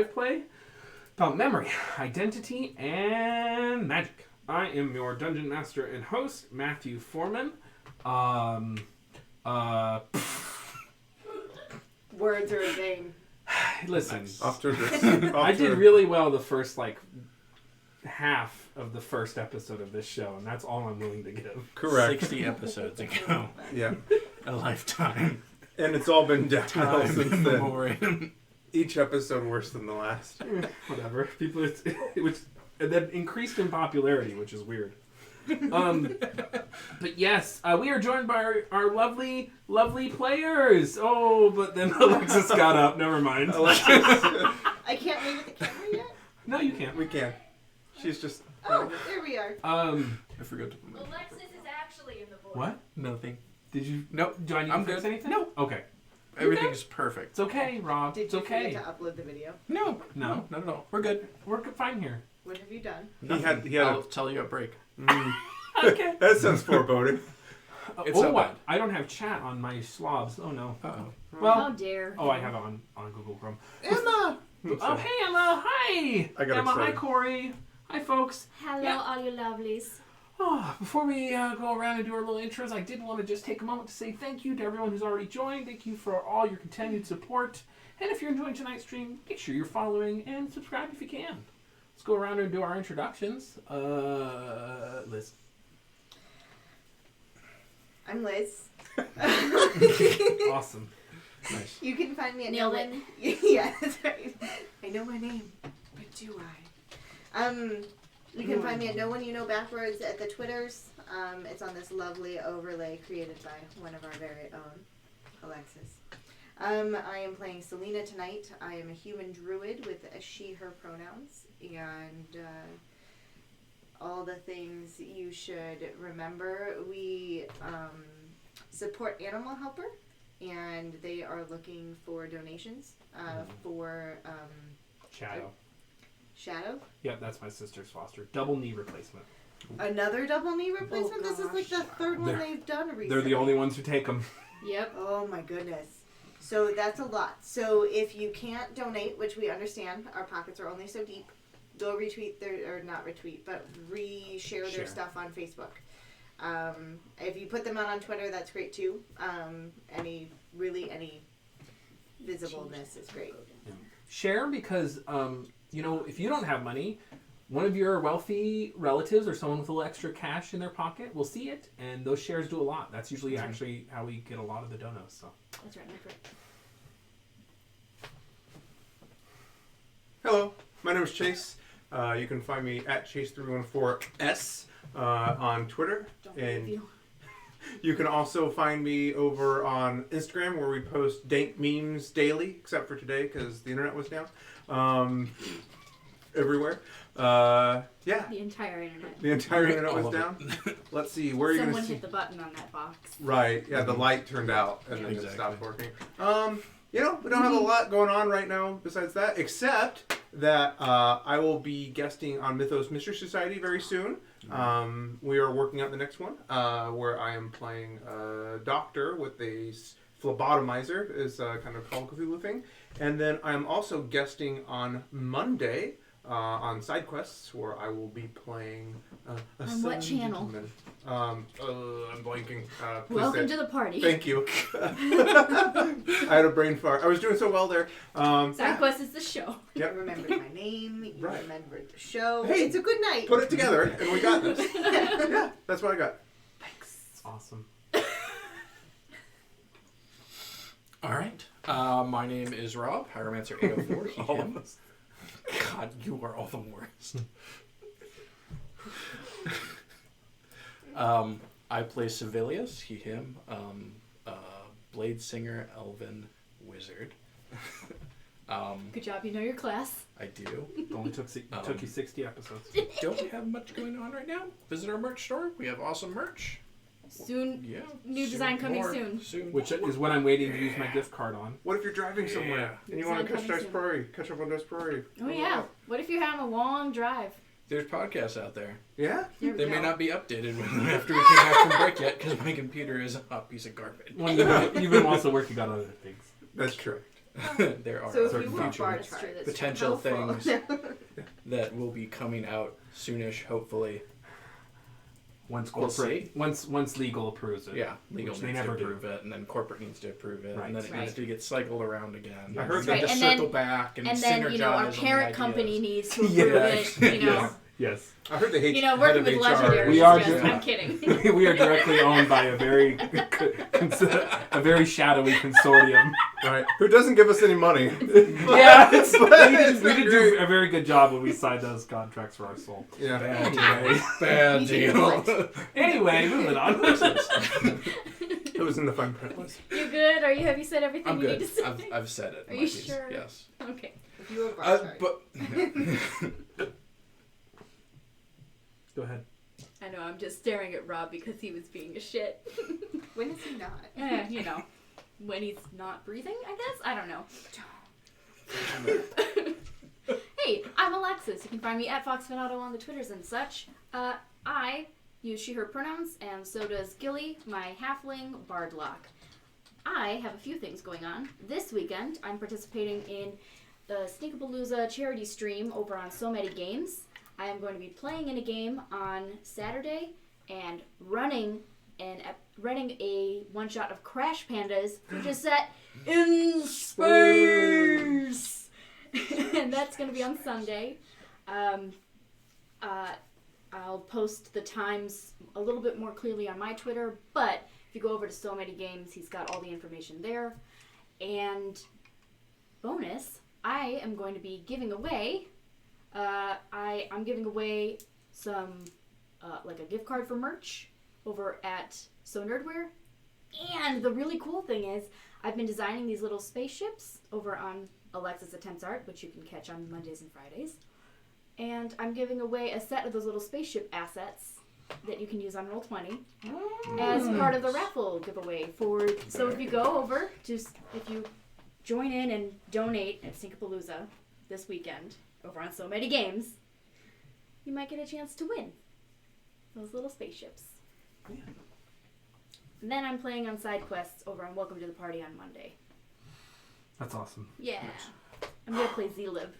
live play about memory, identity, and magic. I am your dungeon master and host, Matthew Foreman. Words are a game. Listen, I did really well the first half of the first episode of this show, and that's all I'm willing to give. Correct. 60 episodes ago. Yeah. A lifetime. And it's all been downhill since then. Memoriam. Each episode worse than the last. Whatever. People, and then increased in popularity, which is weird. But yes, we are joined by our lovely, lovely players. Oh, but then Alexis got up. Never mind. I can't wave at the camera yet? No, you can't. We can. She's just... Oh, there we are. I forgot to... Alexis is actually in the voice. What? Nothing. Did you... Nope. Do I need to fix anything? No. Okay. Everything's perfect. It's okay, Rob. Did It's you okay. forget to upload the video? No, No. not at all. We're good. We're fine here. What have you done? He had I'll tell you a break. Okay. That sounds foreboding. It's Oh, up. what? I don't have chat on my slobs. Oh, no. Uh-oh. Well, How dare. I have it on Google Chrome. Emma! Oh, hey, Emma. Hi. I got Emma, hi, excited. Corey. Hi, folks. Hello, Yeah. all you lovelies. Oh, before we go around and do our little intros, I did want to just take a moment to say thank you to everyone who's already joined. Thank you for all your continued support. And if you're enjoying tonight's stream, make sure you're following and subscribe if you can. Let's go around and do our introductions. Liz. I'm Liz. Awesome. Nice. You can find me at Nilin. Yeah, that's right. I know my name, but do I? You can find me at No One You Know Backwards at the Twitters. It's on this lovely overlay created by one of our very own, Alexis. I am playing Selina tonight. I am a human druid with a she/her pronouns, and all the things you should remember. We support Animal Helper, and they are looking for donations for Shadow. Yep, that's my sister's foster. Double knee replacement. Another double knee replacement? Oh, this is like the third one they've done recently. They're the only ones who take them. Yep. Oh my goodness. So that's a lot. So if you can't donate, which we understand, our pockets are only so deep, go retweet their, or not retweet, but re-share their stuff on Facebook. If you put them out on Twitter, that's great too. Any visibleness is great. Share because, if you don't have money, one of your wealthy relatives or someone with a little extra cash in their pocket will see it, and those shares do a lot. That's usually actually how we get a lot of the donos. So. That's right. Hello, my name is Chase. You can find me at Chase314S on Twitter. Don't believe you. You can also find me over on Instagram where we post dank memes daily, except for today because the internet was down. Everywhere. Yeah. The entire internet. The entire internet All was of down. Let's see, where are you going to Someone see? hit the button on that box. Right, yeah, the light turned out and then it Exactly. stopped working. We don't have a lot going on right now besides that, except that I will be guesting on Mythos Mystery Society very soon. We are working out the next one, where I am playing a doctor with a phlebotomizer, is kind of Call of Cthulhu thing. And then I'm also guesting on Monday on Side Quests, where I will be playing a On what channel? gentleman. I'm blanking. Please Welcome say- to the party. Thank you. I had a brain fart. I was doing so well there. Side Quest is the show. Yep. You remembered my name. You Right. remembered the show. Hey, it's a good night. Put it together, and we got this. Yeah, that's what I got. Thanks. Awesome. All right. My name is Rob, Pyromancer 804. He, All him. of us. God, you are all the worst. I play Civilius, he, him, Blade Singer, Elven, Wizard. Good job, you know your class. I do. It only took you 60 episodes. Don't have much going on right now. Visit our merch store. We have awesome merch. Soon, Yeah. New design coming soon. Soon. Which is what I'm waiting to use my gift card on. What if you're driving somewhere and you want to Design coming soon. catch up on Dice Prairie? Oh yeah. What if you're having a long drive? There's podcasts out there. Yeah? There we They go. may not be updated after we came back from break yet, because my computer is a hot piece of garbage. Well, you've been also working on other things. That's true. there are So if other you want future bar That's true, charts, that's potential helpful. things that will be coming out soonish, hopefully. Once We'll corporate, once legal approves it. Yeah, legal Which they needs to never do. approve it, and then corporate needs to approve it, Right. and then it Right. needs to get cycled around again. I heard They that- need to And then- circle back and, And then, synergize you know, our on the parent company ideas. needs to approve Yes. it, you know. Yes. I heard the You know, head working of with HR. Legendary We is are just, just- I'm kidding. We are directly owned by a very a very shadowy consortium. Right. Who doesn't give us any money? Yeah, It's- we it's did not do great. a very good job when we signed those contracts for our soul. Yeah. Bad Anyway, deal. Bad You did deal. what? anyway, moving on. It was in the fine print list. You good? Have you said everything I'm you good. need to say? I've said it. Are my you piece. sure? Yes. Okay. If you were bar chart. But Go ahead. I know, I'm just staring at Rob because he was being a shit. When is he not? You know, when he's not breathing, I guess? I don't know. Hey, I'm Alexis. You can find me at FoxFanato on the Twitters and such. I use she, her pronouns, and so does Gilly, my halfling bardlock. I have a few things going on. This weekend, I'm participating in the Sneakapalooza charity stream over on So Many Games. I am going to be playing in a game on Saturday and running a one-shot of Crash Pandas, which is set in space! And that's going to be on Sunday. I'll post the times a little bit more clearly on my Twitter, but if you go over to So Many Games, he's got all the information there. And bonus, I am going to be giving away, I'm giving away some, like a gift card for merch over at So Nerdwear. And the really cool thing is, I've been designing these little spaceships over on Alexis Attempts Art, which you can catch on Mondays and Fridays. And I'm giving away a set of those little spaceship assets that you can use on Roll20 as part of the raffle giveaway. So if you go over, if you join in and donate at Sneakapalooza this weekend over on So Many Games, you might get a chance to win those little spaceships. Yeah. And then I'm playing on side quests over on Welcome to the Party on Monday. That's awesome. Yeah. I'm going to play Z-Lib.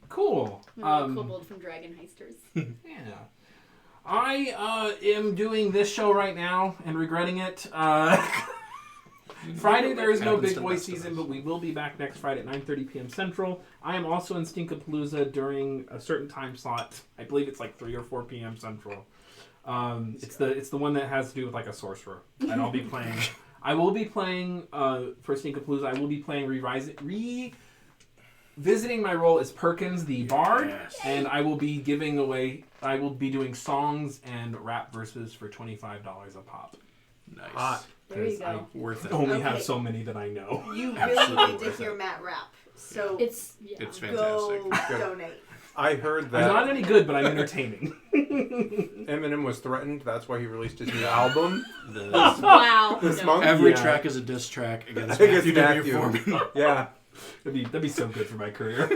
Cool. I'm a kobold from Dragon Heisters. Yeah. I am doing this show right now and regretting it. Friday there is no Happens Big to Boy best of season, us. but we will be back next Friday at 9:30 p.m. Central. I am also in Stinkapalooza during a certain time slot. I believe it's like 3 or 4 p.m. Central. It's the one that has to do with like a sorcerer, and I'll be playing. I will be playing for Stinkapalooza. I will be playing revisiting my role as Perkins the Bard, Yes. and I will be giving away. I will be doing songs and rap verses for $25 a pop. Nice. Hot. There you 'Cause I go. Worth it. only have Okay. so many that I know. You really Absolutely need to worth hear it. Matt rap. So It's It's go fantastic. donate. I heard I'm that not any good, but I'm entertaining. Eminem was threatened. That's why he released his new album wow. this No. month. Every Yeah. track is a diss track against Against Matthew W. Matthew. Foreman. Yeah. That'd be so good for my career.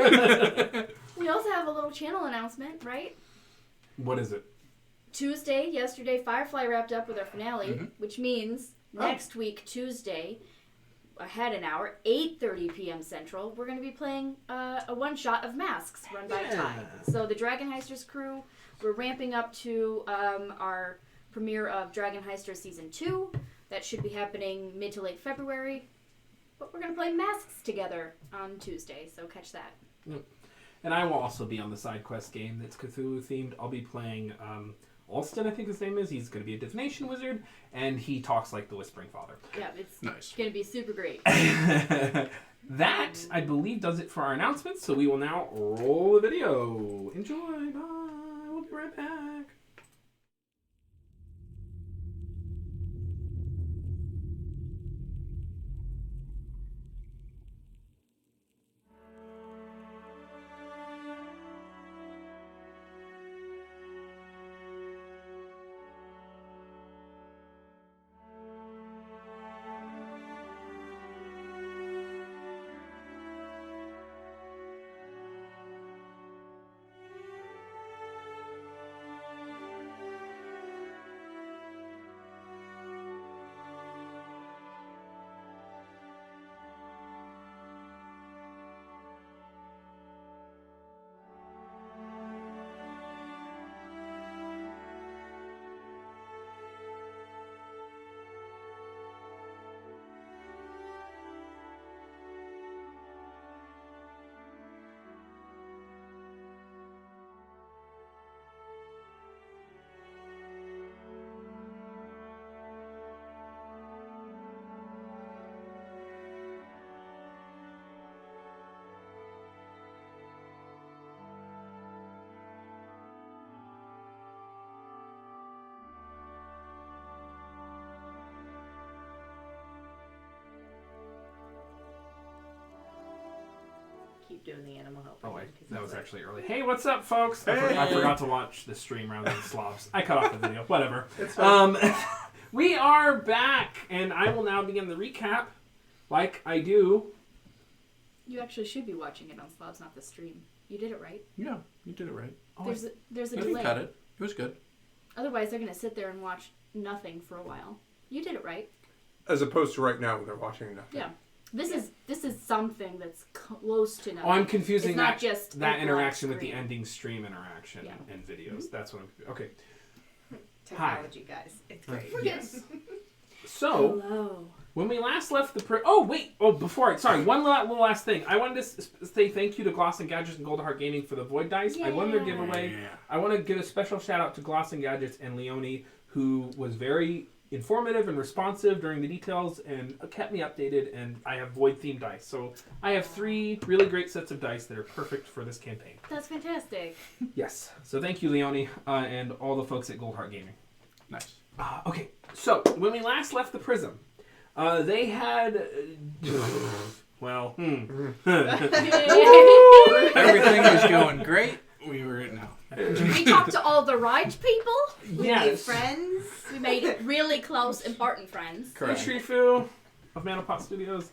We also have a little channel announcement, right? What is it? Yesterday, Firefly wrapped up with our finale, Mhm. which means next week, Tuesday, ahead an hour, 8:30 p.m. Central, we're going to be playing a one-shot of Masks run by Ty. So the Dragon Heisters crew, we're ramping up to our premiere of Dragon Heisters Season 2. That should be happening mid to late February. But we're going to play Masks together on Tuesday, so catch that. And I will also be on the side quest game that's Cthulhu themed. I'll be playing Alston, I think his name is. He's going to be a divination wizard, and he talks like the Whispering Father. Yeah, it's Nice. going to be super great. That, I believe, does it for our announcements. So we will now roll the video. Enjoy. Bye. We'll be right back. keep doing the animal helper. Oh wait, thing, 'cause that it's was like- actually early. Hey, what's up, folks? I Hey. forgot to watch the stream rather than Slavs. I cut off the video. Whatever. It's fine. We are back, and I will now begin the recap, like I do. You actually should be watching it on Slavs, not the stream. You did it right. Yeah, you did it right. Oh, There's a I can delay. cut it. It was good. Otherwise, they're gonna sit there and watch nothing for a while. You did it right. As opposed to right now when they're watching nothing. Yeah. This is something that's close to nothing. Oh, I'm confusing It's not that just a that black interaction with the screen. ending stream interaction Yeah. and videos. That's what I'm. Okay. Technology, guys. It's great. Yes. So. Hello. When we last left the one little last thing. I wanted to say thank you to Gloss and Gadgets and Golden Heart Gaming for the Void Dice. I won their Yeah. giveaway. Yeah. I want to give a special shout out to Gloss and Gadgets and Leonie, who was very informative and responsive during the details and kept me updated, and I have Void themed dice. So I have 3 really great sets of dice that are perfect for this campaign. That's fantastic. Yes. So thank you, Leonie, and all the folks at Gold Heart Gaming. Nice. Okay, so when we last left the Prism, they had... Everything was going great. We were We talked to all the right people. We made friends. We made it really close, important friends. Hey, Shrifu of Manopot Studios.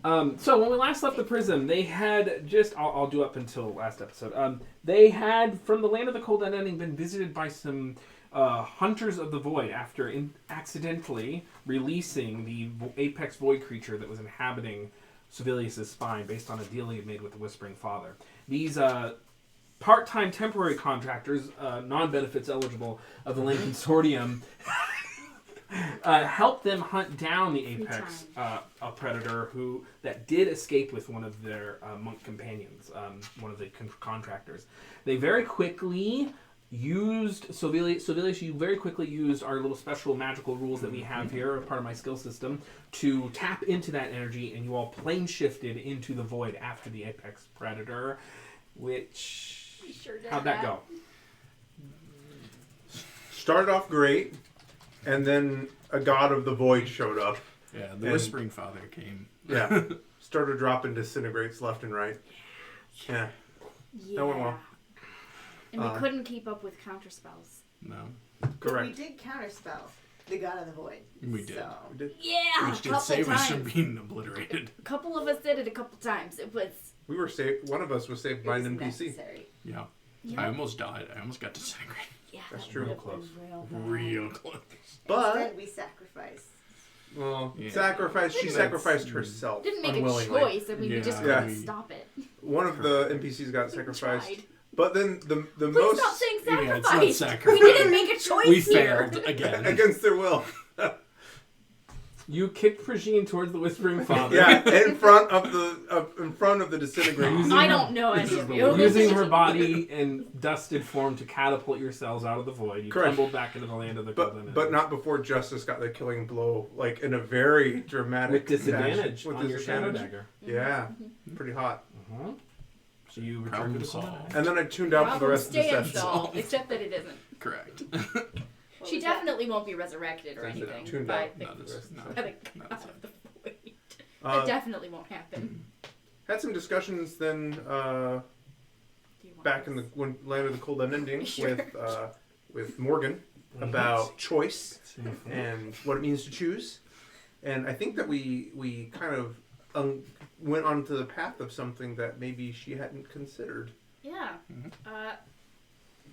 So when we last left the Prism, they had just... I'll do up until last episode. They had, from the Land of the Cold Unending, been visited by some... Hunters of the Void after accidentally releasing the apex void creature that was inhabiting Sevilius' spine based on a deal he had made with the Whispering Father. These part-time temporary contractors, non-benefits eligible of the Lane Consortium, helped them hunt down the apex a predator that did escape with one of their monk companions, one of the contractors. They very quickly... Sevilius, you very quickly used our little special magical rules that we have here, part of my skill system, to tap into that energy, and you all plane shifted into the void after the apex predator, which... We sure did how'd that go? Started off great, and then a god of the void showed up. Yeah, the Whispering Father came. Yeah. Started dropping disintegrates left and right. Yeah. Yeah. That went well. And we couldn't keep up with counterspells. No. But Correct. we did counterspell the God of the Void. We did. So. We did. Yeah, Which a did couple save us from times. being obliterated. A couple of us did it a couple times. It was... We were saved. One of us was saved It by was an NPC. necessary. Yeah. Yeah. I almost died. I almost got disintegrated. Yeah, That's that true. would've been Close. Real bad. Real close. But, Instead, we sacrificed. well, Yeah. she That's- sacrificed herself Didn't make a unwillingly. choice. I mean, we just Yeah. couldn't Yeah. stop it. One of the NPCs got We sacrificed. tried. But then the Please most... stop saying Yeah, it's not sacrifice. sacrifice. We didn't make a choice We here. failed again. against their will. You kicked Pragine towards the Whispering Father. Yeah, in front of the disintegrator. I don't know any of you. Using her body and dusted form to catapult yourselves out of the void, you Correct. tumbled back into the Land of the Cold Unending. But not before Justice got the killing blow, like in a very dramatic with disadvantage fashion. on your shadow dagger. Yeah, pretty hot. Uh-huh. So you returned Problem to the Cold solved. Unending. And then I tuned out for the Problem rest of the stands session. tall, except that it isn't. Correct. What She was that? definitely won't be resurrected or Sounds like anything tuned by out. the, No, this, no, by the no, God of the Void. Uh, That definitely won't happen. Had some discussions then Do you want back in the Land of the Cold Unending Sure. with Morgan about choice and what it means to choose. And I think that we kind of went onto the path of something that maybe she hadn't considered. Yeah. Mhm.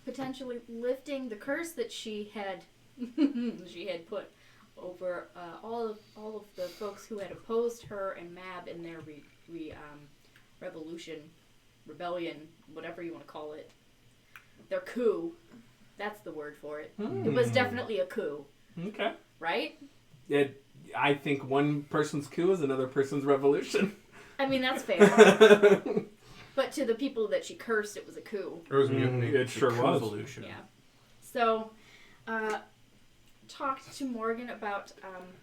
Potentially lifting the curse that she had put over all of the folks who had opposed her and Mab in their rebellion, whatever you want to call it. Their coup. That's the word for it. It was definitely a coup, Okay. right? I think one person's coup is another person's revolution. I mean, that's fair. But to the people that she cursed, it was a coup. There was mutiny. It sure was. Convolution. Yeah. So, talked to Morgan about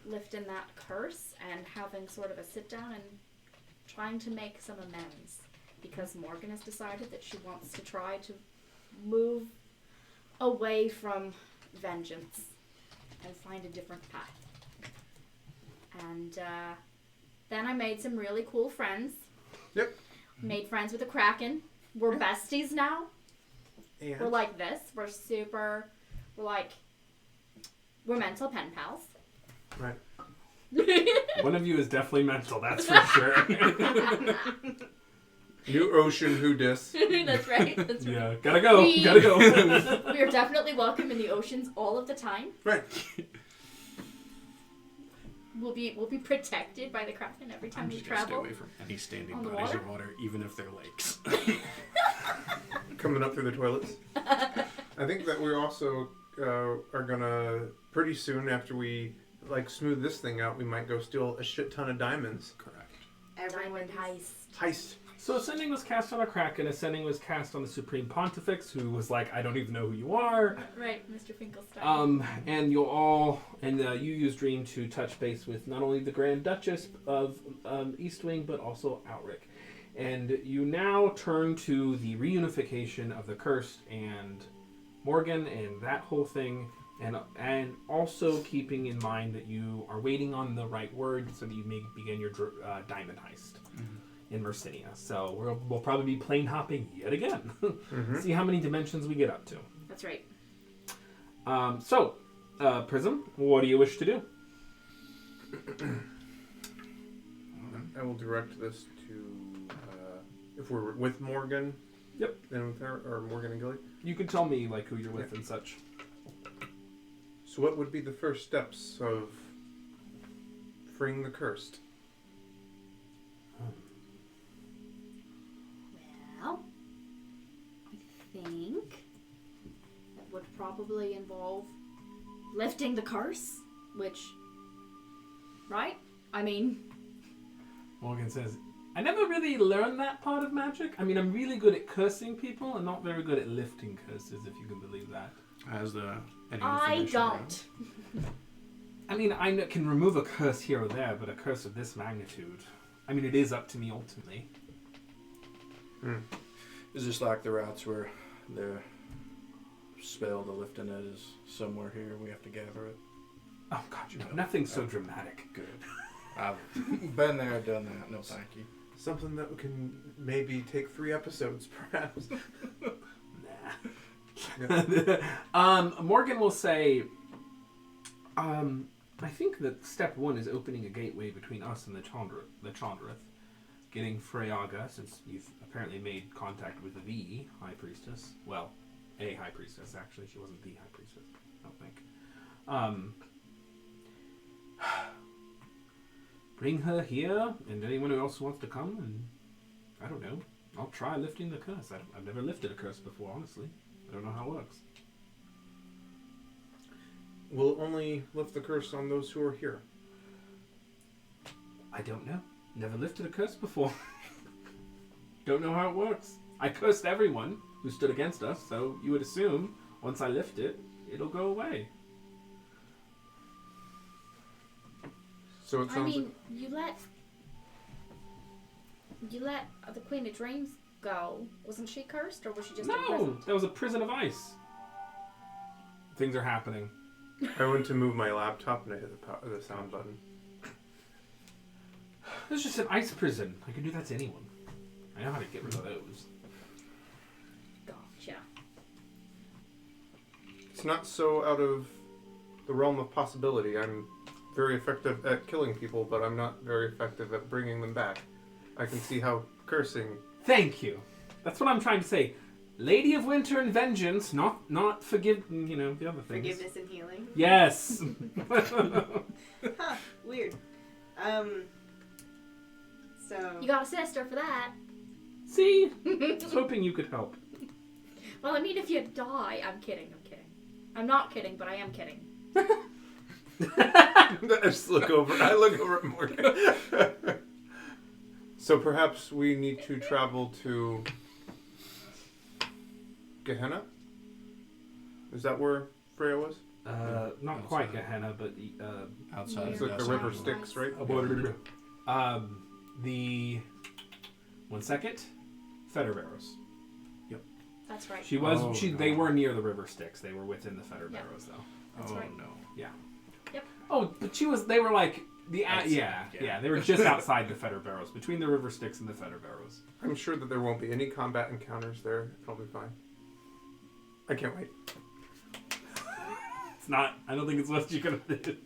lifting that curse and having sort of a sit down and trying to make some amends. Because Morgan has decided that she wants to try to move away from vengeance and find a different path. And then I made some really cool friends. Yep. Made friends with the Kraken. We're besties now. And We're like this. We're mental pen pals. right. One of you is definitely mental, that's for sure. New ocean who dis. That's right. That's right. Yeah, gotta go. We- Gotta go. We are definitely welcome in the oceans all of the time. Right. We'll be protected by the Kraken every time I'm we just gonna stay travel. away from any standing On the bodies water? of water, even if they're lakes. Coming up through the toilets. I think that we also are gonna pretty soon after we like smooth this thing out, we might go steal a shit ton of diamonds. Correct. Diamond heist. Heist. So Ascending was cast on a Kraken. Ascending was cast on the Supreme Pontifex, who was like, I don't even know who you are. Right, Mr. Finkelstein. And you'll all, and you use Dream to touch base with not only the Grand Duchess of Eastwing, but also Outric. And you now turn to the reunification of the Cursed and Morgan and that whole thing, and also keeping in mind that you are waiting on the right word so that you may begin your diamond heist in Mercinia. So we'll probably be plane hopping yet again. See how many dimensions we get up to. That's right. So, Prism, what do you wish to do? I will direct this to if we're with Morgan. Yep. Then with her, or Morgan and Gilly. You can tell me like who you're with and such. So what would be the first steps of freeing the cursed? Well, I think that would probably involve lifting the curse, which, right? I mean, Morgan says, I never really learned that part of magic. I mean, I'm really good at cursing people and not very good at lifting curses, if you can believe that. As any I information don't. around? I mean, I can remove a curse here or there, but a curse of this magnitude, I mean, it is up to me ultimately. Is this like the routes where the spell to lifting it is somewhere here? We have to gather it. Oh God, you know, nothing so dramatic. Good. I've been there, done that. No, thank you. Something that can maybe take 3 episodes, perhaps. Morgan will say, I think that step 1 is opening a gateway between us and the Chandrith. Getting Freyaga, since you've apparently made contact with the High Priestess. Well, a High Priestess, actually. She wasn't the High Priestess, I don't think. Bring her here, and anyone who else wants to come, and I don't know. I'll try lifting the curse. I've never lifted a curse before, honestly. I don't know how it works. We'll only lift the curse on those who are here. I don't know. Never lifted a curse before. Don't know how it works. I cursed everyone who stood against us, so you would assume once I lift it, it'll go away. So it I sounds mean, you let the Queen of Dreams go. Wasn't she cursed, or was she just No, imprisoned? that was a prison of ice. Things are happening. I went to move my laptop and I hit the sound button. It's just an ice prison. I can do that to anyone. I know how to get rid of those. Gotcha. It's not so out of the realm of possibility. I'm very effective at killing people, but I'm not very effective at bringing them back. I can see how cursing... Thank you. That's what I'm trying to say. Lady of Winter and Vengeance, not forgive, the other things. Forgiveness and healing. Yes. Huh, weird. So... You got a sister for that. See? I was hoping you could help. Well, I mean, if you die... I'm kidding. I'm not kidding, but I am kidding. I look over at Morgan. So perhaps we need to travel to Gehenna? Is that where Freya was? Not quite Gehenna, but Outside It's of like the Dust river Island. Styx, right? the 1 second, Fetter Barrows. That's right. She was. Oh, They no. were near the river Styx. They were within the Fetter Yeah. Barrows, though. That's oh right. no. Yeah. Yep. Oh, but they were like the Yeah. they were just outside the Fetter Barrows, between the River Styx and the Fetter Barrows. I'm sure that there won't be any combat encounters there. It'll be fine. I can't wait. It's not. I don't think it's what you're gonna do.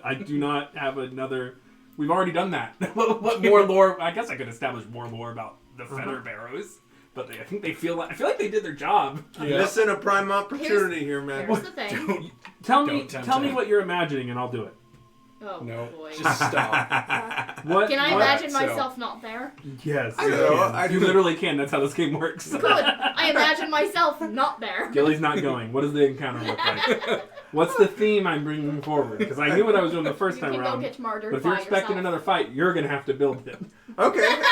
I do not have another. We've already done that. What more lore? I guess I could establish more lore about the Fetter Barrows, but I think I feel like they did their job. Missing a prime opportunity here, man. Here's the thing. Tell me what you're imagining, and I'll do it. Oh No, boy. just stop. What? Can I what- imagine myself not there? Yes. I know, You literally can. That's how this game works. Good. I imagine myself not there. Gilly's not going. What does the encounter look like? What's the theme I'm bringing forward? Because I knew what I was doing the first You time can around. go get martyred But if by you're expecting yourself. another fight, you're going to have to build it. Okay.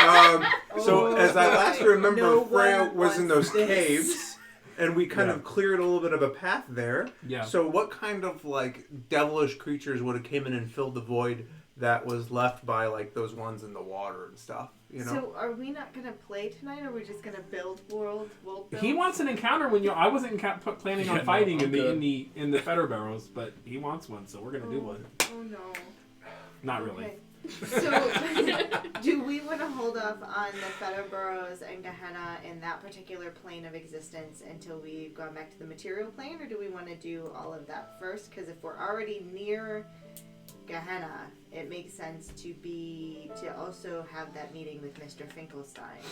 So as I last remember, No Freya one was in wants those this. caves, and we kind of cleared a little bit of a path there. Yeah. So what kind of like devilish creatures would have came in and filled the void that was left by like those ones in the water and stuff? You know. So are we not gonna play tonight, or are we just gonna build world build? He wants an encounter when I wasn't planning on Yeah, no, fighting I'm good. in the Fetter Barrows, but he wants one, so we're going to do one. Oh no. Not really. Okay. So, do we want to hold off on the Fetter Burrows and Gehenna in that particular plane of existence until we've gone back to the material plane, or do we want to do all of that first? Because if we're already near Gehenna, it makes sense to also have that meeting with Mr. Finkelstein.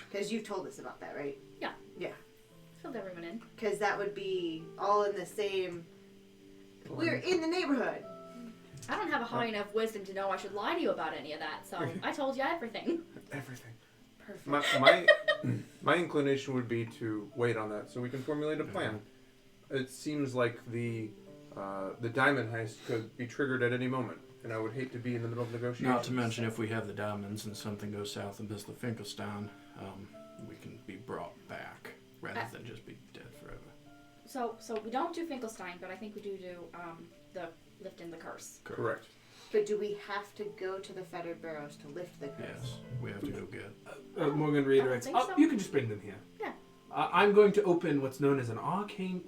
Because you've told us about that, right? Filled everyone in. Because that would be all in the same. We're in the neighborhood. I don't have a high enough wisdom to know I should lie to you about any of that, so I told you everything. Everything. Perfect. My inclination would be to wait on that so we can formulate a plan. It seems like the diamond heist could be triggered at any moment, and I would hate to be in the middle of negotiations. Not to mention, if we have the diamonds and something goes south in Mr. Finkelstein, we can be brought back rather than just be dead forever. So we don't do Finkelstein, but I think we do the lift in the curse. Correct. But do we have to go to the Fettered Barrows to lift the curse? Yes, we have to go get. Morgan reiterates, I don't think so. you can just bring them here. Yeah. I'm going to open what's known as not arcane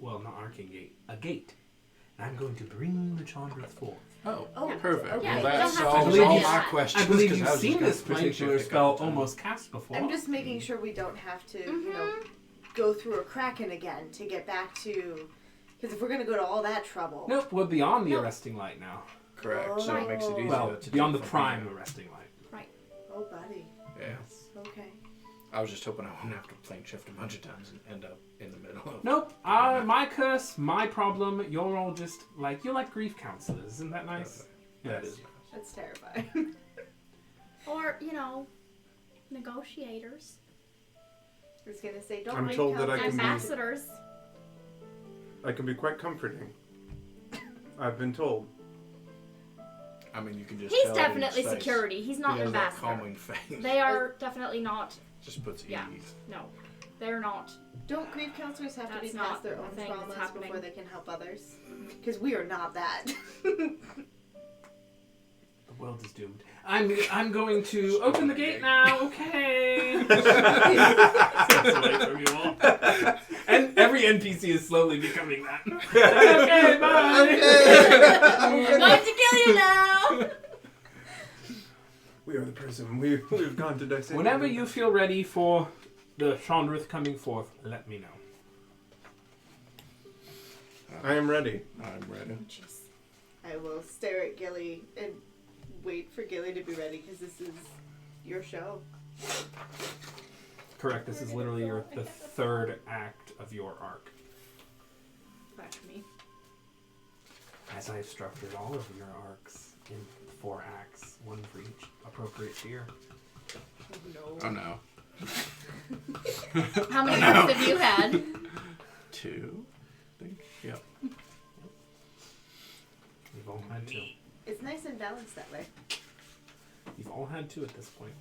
gate, a gate. And I'm going to bring the Chandra forth. Oh, Oh, perfect. okay. Yeah, Well, you that don't have to solves do all any of my that. questions. I believe 'cause you've I was seen just gonna this petition particular a couple spell times. almost cast before. I'm just making sure we don't have to, go through a Kraken again to get back to. Because if we're going to go to all that trouble. Nope, we're beyond the Nope. arresting light now. Correct. So it makes it easier Well, to beyond do the from prime here. arresting light. Oh, buddy. Yeah. Okay. I was just hoping I wouldn't have to plane shift a bunch of times and end up in the middle of. Nope, my curse, my problem. You're all just you're like grief counselors. Isn't that nice? That is nice. That's terrifying. Or, negotiators, I was going to say, don't I'm wait told till that I can be- ambassadors. I can be quite comforting. I've been told. I mean, you can just. He's tell it in his definitely face. security. He's not He has that ambassador. calming face. They are definitely not. Just puts Yeah. ease. No, they're not. Don't grief counselors have to be That's past not their a own thing that's traumas happening. before they can help others? Because we are not that. The world is doomed. I'm going to open the gate now. Okay. Steps away from you all. And every NPC is slowly becoming that. Okay, bye. I'm going to kill you now. We are the Prism. We've gone to dissect. Whenever you feel ready for the Chandrith coming forth, let me know. I am ready. I'm ready. Jeez. I will stare at Gilly and wait for Gilly to be ready because this is your show. Correct. This is literally the third act of your arc. Back to me. As I've structured all of your arcs in 4 acts, 1 for each appropriate tier. Oh no. How many books have you had? 2. I think. Yep. You've all had 2. It's nice and balanced that way. You've all had 2 at this point.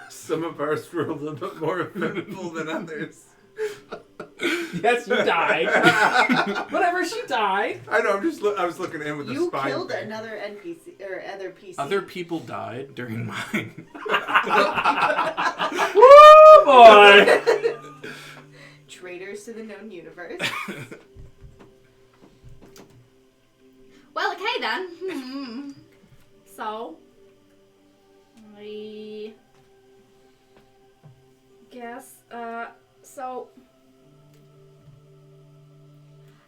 Some of ours were a little bit more eventful than others. Yes, you died. Whatever, she died. I know. I was looking in with the You spine killed thing. another NPC or other PC. Other people died during mine. Woo, boy. traitors to the known universe.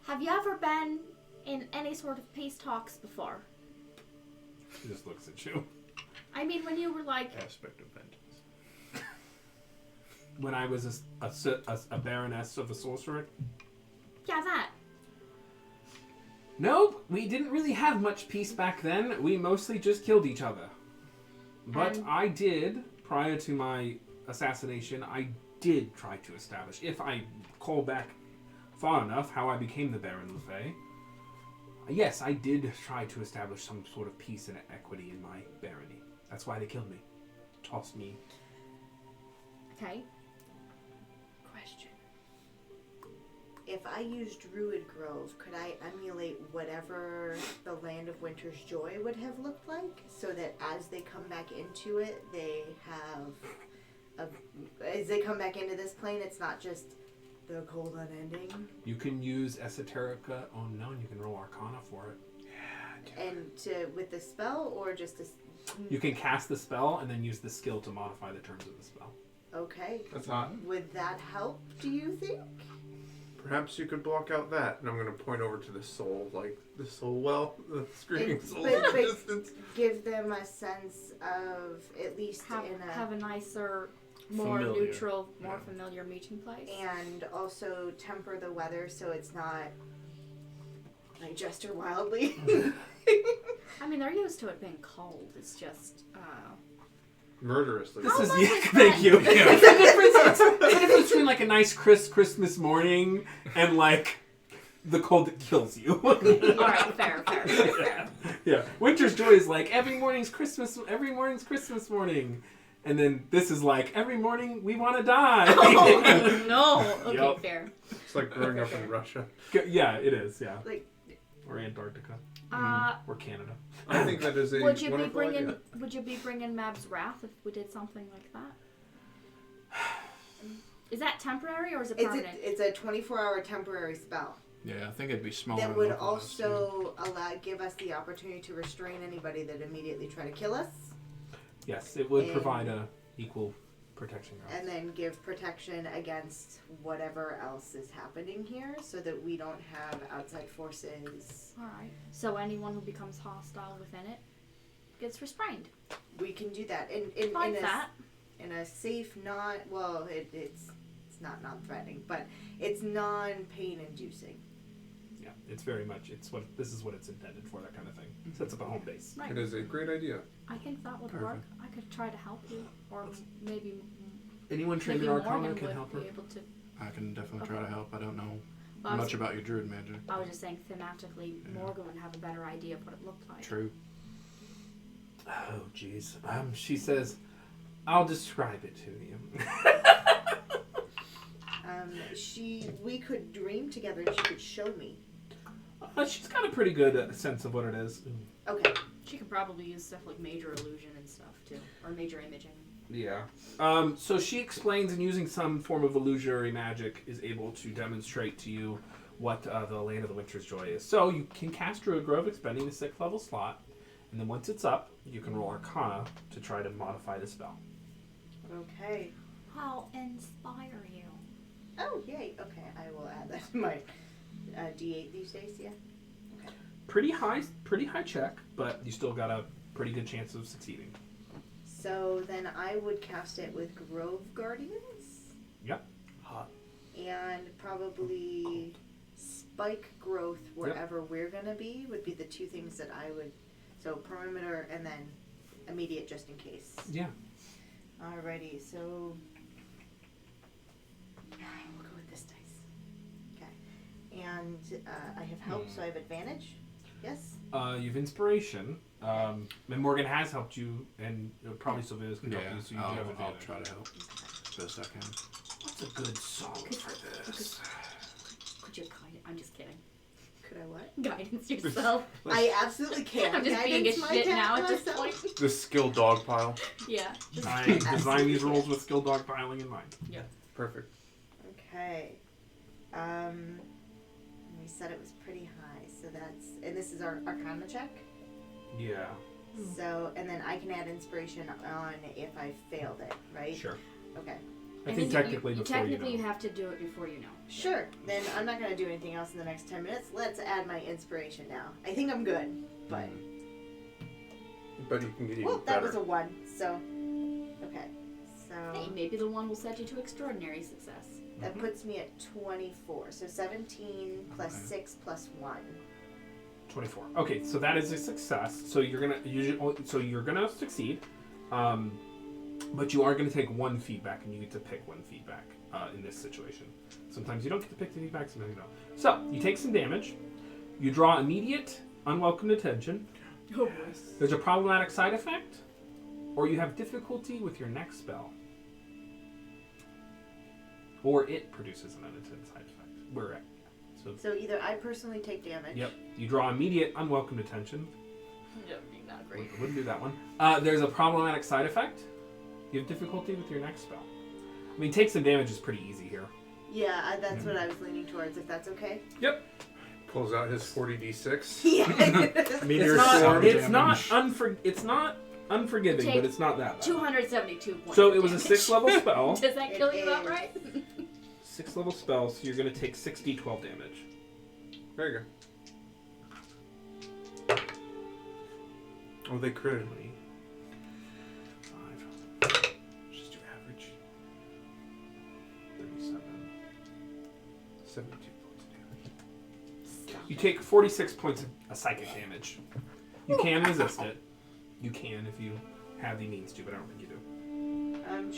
Have you ever been in any sort of peace talks before? She just looks at you. I mean, when you were like... Aspect of vengeance. When I was a baroness of a sorcerer? Yeah, that. Nope, we didn't really have much peace back then. We mostly just killed each other. But I did, prior to my assassination, I did try to establish, if I call back far enough, how I became the Baron Lefay. Yes, I did try to establish some sort of peace and equity in my barony. That's why they killed me. Tossed me. Okay. Question. If I used Druid Grove, could I emulate whatever the Land of Winter's Joy would have looked like? So that as they come back into it, they have... as they come back into this plane, it's not just the cold unending. You can use Esoterica Unknown. You can roll Arcana for it. And with the spell, or just a... You can cast the spell and then use the skill to modify the terms of the spell. Okay. That's hot. Would that help, do you think? Perhaps you could block out that, and I'm going to point over to the soul, like the soul well, the screaming soul but- in the but- distance. Give them a sense of, at least Have a nicer, more Familiar. neutral, more familiar meeting place. and also temper the weather so it's not like gesture wildly. I mean, they're used to it being cold. It's just, Murderously. This How is long yeah, has it thank been? you. It's the difference. It's the difference between like a nice Christmas morning and like the cold that kills you. all right, fair. Yeah. Winter's Joy is like every morning's Christmas morning. And then this is like every morning we want to die. Oh, no. Okay, Yup. fair. It's like growing up in Russia. Yeah, it is. Yeah. Like, Or Antarctica. Uh, Or Canada. I think that is a would you be wonderful bringing idea. Mab's Wrath if we did something like that? Is that temporary or is it permanent? it's a 24-hour temporary spell Yeah, I think it'd be smaller. that and would localized, too. also give us the opportunity to restrain anybody that immediately try to kill us, Yes, it would And- provide a equal protection. and then give protection against whatever else is happening here, so that we don't have outside forces. All right. So anyone who becomes hostile within it gets restrained. We can do that in Like that. in a safe, it's not non-threatening, but it's non-pain inducing. Yeah, it's very much. This is what it's intended for. That kind of thing. Sets up a home base. Right. It is a great idea. I think that would Perfect. work. I could try to help you, or maybe Anyone trained in Morgan Arcana can would help her. be able to. I can definitely try to help. I don't know Well, I was- much about your druid magic. I was just saying thematically, Yeah. Morgan would have a better idea of what it looked like. True. Oh, jeez. She says, "I'll describe it to you." We could dream together and she could show me. She's got a pretty good sense of what it is. Okay. She could probably use stuff like major illusion and stuff too, or major imaging. Yeah. So she explains, and using some form of illusionary magic, is able to demonstrate to you what the Land of the Winter's Joy is. So you can cast Druid Grove, expending the 6th level slot, and then once it's up, you can roll Arcana to try to modify the spell. Okay. I'll inspire you. Oh, yay. Okay, I will add that to my D8 these days, yeah. Pretty high check, but you still got a pretty good chance of succeeding. So then I would cast it with Grove Guardians. Yep. Hot. And probably Spike Growth wherever we're going to be would be the two things that I would... So perimeter and then immediate just in case. Yeah. Alrighty, so... We'll go with this dice. Okay. And I have help, so I have advantage. Yes? You've inspiration. And Morgan has helped you, and probably Sylvia's can help you, so you do have I'll advantage. try to help best I can. What's a good song for this? Could you guide? I'm just kidding. Could I what? Guidance yourself. I absolutely can. I'm just being a Guidance my shit cat now at this myself. point. The skill dog pile. Yeah. Just I design these rolls with skill dog piling in mind. Perfect. Okay. We said it was pretty high, so that's... And this is our Arcana check? Yeah. So, and then I can add inspiration on if I failed it, right? Sure. Okay. I think technically you before technically you know. you have to do it before you know. Sure. Then I'm not gonna do anything else in the next 10 minutes. Let's add my inspiration now. I think I'm good, but But you can get even well, that better. was a 1. So okay. So Hey, maybe the one will set you to extraordinary success. that puts me at 24. So 17 plus 6 plus 1. 24. Okay, so that is a success. So you're gonna succeed, but you are gonna take 1 feedback, and you get to pick 1 feedback in this situation. Sometimes you don't get to pick the feedback, sometimes you don't. So you take some damage. You draw immediate unwelcome attention. Oh boy. There's a problematic side effect, or you have difficulty with your next spell, or it produces an unintended side effect. We're at. So either I personally take damage. Yep. You draw immediate unwelcome attention. Not great. Wouldn't do that one. There's a problematic side effect. You have difficulty with your next spell. I mean, take some damage is pretty easy here. Yeah, that's what I was leaning towards. If that's okay. Yep. Pulls out his 40d6. Yeah. Meteor storm. It's not unforgiving, Take but it's not that bad. 272 points. So of it was a damage. 6th level spell. Does that kill you It outright? 6th level spell, so you're going to take 6d12 damage. There you go. Oh, they critted. 5. Just do average. 37. 72 points of damage. You take 46 points of psychic damage. You can resist it. You can if you have the means to, but I don't think you do.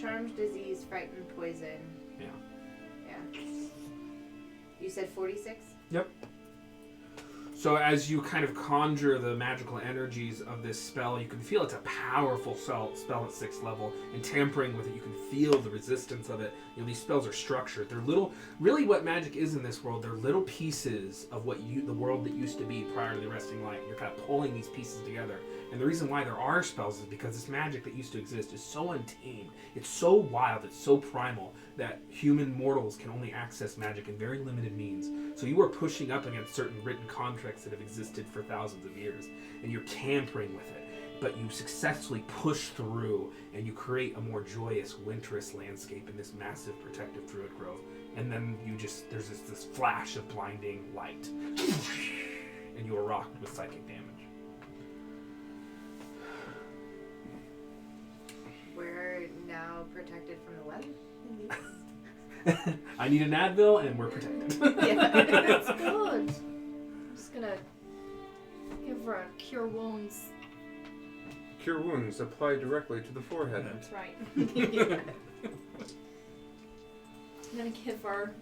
Charmed, disease, frightened, poison. Yeah. Yeah. You said 46? Yep. So as you kind of conjure the magical energies of this spell, you can feel it's a powerful spell at 6th level, and tampering with it, you can feel the resistance of it. You know, these spells are structured. They're little, really what magic is in this world, they're little pieces of the world that used to be prior to the Arresting Light. You're kind of pulling these pieces together. And the reason why there are spells is because this magic that used to exist is so untamed, it's so wild, it's so primal, that human mortals can only access magic in very limited means. So you are pushing up against certain written contracts that have existed for thousands of years, and you're tampering with it. But you successfully push through, and you create a more joyous, winterous landscape in this massive protective druid grove. And then there's this flash of blinding light, and you are rocked with psychic damage. We're now protected from the weather. I need an Advil, and we're protected. Yeah. That's good. I'm just gonna give her a cure wounds. Cure wounds applied directly to the forehead. That's right. I'm gonna give her.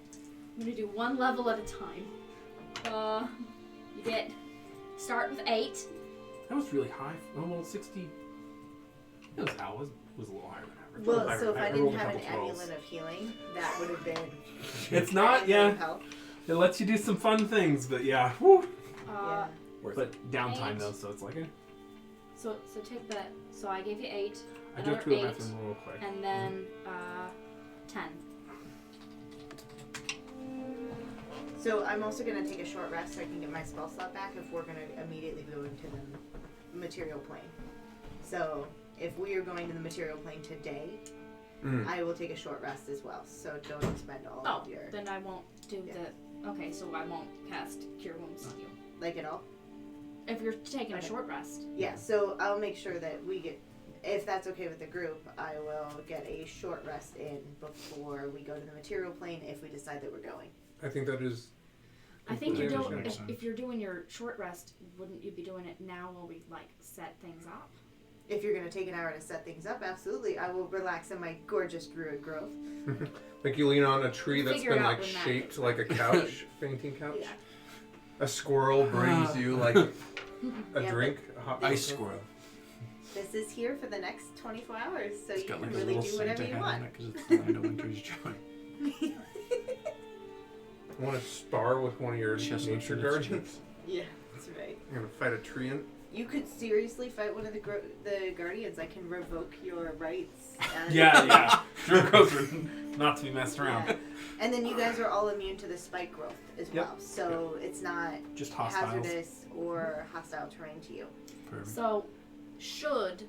I'm gonna do 1 level at a time. You get start with 8. That was really high. Almost 60. It was a little higher than average. Well, Higher. so if I rolled didn't a have an couple 12s. amulet of healing, that would have been. It's not, yeah. Help. It lets you do some fun things, but yeah. Whew. Yeah. But downtime 8. though, so it's like, So take that. So I gave you 8. I do have to Another go 8, bathroom real quick. and then 10. So I'm also going to take a short rest so I can get my spell slot back if we're going to immediately go into the material plane. So if we are going to the material plane today, I will take a short rest as well. So don't expend all of your... Then I won't do the... Okay, so I won't cast Cure Wounds on you. Like at all? If you're taking a Okay. short rest. Yeah, so I'll make sure that we get... If that's okay with the group, I will get a short rest in before we go to the material plane if we decide that we're going. I think that is. I think you're completely doing... understandable. If you're doing your short rest, wouldn't you be doing it now while we, set things up? If you're going to take an hour to set things up, absolutely. I will relax in my gorgeous druid grove. Like you lean on a tree We'll that's figure it been out like when that shaped gets like a couch, fainting couch. Yeah. A squirrel brings you like a Yeah, drink, a hot Ice chocolate. squirrel. This is here for the next 24 hours, so It's you got can like a really little do whatever Santa you hat want. on it because it's the land of winter's joy. Want to spar with one of your Chestnut nature to the guardians? Yeah, that's right. You're gonna fight a treant. You could seriously fight one of the guardians. I can revoke your rights. And Yeah. Druid groves are not to be messed around. Yeah. And then you guys are all immune to the spike growth as Yep. well, so it's not Just hostiles. hazardous or hostile terrain to you. Perfect. So, should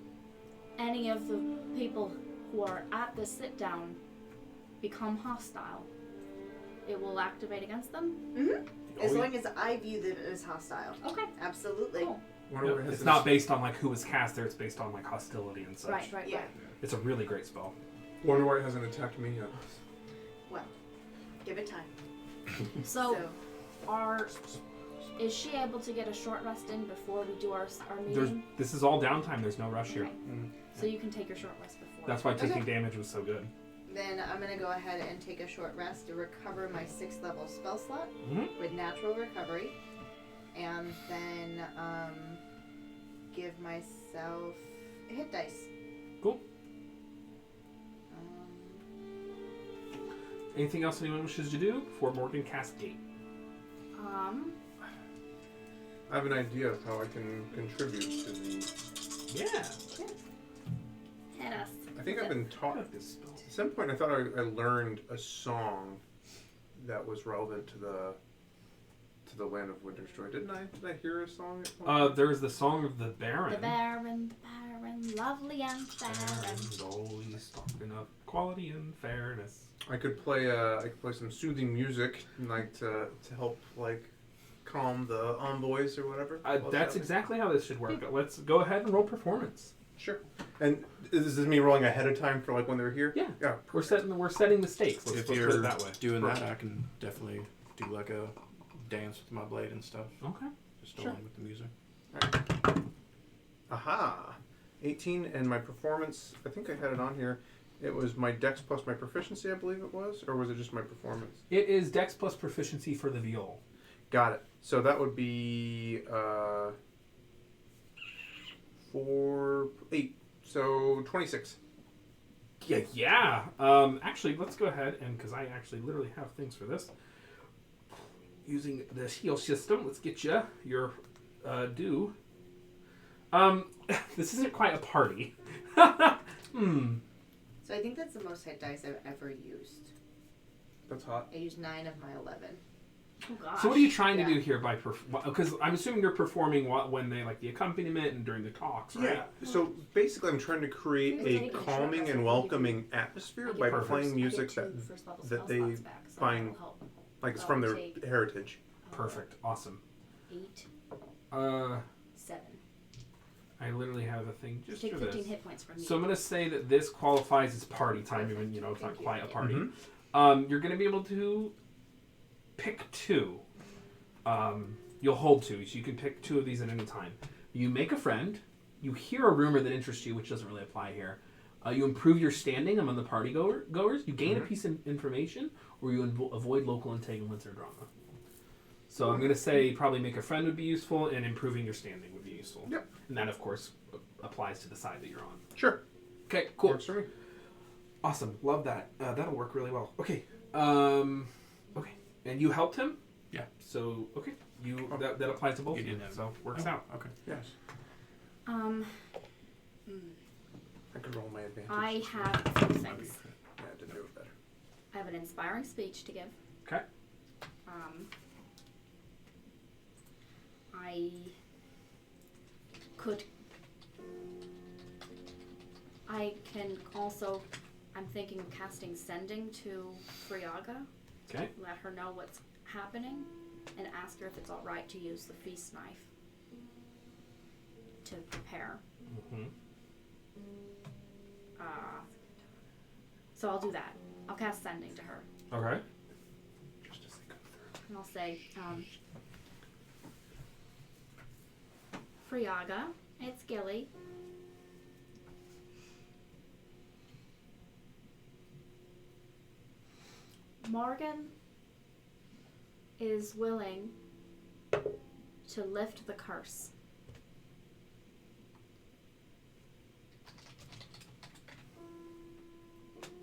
any of the people who are at the sit down become hostile, it will activate against them? Mm-hmm. As long as I view that it as hostile. Okay. Absolutely. Cool. It's not based on like who was cast there. It's based on like hostility and such. Right. Yeah. It's a really great spell. Wonder why it hasn't attacked me yet. Well, give it time. So, is she able to get a short rest in before we do our meeting? This is all downtime. There's no rush here. Okay. So you can take your short rest before. That's why taking damage was so good. Then I'm going to go ahead and take a short rest to recover my 6th level spell slot with natural recovery. And then give myself hit dice. Cool. Anything else anyone wishes to do before Morgan casts Gate? I have an idea of how I can contribute to the... Yeah. Hit us. I think I've been taught Got this spell. At some point, I thought I learned a song that was relevant to the land of Winter's Joy. Didn't I? Did I hear a song? At one point? There's the song of the Baron. The Baron, lovely and barren. Baron's always talking of quality and fairness. I could play some soothing music, like to help like calm the envoys or whatever. That's exactly how this should work. Let's go ahead and roll performance. Sure. And does this mean rolling ahead of time for like when they're here? Yeah. Yeah. We're setting the stakes. Let's If put you're it that way. doing that, I can definitely do like a dance with my blade and stuff. Okay. Just Sure. along with the music. Aha. 18 and my performance. I think I had it on here. It was my dex plus my proficiency, I believe it was, or was it just my performance? It is Dex plus proficiency for the viol. Got it. So that would be 8. So 26. Yeah. Actually, let's go ahead and because I actually literally have things for this. Using the heal system, let's get you your due. This isn't quite a party. So I think that's the most hit dice I've ever used. That's hot. I used 9 of my 11. Oh gosh. So what are you trying to Yeah. do here by because I'm assuming you're performing when they like the accompaniment and during the talks, right? Yeah. So basically, I'm trying to create a calming and welcoming atmosphere by Perfect. playing music that they find like it's from their heritage. Perfect. Awesome. 8, 7. I literally have a thing just Take for 15 this. hit points from me. So I'm going to say that this qualifies as party time, even it's not Thank you. quite a party. Mhm. You're going to be able to pick 2. You'll hold 2, so you can pick 2 of these at any time. You make a friend. You hear a rumor that interests you, which doesn't really apply here. You improve your standing among the party goers. You gain a piece of information, or you avoid local entanglements or drama. So I'm going to say probably make a friend would be useful, and improving your standing would be useful. Yep. And that, of course, applies to the side that you're on. Sure. Okay, cool. Works for me. Awesome. Love that. That'll work really well. Okay. Okay. And you helped him? Yeah. So, okay. That applies to both You of you. did have- So, works out. Okay. Yes. I could roll my advantage. I have a few things. Yeah, I didn't do it better. I have an inspiring speech to give. Okay. I can also, I'm thinking of casting Sending to Friaga. Okay. Let her know what's happening and ask her if it's alright to use the feast knife to prepare. Mm-hmm. So I'll do that. I'll cast Sending to her. Okay. Just as they come through. And I'll say, Friaga, it's Gilly. Morgan is willing to lift the curse.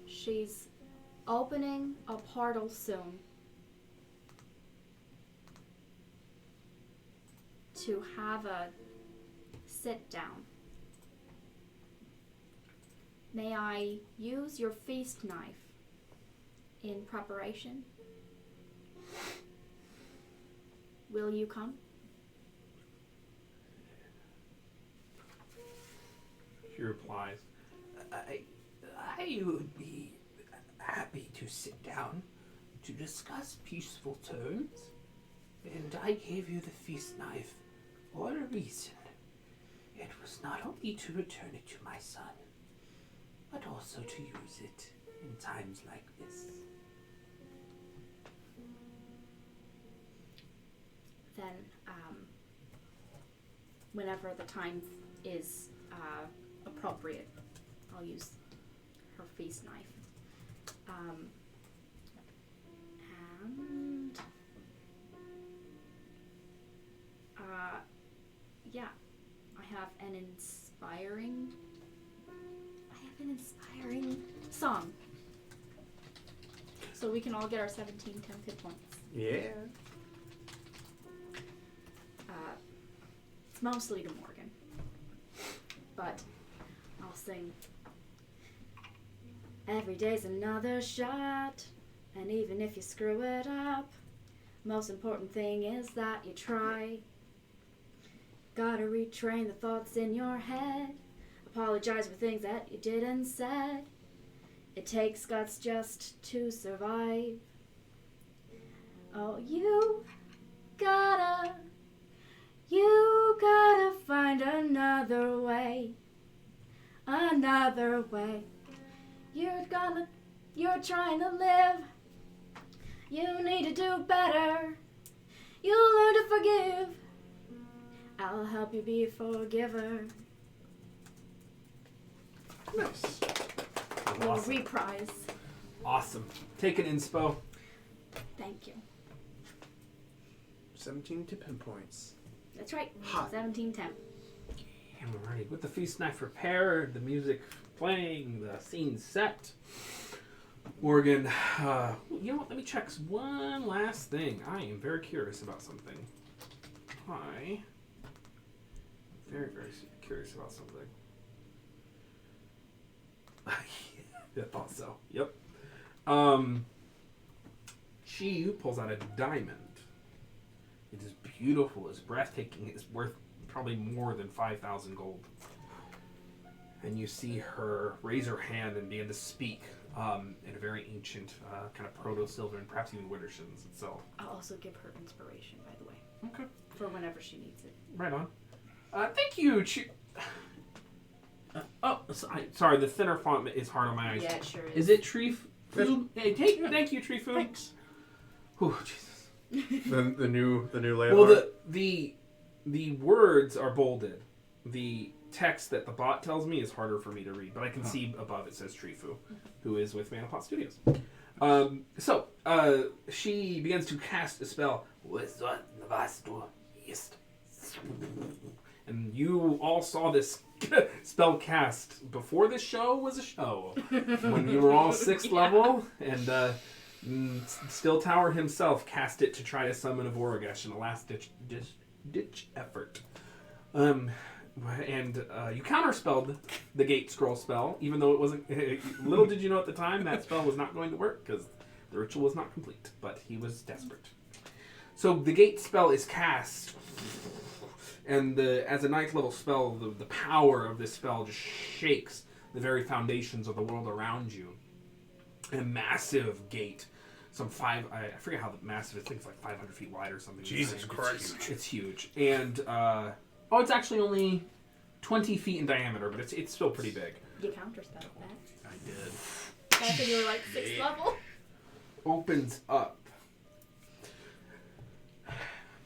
She's opening a portal soon to have a sit down. May I use your feast knife in preparation? Will you come? She replies, I would be happy to sit down to discuss peaceful terms, and I gave you the feast knife for a reason. It was not only to return it to my son, but also to use it in times like this. Then, whenever the time is appropriate, I'll use her feast knife. And yeah, I have an inspiring song. So we can all get our 17 temp hit points. Yeah. It's mostly to Morgan, but I'll sing. Every day's another shot, and even if you screw it up, most important thing is that you try. Gotta retrain the thoughts in your head, apologize for things that you didn't said. It takes guts just to survive. Oh, you gotta find another way. You're trying to live. You need to do better. You'll learn to forgive. I'll help you be a forgiver. Nice. We'll Awesome. reprise. Awesome. Take an inspo. Thank you. 17 to pinpoints. That's right. Hot. 1710. And we're ready. With the feast knife prepared, the music playing, the scene set. Morgan, you know what? Let me check one last thing. I am very curious about something. Very, very curious about something. I thought so. Yep. She pulls out a diamond. It is beautiful. It's breathtaking. It's worth probably more than 5,000 gold. And you see her raise her hand and begin to speak in a very ancient kind of proto-Sylvan, perhaps even Widdershins itself. I'll also give her inspiration, by the way. Okay. For whenever she needs it. Right on. Thank you. Sorry. The thinner font is hard on my eyes. Yeah, it sure is. Is it Tree Food? Hey, thank you, Tree Food. Thanks. Oh, Jesus. the new layout. Well, the words are bolded. The text that the bot tells me is harder for me to read, but I can see above it says Trifu, who is with Manapot Studios. So she begins to cast a spell. And you all saw this spell cast before this show was a show, when you were all 6th level, and Still Tower himself cast it to try to summon a Voragesh in a last ditch effort. And you counterspelled the Gate Scroll spell, even though it wasn't. Little did you know at the time that spell was not going to work because the ritual was not complete. But he was desperate. So the Gate spell is cast, and as a 9th level spell, the power of this spell just shakes the very foundations of the world around you. And a massive gate, I forget how massive it is. I think it's like 500 feet wide or something. Jesus Christ. It's huge. And it's actually only 20 feet in diameter, but it's still pretty big. You counterspelled that. I did. Back when you were like 6th level. Opens up.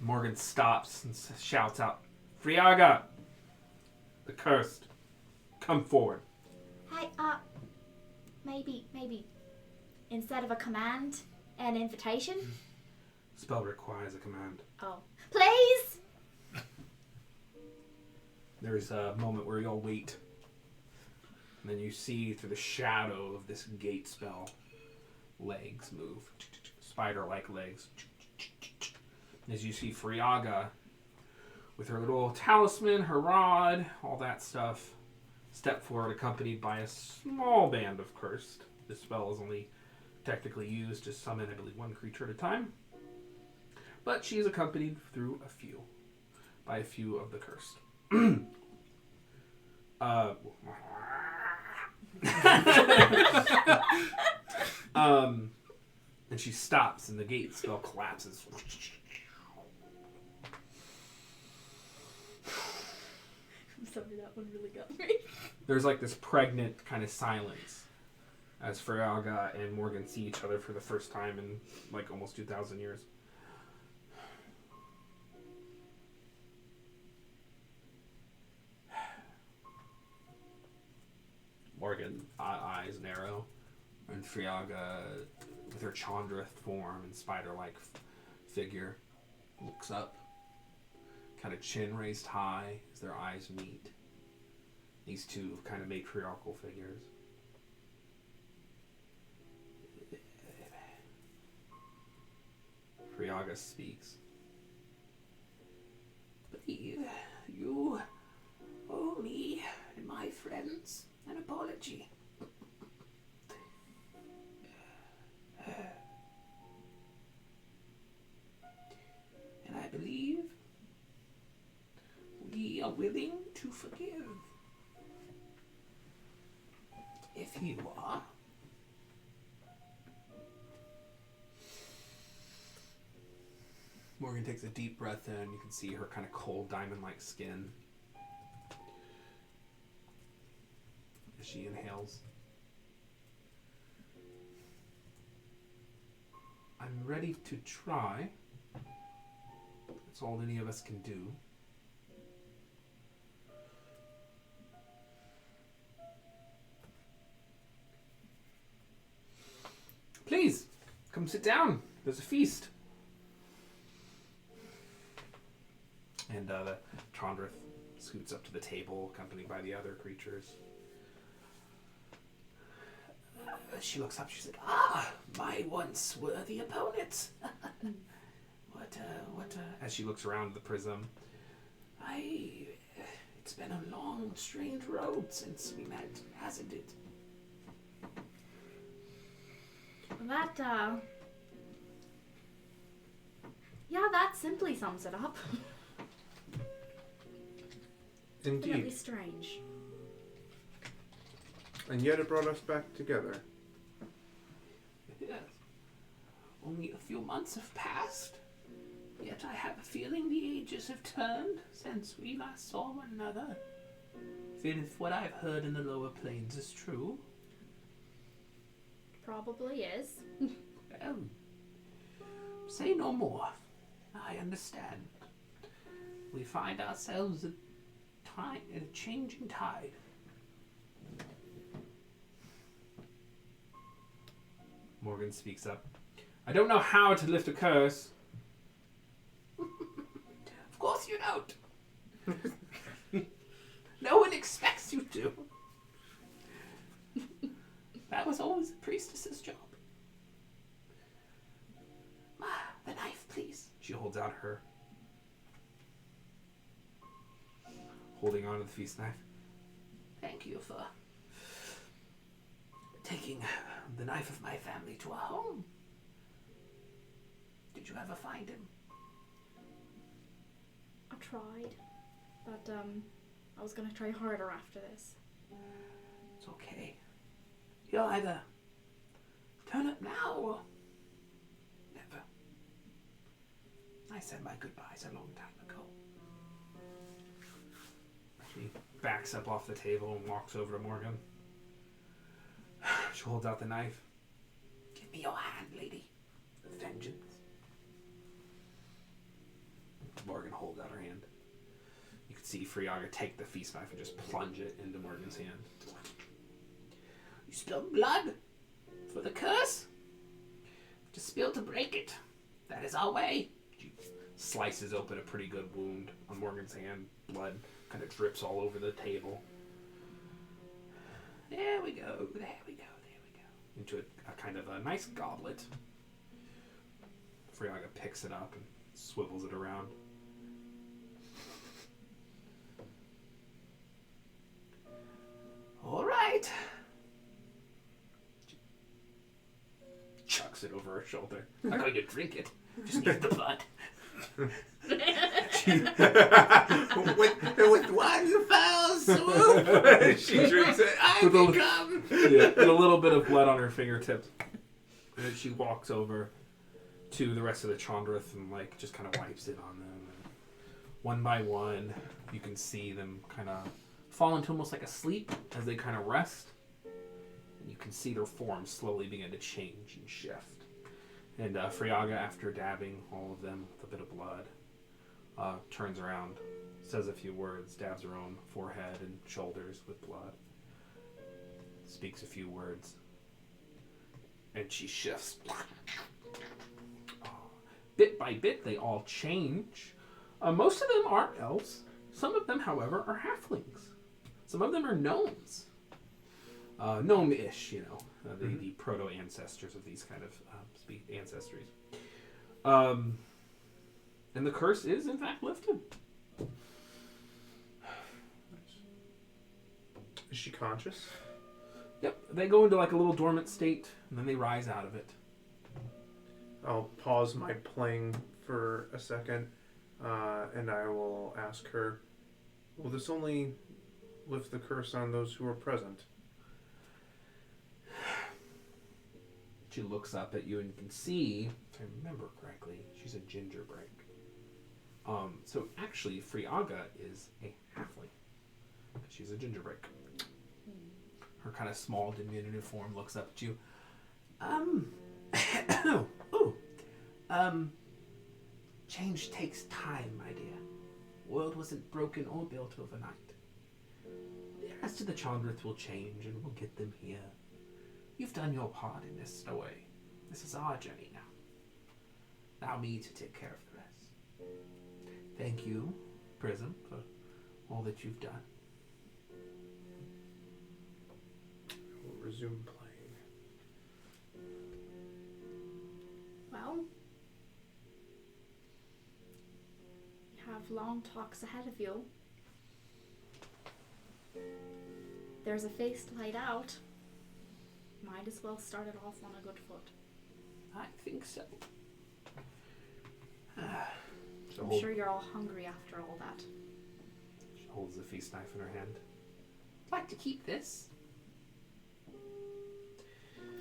Morgan stops and shouts out, "Friaga, the cursed, come forward." Hey, maybe instead of a command, an invitation? Spell requires a command. Oh. Please! There's a moment where you'll wait. And then you see through the shadow of this gate spell, legs move. Spider-like legs. As you see Friaga with her little talisman, her rod, all that stuff, step forward accompanied by a small band of cursed. This spell is only technically used to summon, I believe, 1 creature at a time. But she is accompanied by a few of the cursed. And she stops, and the gate spell collapses. I'm sorry, that one really got me. There's like this pregnant kind of silence as Friaga and Morgan see each other for the first time in like almost 2,000 years. Morgan, eyes narrow, and Friaga, with her Chandra form and spider-like figure, looks up, kind of chin raised high as their eyes meet. These two kind of matriarchal figures. Friaga speaks. Believe you owe me and my friends an apology. And I believe we are willing to forgive. If you are. Morgan takes a deep breath in. You can see her kind of cold diamond-like skin as she inhales. I'm ready to try. That's all any of us can do. Please, come sit down. There's a feast. And the Chandra scoots up to the table, accompanied by the other creatures. She looks up. She's like, my once worthy opponent. What, as she looks around the prism. It's been a long, strange road since we met, hasn't it? That simply sums it up. Indeed. Really strange. And yet it brought us back together. Yes. Only a few months have passed. Yet I have a feeling the ages have turned since we last saw one another. If what I've heard in the lower planes is true. Probably is. Well, say no more. I understand. We find ourselves at a changing tide. Morgan speaks up. I don't know how to lift a curse. Of course you don't. No one expects you to. That was always the priestess's job. The knife, please. She holds out her. Holding on to the feast knife. Thank you for taking the knife of my family to our home. Did you ever find him? I tried, but I was gonna try harder after this. It's okay. You'll either turn up now or never. I said my goodbyes a long time ago. She backs up off the table and walks over to Morgan. She holds out the knife. Give me your hand, lady. Vengeance. Morgan holds out her hand. You can see Friaga take the feast knife and just plunge it into Morgan's hand. You spilled blood for the curse? Just spill to break it. That is our way. She slices open a pretty good wound on Morgan's hand. Blood kind of drips all over the table. There we go. There we go. There we go. Into a kind of a nice goblet. Friaga picks it up and swivels it around. All right. She chucks it over her shoulder. I'm not going to drink it. Just need the blood. with one foul swoop, she drinks it. I become. Yeah, with a little bit of blood on her fingertips. And she walks over to the rest of the Chandrith and like just kind of wipes it on them. And one by one, you can see them kind of fall into almost like a sleep as they kind of rest. And you can see their forms slowly begin to change and shift. And Friaga, after dabbing all of them with a bit of blood, turns around, says a few words, dabs her own forehead and shoulders with blood, speaks a few words, and she shifts. Bit by bit, they all change. Most of them are elves. Some of them, however, are halflings. Some of them are gnomes. Gnome-ish, the proto-ancestors of these kind of ancestries. And the curse is, in fact, lifted. Is she conscious? Yep, they go into like a little dormant state, and then they rise out of it. I'll pause my playing for a second, and I will ask her, will this only lift the curse on those who are present? She looks up at you and you can see, if I remember correctly, she's a gingerbreak. So actually, Friaga is a halfling. She's a gingerbreak. Her kind of small, diminutive form looks up at you. Change takes time, my dear. World wasn't broken or built overnight. The rest of the Chandrith will change and we'll get them here. You've done your part in this story. This is our journey now. Now me to take care of the rest. Thank you, Prism, for all that you've done. We'll resume playing. Well, you have long talks ahead of you. There's a feast laid out. Might as well start it off on a good foot. I think so. I'm sure you're all hungry after all that. She holds the feast knife in her hand. I'd like to keep this.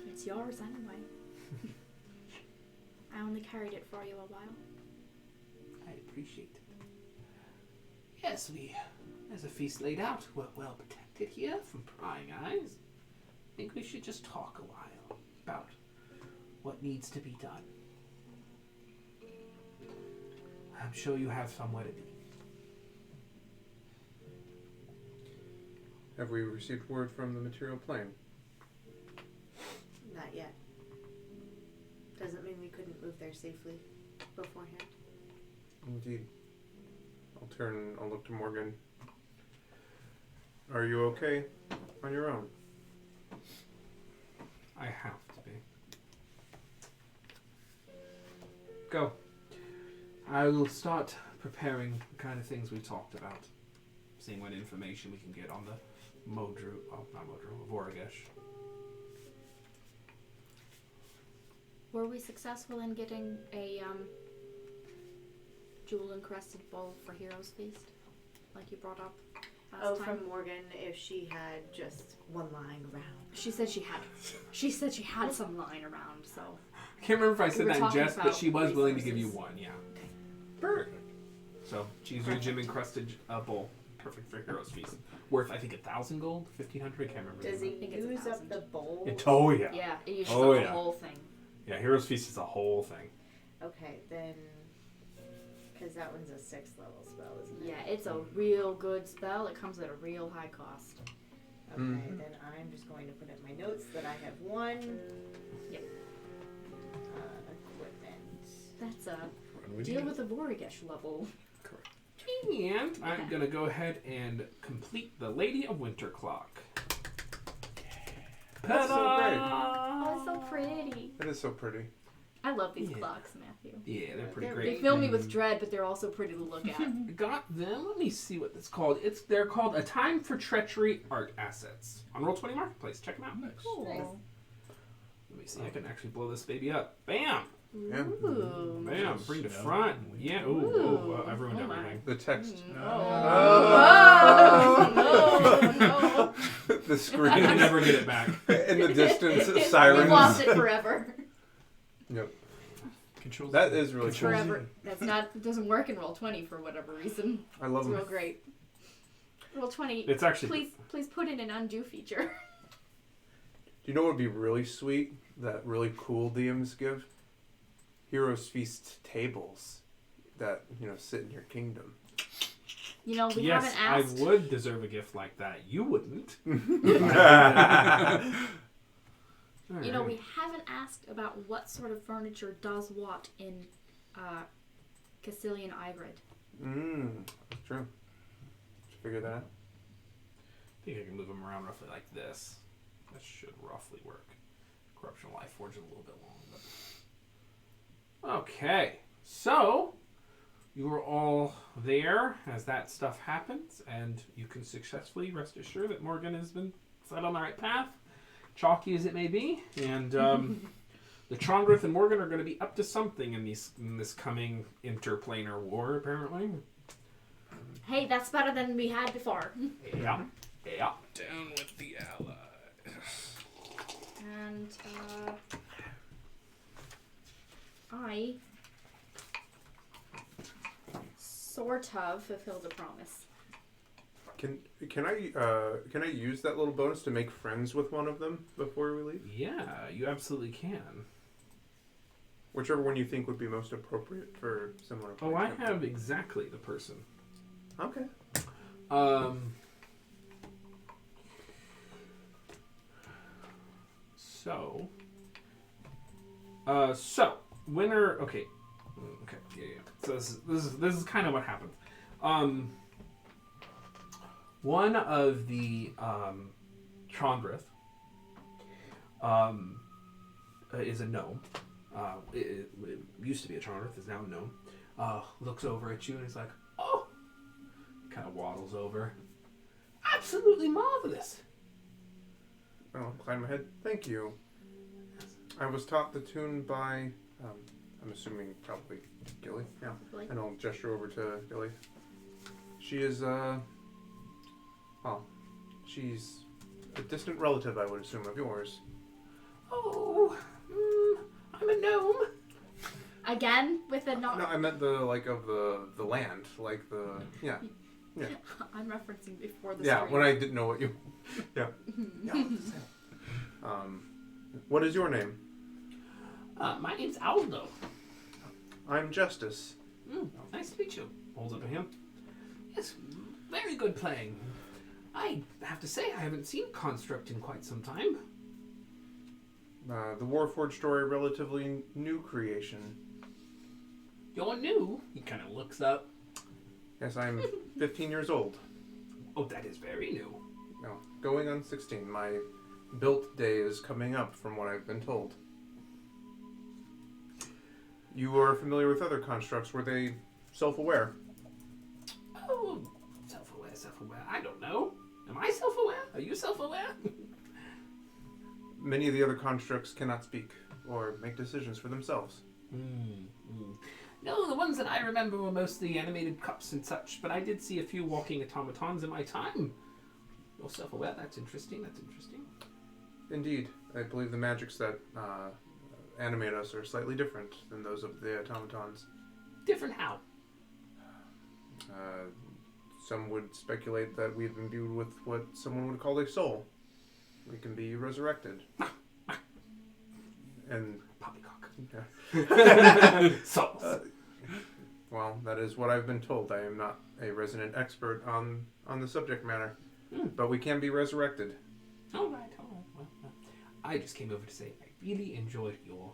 It's yours anyway. I only carried it for you a while. I appreciate it. Yes, there's a feast laid out. We're well protected here from prying eyes. I think we should just talk a while about what needs to be done. I'm sure you have somewhere to be. Have we received word from the material plane? Not yet. Doesn't mean we couldn't move there safely beforehand. Indeed. I'll look to Morgan. Are you okay on your own? I have to be. Go. I will start preparing the kind of things we talked about. Seeing what information we can get on the Voragesh. Were we successful in getting a jewel-encrusted bowl for Heroes Feast? Like you brought up last time? From Morgan, if she had just one lying around. She said she had some lying around, so. I can't remember if I said We were that in talking jest, but about she was willing to give you resources. one, yeah. Perfect. So she's your gem encrusted bowl. Perfect for Heroes Feast. Worth, I think, 1,000 gold? 1,500? I can't remember. Does he think it's use up 1,000. the bowl? Oh, yeah. Yeah, it uses Oh, the yeah. whole thing. Yeah, Heroes Feast is a whole thing. Okay, then. Because that one's a 6th level spell, isn't it? Yeah, it's a real good spell. It comes at a real high cost. Okay, then I'm just going to put in my notes that I have one. Yep. Equipment. That's a deal with the Voragesh level. And I'm going to go ahead and complete the Lady of Winterclock. That's so great. Oh, it's so pretty. That is so pretty. I love these Yeah. clocks, Matthew. Yeah, they're pretty They great. fill me with dread, but they're also pretty to look at. Got them. Let me see what it's called. They're called A Time for Treachery Art Assets on Roll20 Marketplace. Check them out. Cool. Let me see. I can actually blow this baby up. Bam! Yeah. Ooh. Bam! Bring to front. Yeah. Ooh. Ooh. I ruined Oh my. everything. The text. Oh, no. The I screen. can never get it back. In the distance, We've sirens. lost it forever. Yep. Controls. That is really It's cool. forever. That's not. It doesn't work in Roll20 for whatever reason. I love It's them. real great. Roll20. It's actually Please put in an undo feature. Do you know what would be really sweet that really cool DMs give? Heroes Feast tables that, sit in your kingdom. You know, we yes, haven't asked. I would deserve a gift like that. You wouldn't. You know, we haven't asked about what sort of furniture does what in Caecilian Ygritte. That's true. Did you figure that out? I think I can move them around roughly like this. That should roughly work. Corruption Life Forge is a little bit long. But... Okay, so you are all there as that stuff happens, and you can successfully rest assured that Morgan has been set on the right path, chalky as it may be, and the Trondrith and Morgan are going to be up to something in this coming interplanar war, apparently. Hey, that's better than we had before. Yeah. Yeah. Down with the allies. And I sort of fulfilled a promise. Can I use that little bonus to make friends with one of them before we leave? Yeah, you absolutely can. Whichever one you think would be most appropriate for similar. Oh, I have exactly the person. Okay. So winner. Okay. Yeah. So this is kind of what happens. One of the Trondrith is a gnome. It used to be a Trondrith, is now a gnome. Looks over at you and he's like, "Oh," kind of waddles over. "Absolutely marvelous." I'll climb ahead. Thank you. I was taught the tune by, I'm assuming probably Gilly. Yeah. Gilly. And I'll gesture over to Gilly. She is, she's a distant relative, I would assume, of yours. "Oh, I'm a gnome." Again, with a No, I meant of the land, like the, yeah. I'm referencing before the Yeah, story. when I didn't know what you, yeah. What is your name? My name's Aldo. I'm Justice. Nice to meet you. Holds up a hand. Yes, very good playing. I have to say, I haven't seen Construct in quite some time. The Warforged story, relatively new creation. You're new? He kind of looks up. Yes, I'm 15 years old. Oh, that is very new. No, going on 16. My built day is coming up, from what I've been told. You are familiar with other constructs. Were they self-aware? Oh, self-aware. I don't know. Am I self-aware? Are you self-aware? Many of the other constructs cannot speak or make decisions for themselves. No, the ones that I remember were mostly animated cups and such, but I did see a few walking automatons in my time. You're self-aware. That's interesting. Indeed. I believe the magics that animate us are slightly different than those of the automatons. Different how? Some would speculate that we've imbued with what someone would call a soul. We can be resurrected. And Poppycock. yeah. Souls. Well, that is what I've been told. I am not a resident expert on the subject matter. But we can be resurrected. All right. Well, I just came over to say I really enjoyed your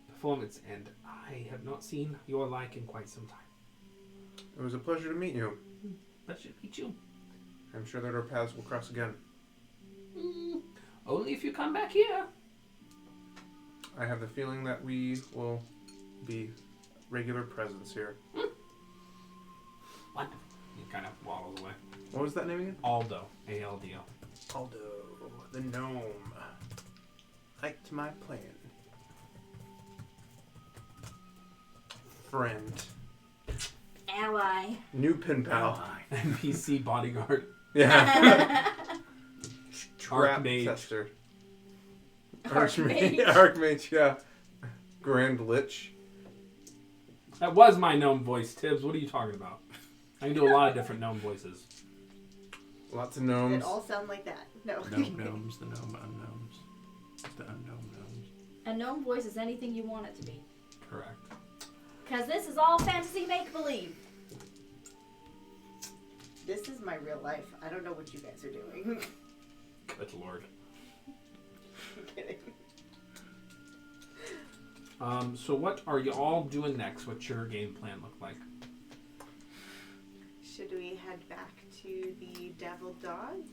performance, and I have not seen your like in quite some time. It was a pleasure to meet you. Pleasure to meet you. I'm sure that our paths will cross again. Only if you come back here. I have the feeling that we will be regular presence here. Wonderful. He kind of waddles away. What was that name again? Aldo. A-L-D-O. Aldo, the gnome. Liked my plan. Friend. Ally. New pen pal. NPC bodyguard. Yeah. Trap Archmage. tester. Archmage. Archmage, yeah. Grand Lich. That was my gnome voice, Tibbs. What are you talking about? I can do a lot of different gnome voices. Lots of gnomes. It all sound like that. No. Gnome gnomes, the gnome unknowns. The unknown gnomes. A gnome voice is anything you want it to be. Correct. Because this is all fantasy make-believe. This is my real life. I don't know what you guys are doing. Good lord. I'm kidding. So what are you all doing next? What's your game plan look like? Should we head back to the Devil Dog?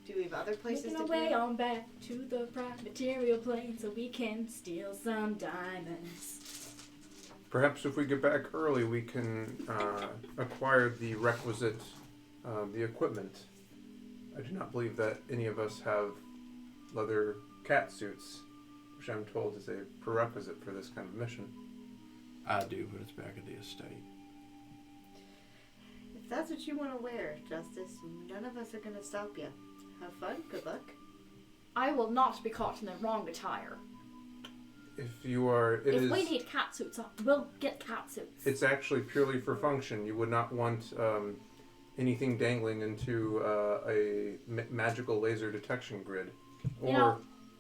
Do we have other places Making to our be? way on back to the prime material plane so we can steal some diamonds. Perhaps if we get back early, we can acquire the requisite the equipment. I do not believe that any of us have leather cat suits, which I'm told is a prerequisite for this kind of mission. I do, but it's back at the estate. If that's what you want to wear, Justice, none of us are going to stop you. Have fun. Good luck. I will not be caught in the wrong attire. If you are, If we need cat suits, we'll get cat suits. It's actually purely for function. You would not want anything dangling into a magical laser detection grid, or You know,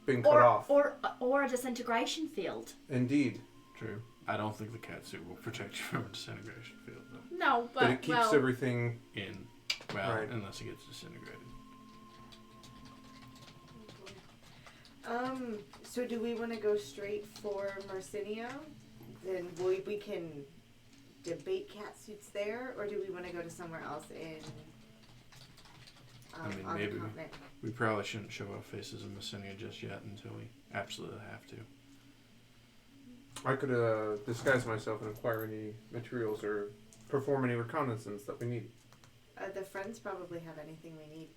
being cut off. Or a disintegration field. Indeed. True. I don't think the cat suit will protect you from a disintegration field, though. No, But it keeps everything In. Well, Right. unless it gets disintegrated. So do we want to go straight for Marcinio? Then we can debate cat suits there, or do we want to go to somewhere else in I mean, on maybe the continent? We probably shouldn't show our faces in Messenia just yet until we absolutely have to. I could disguise myself and acquire any materials or perform any reconnaissance that we need. The friends probably have anything we need,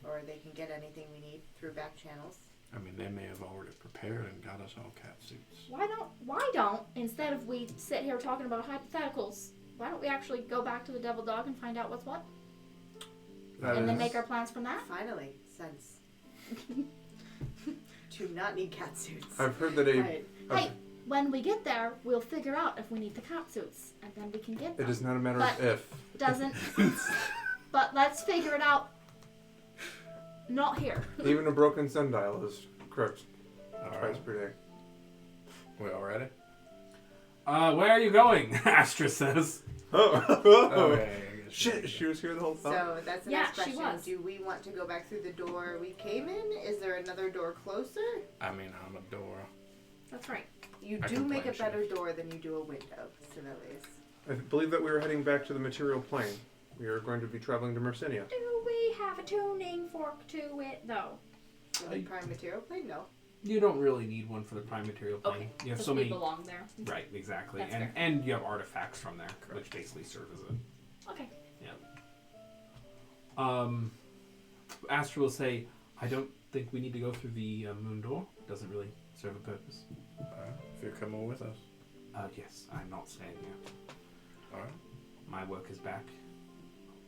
or they can get anything we need through back channels. I mean, they may have already prepared and got us all cat suits. Why don't, instead of we sit here talking about hypotheticals, why don't we actually go back to the Devil Dog and find out what's what? And then make our plans from that? Finally, sense. To not need cat suits. I've heard that Right. Hey, when we get there, we'll figure out if we need the cat suits, and then we can get them. it is not a matter But- of if. Doesn't. But let's figure it out. Not here. Even a broken sundial is correct All twice right. per day. We all ready? Where are you going? Astra says. Oh, Okay. I guess Shit, she was here the whole time. So that's the Yeah, next she question. was. Do we want to go back through the door we came in? Is there another door closer? I mean, I'm a Dora. That's right. You I do can make a plan better door than you do a window, Civilis. I believe that we are heading back to the material plane. We are going to be traveling to Marcinia. Do we have a tuning fork to it, though? The prime material plane? No. You don't really need one for the prime material plane. Okay. You have Because so we many. belong there. Right, exactly. That's And fair. and you have artifacts from there, which basically serve as it. Okay. Astra will say, I don't think we need to go through the moon door. It doesn't really serve a purpose. If you're coming with us. Yes, I'm not staying here. All right. My work is back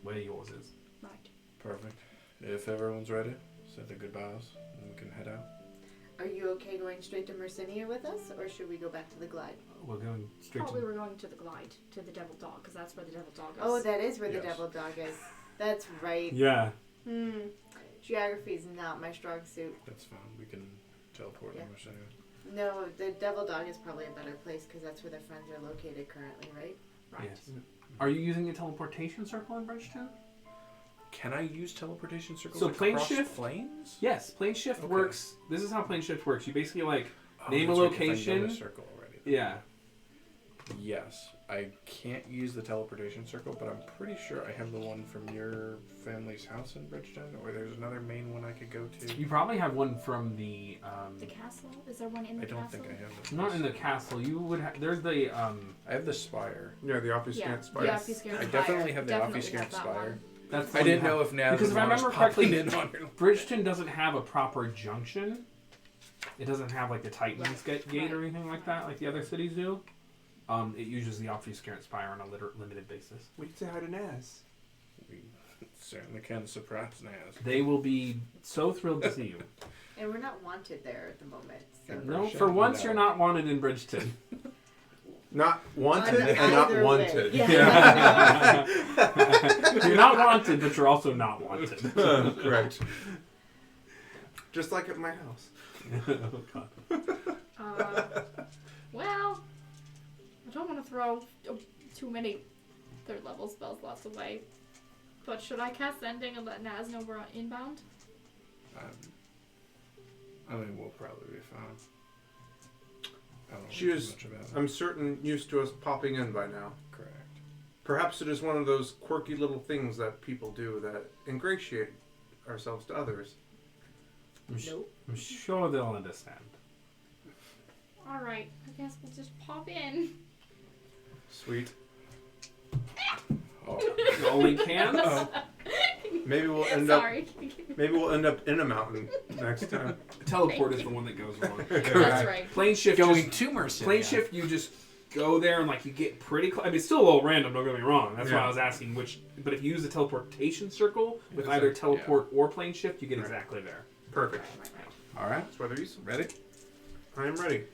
where yours is. Right. Perfect. If everyone's ready, say the goodbyes, and we can head out. Are you okay going straight to Mercinia with us, or should we go back to the Glide? We're going straight Thought we to... were going to the Glide, to the Devil Dog, because that's where the Devil Dog is. Oh, that is where the Yes. Devil Dog is. That's right. Yeah. Geography is not my strong suit. That's fine. We can teleport Yeah. them anyway. No, the Devil Dog is probably a better place because that's where their friends are located currently, right? Right. Yes. Are you using a teleportation circle in Bridgeton? Can I use teleportation circles So plane across shift- planes? Yes, plane shift Okay. works. This is how plane shift works. You basically name a that's right, if I know the location. circle already. Yeah. Yes, I can't use the teleportation circle, but I'm pretty sure I have the one from your family's house in Bridgeton, or there's another main one I could go to. You probably have one from the. The castle? Is there one in the I don't castle? think I have it. Not in the castle. You would have. There's the. I have the spire. Yeah, the obfuscant spire. Yeah, Yes. Obfuscate I Spire. definitely have the Definitely obfuscate have that spire. one. That's the I one you didn't know have. if now Because if I remember correctly, Bridgeton doesn't have a proper junction. It doesn't have like the Titan's gate or anything like that, like the other cities do. It uses the obfuscate spire on a limited basis. We can say hi to Naz. certainly can surprise Naz. They will be so thrilled to see you. And we're not wanted there at the moment. So. No, for once you're not wanted in Bridgeton. Not wanted On and not either wanted. way. Yeah. You're not wanted, but you're also not wanted. Correct. Just like at my house. Oh, God. Well, I don't want to throw too many third level spell slots away. But should I cast Sending and let Naz know we're inbound? I mean, we'll probably be fine. I don't know She too is, much about it. I'm certain, used to us popping in by now. Correct. Perhaps it is one of those quirky little things that people do that ingratiate ourselves to others. Nope. I'm sure they'll understand. Alright, I guess we'll just pop in. Sweet. Oh, You only can? Maybe we'll end up. Sorry. Maybe we'll end up in a mountain next time. Teleport is the one that goes wrong. That's right. Plane shift Going just, to Mercia. plane shift, you just go there and like you get pretty close. I mean, it's still a little random. Don't get me wrong. That's why Yeah. I was asking which. But if you use the teleportation circle with It's either like- teleport or plane shift, you get Right. exactly there. Perfect. All right. That's whether he's. ready? I am ready.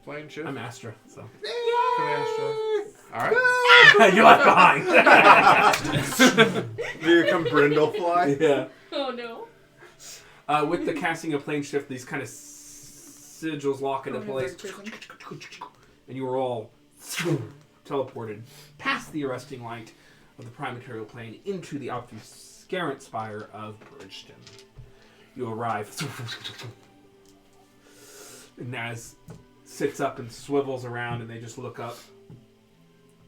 Plane shift. I'm Astra, so Come here, Astra. All right. you're left behind. Do you become Brindlefly? Yeah. Oh no. With the casting of plane shift, these kind of sigils lock into place, and you are all teleported past the arresting light of the prime material plane into the obfuscarant spire of Bridgeton. You arrive. And Naz sits up and swivels around, and they just look up.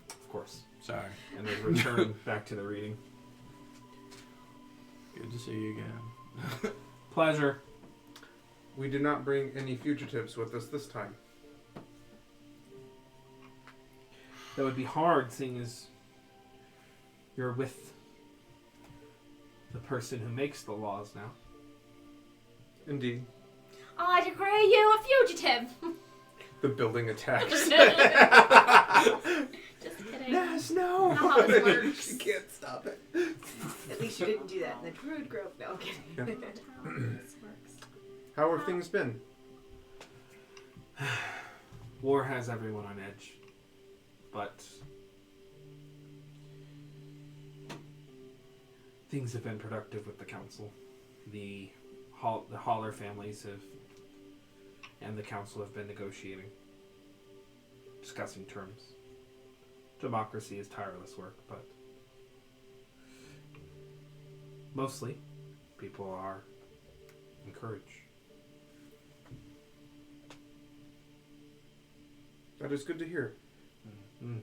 Of course. Sorry. And they return back to the reading. Good to see you again. Pleasure. We did not bring any fugitives with us this time. That would be hard, seeing as you're with the person who makes the laws now. Indeed. I declare you a fugitive. The building attacks. Just kidding. Yes, no! Not how this works. She can't stop it. At least you didn't do that in the Druid Grove. No, I'm kidding. Not how this works. How have things been? War has everyone on edge, but things have been productive with the council. The Haller families and the council have been negotiating, discussing terms. Democracy is tireless work, but mostly people are encouraged. That is good to hear. Mm.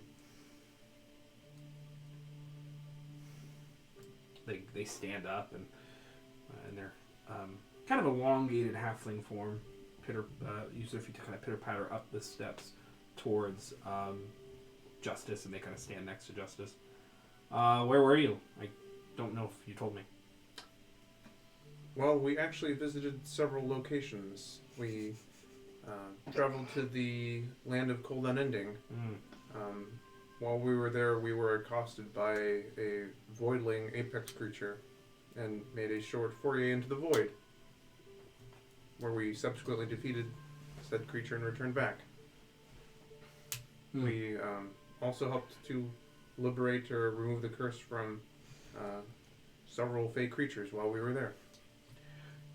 They stand up and they're kind of elongated halfling form. Use their feet to kind of pitter patter up the steps towards Justice, and they kind of stand next to Justice. Where were you? I don't know if you told me. Well, we actually visited several locations. We traveled to the land of cold unending. While we were there, we were accosted by a voidling apex creature and made a short foray into the void, where we subsequently defeated said creature and returned back. We also helped to liberate or remove the curse from several fey creatures while we were there.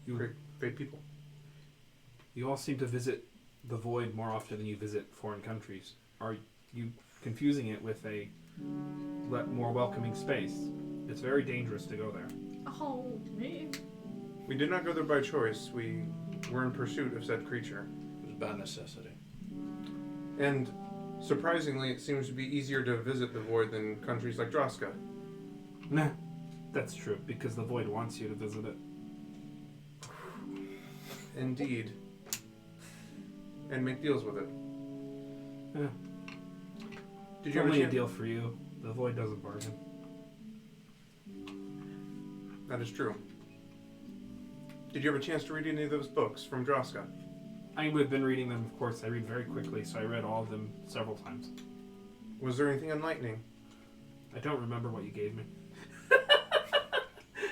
Great fey people. You all seem to visit the void more often than you visit foreign countries. Are you confusing it with a more welcoming space? It's very dangerous to go there. Oh, man. We did not go there by choice. We were in pursuit of said creature. It was by necessity. And surprisingly, it seems to be easier to visit the void than countries like Droska. Nah, that's true, because the void wants you to visit it. Indeed. And make deals with it. Yeah. Did It's you ever only a chance- deal for you. The void doesn't bargain. That is true. Did you have a chance to read any of those books from Droska? I have been reading them, of course. I read very quickly, so I read all of them several times. Was there anything enlightening? I don't remember what you gave me.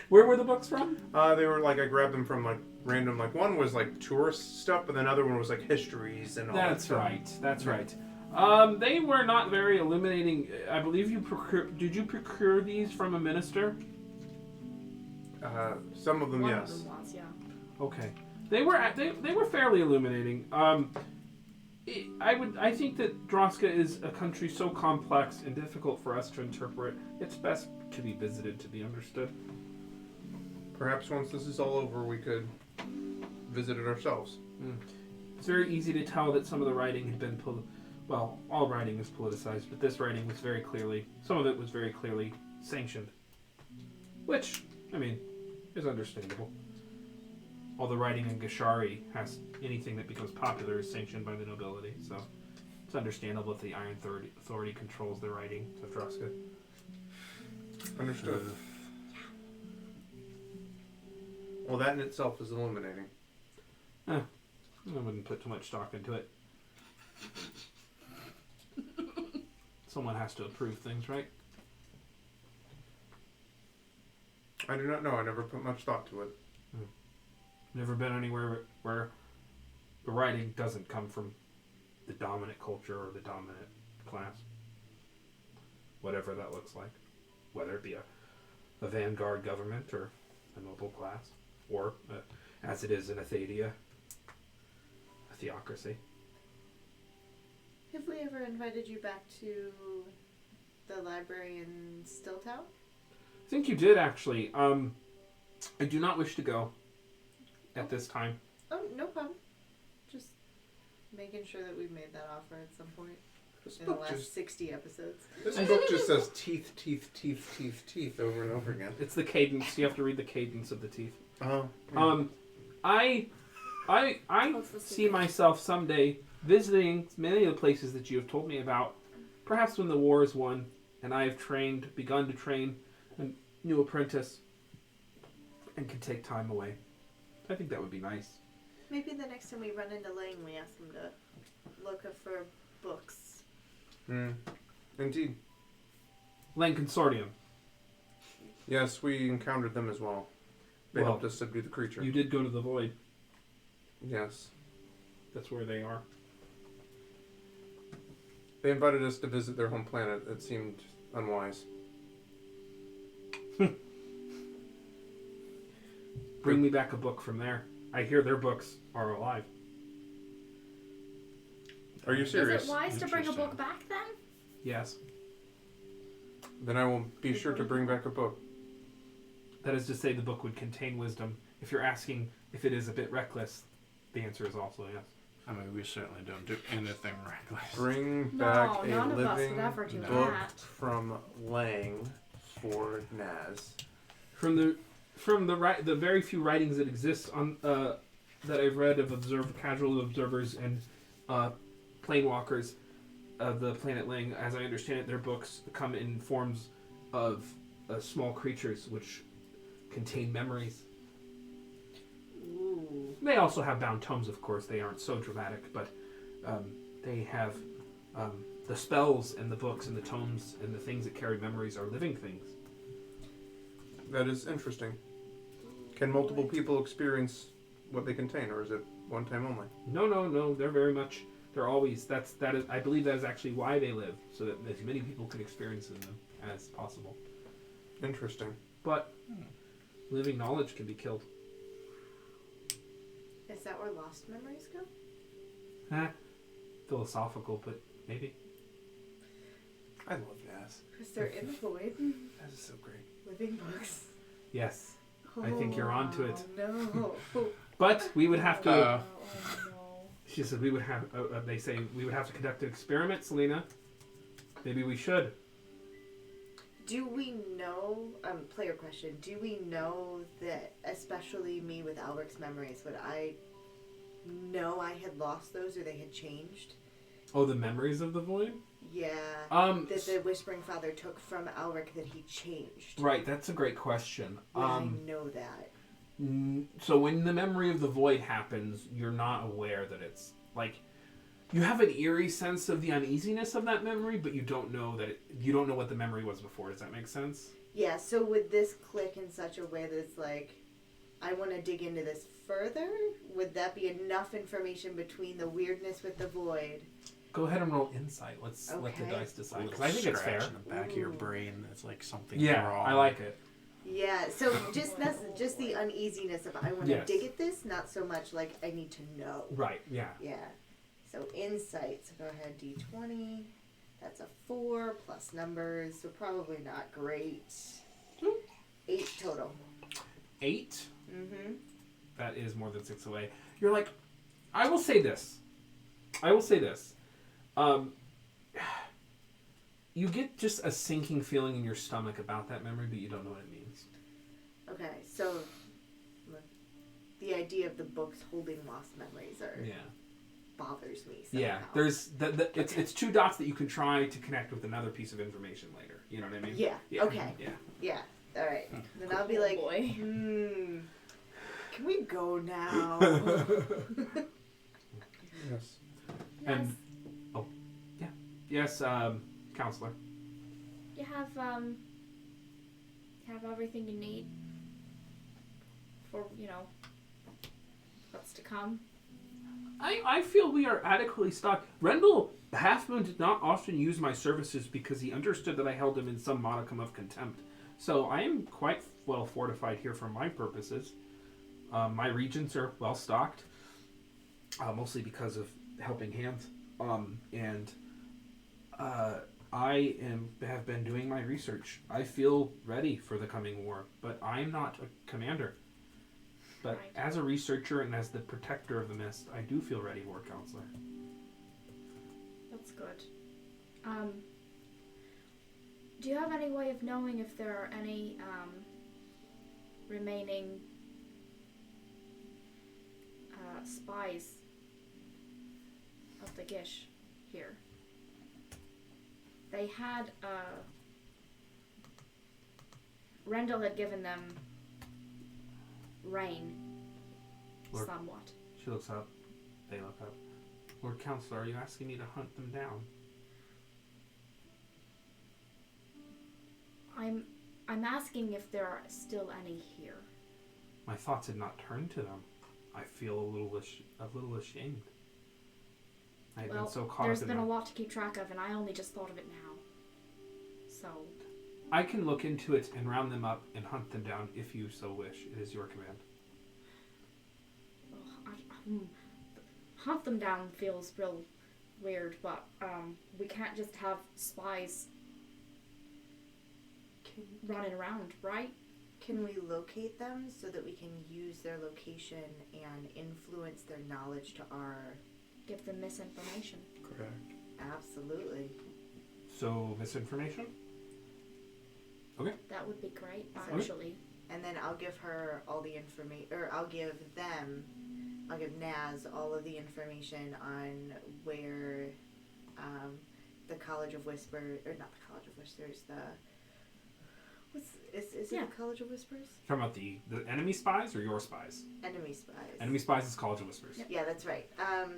Where were the books from? They were like I grabbed them from like random. Like one was like tourist stuff, but then another one was like histories and all that That's stuff. right. That's right. They were not very illuminating. I believe you did you procure these from a minister? Some of them, One yes. of them was, yeah. Okay. They were fairly illuminating. I think that Droska is a country so complex and difficult for us to interpret. It's best to be visited to be understood. Perhaps once this is all over, we could visit it ourselves. It's very easy to tell that some of the writing had been well, all writing is politicized, but this writing was very clearly, some of it was very clearly sanctioned. Which, I mean, is understandable. All the writing in Gashari has anything that becomes popular is sanctioned by the nobility, so it's understandable if the Iron Authority controls the writing of Droska. Understood. Well, that in itself is illuminating. I wouldn't put too much stock into it. Someone has to approve things, right? I do not know. I never put much thought to it. Never been anywhere where the writing doesn't come from the dominant culture or the dominant class. Whatever that looks like. Whether it be a vanguard government or a noble class. Or, as it is in Athadia, a theocracy. Have we ever invited you back to the library in Stilltown? I think you did, actually. I do not wish to go at this time. Oh, no problem. Just making sure that we've made that offer at some point This in the book last just 60 episodes. this book just says teeth, teeth, teeth, teeth, teeth over and over again. It's the cadence. You have to read the cadence of the teeth. Oh. I see myself someday visiting many of the places that you have told me about. Perhaps when the war is won and I have begun to train a new apprentice and can take time away. I think that would be nice. Maybe the next time we run into Lang, we ask him to look for books. Indeed. Lang Consortium. Yes, we encountered them as well. They Well, helped us subdue the creature. You did go to the Void. Yes. That's where they are. They invited us to visit their home planet. It seemed unwise. Bring me back a book from there. I hear their books are alive. Are you serious? Is it wise to bring a Interesting. book back then? Yes. Then I will be sure to bring back a book. That is to say the book would contain wisdom. If you're asking if it is a bit reckless, the answer is also yes. I mean, we certainly don't do anything reckless. Bring No, back none a of us would living ever do book that. from Lang for Naz. From the very few writings that exist on that I've read of casual observers and planewalkers of the planet Lang, as I understand it, their books come in forms of small creatures which contain memories. Ooh. They also have bound tomes, of course. They aren't so dramatic, but they have the spells and the books and the tomes and the things that carry memories are living things. That is interesting. Can multiple people experience what they contain, or is it one time only? No. They're always. That is. I believe that is actually why they live, so that as many people can experience them as possible. Interesting. But living knowledge can be killed. Is that where lost memories go? Philosophical, but maybe. I love Naz. Because they're in the void. Naz is so great. Living books. Yes, I think you're onto it. No. But we would have to. Uh, Oh, no. She said we would have. They say we would have to conduct an experiment, Selina. Maybe we should. Do we know, player question, do we know that, especially me with Alberic's memories, would I know I had lost those or they had changed? Oh, the memories of the void. Yeah. That the Whispering Father took from Alric that he changed. Right, that's a great question. Would I know that? So when the memory of the void happens, you're not aware that it's like You have an eerie sense of the uneasiness of that memory, but you don't know you don't know what the memory was before. Does that make sense? Yeah, so would this click in such a way that it's like, I want to dig into this further? Would that be enough information between the weirdness with the void? Go ahead and roll insight. Let's let the Okay. dice decide. Because Little I think it's fair. scratch in the back of your Ooh. brain that's like something Yeah, wrong. I like it. Yeah, so just the uneasiness of I want to Yes. dig at this, not so much like I need to know. Right, yeah. Yeah. So insight, so go ahead, D20. That's a 4 plus numbers, so probably not great. 8 total. 8? Mm-hmm. That is more than 6 away. You're like, I will say this. You get just a sinking feeling in your stomach about that memory, but you don't know what it means. Okay, so look, the idea of the books holding lost memories bothers me somehow. Yeah. There's it's 2 dots that you can try to connect with another piece of information later. You know what I mean? Yeah. Okay. Yeah. Yeah. All right. Then I'll be like, boy. can we go now? Yes. And yes, counselor. You have everything you need for, what's to come. I feel we are adequately stocked. Rendell Halfmoon did not often use my services because he understood that I held him in some modicum of contempt. So I am quite well fortified here for my purposes. My regions are well stocked, mostly because of helping hands. I have been doing my research. I feel ready for the coming war, but I'm not a commander. But Right. as a researcher and as the protector of the mist, I do feel ready, War Counselor. That's good. Do you have any way of knowing if there are any remaining spies of the Gish here? They had Rendell had given them rain Lord. somewhat. She looks up. They look up. Lord Counselor, are you asking me to hunt them down? I'm asking if there are still any here. My thoughts had not turned to them. I feel a little ashamed. I had been so caught there's up in been them. a lot to keep track of, and I only just thought of it now. So, I can look into it and round them up and hunt them down if you so wish. It is your command. hunt them down feels real weird, but we can't just have spies running around, right? Can we locate them so that we can use their location and influence their knowledge to our... Give them misinformation. Correct. Absolutely. So, misinformation? That would be great, Okay. actually. And then I'll give her all the information, or I'll give Naz all of the information on where the College of Whispers, or not the College of Whispers, is it Yeah. the College of Whispers? Talking about the enemy spies or your spies? Enemy Spies. Enemy spies is College of Whispers. Yep. Yeah, that's right.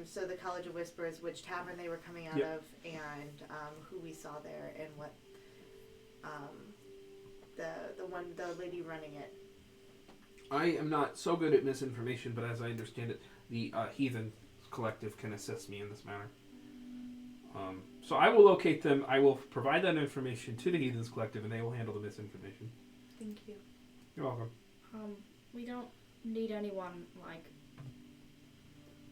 So the College of Whispers, which tavern they were coming out Yep. of, and who we saw there, and what the lady running it. I am not so good at misinformation, but as I understand it, the Heathen Collective can assist me in this matter. So I will locate them. I will provide that information to the Heathens Collective, and they will handle the misinformation. Thank you. You're welcome. We don't need anyone,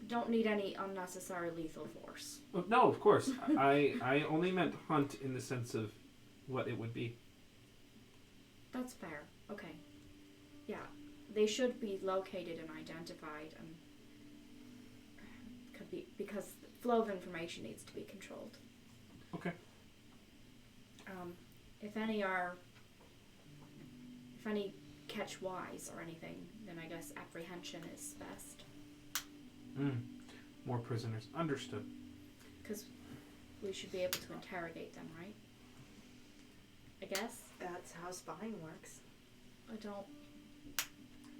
don't need any unnecessary lethal force. Oh, no, of course. I only meant hunt in the sense of what it would be. That's fair. Okay. Yeah. They should be located and identified, and could be because the flow of information needs to be controlled. Okay. If any catch wise or anything, then I guess apprehension is best. More prisoners. Understood. Because we should be able to interrogate them, right? I guess. That's how spying works. I don't.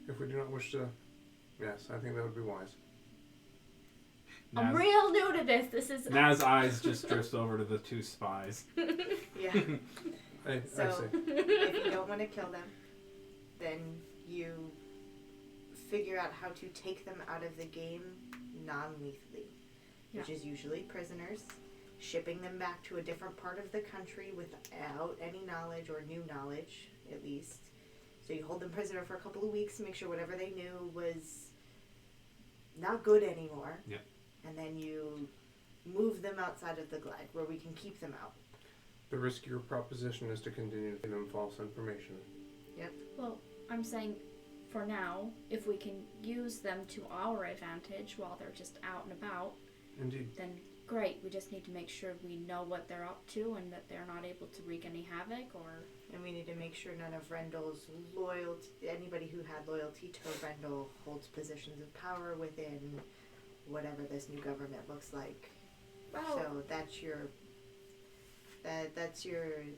If we do not wish to, yes, I think that would be wise. I'm real new to this. This is... Naz's eyes just drifts over to the two spies. Yeah. I So, see. if you don't want to kill them, then you figure out how to take them out of the game non-lethally, which is usually prisoners, shipping them back to a different part of the country without any knowledge or new knowledge, at least. So you hold them prisoner for a couple of weeks to make sure whatever they knew was not good anymore. Yep. And then you move them outside of the glide where we can keep them out. The riskier proposition is to continue to give them false information. Well, I'm saying, for now, if we can use them to our advantage while they're just out and about, Indeed. then great. We just need to make sure we know what they're up to and that they're not able to wreak any havoc or... And we need to make sure none of Rendell's loyalty, anybody who had loyalty to Rendell holds positions of power within whatever this new government looks like. Well, So that's your,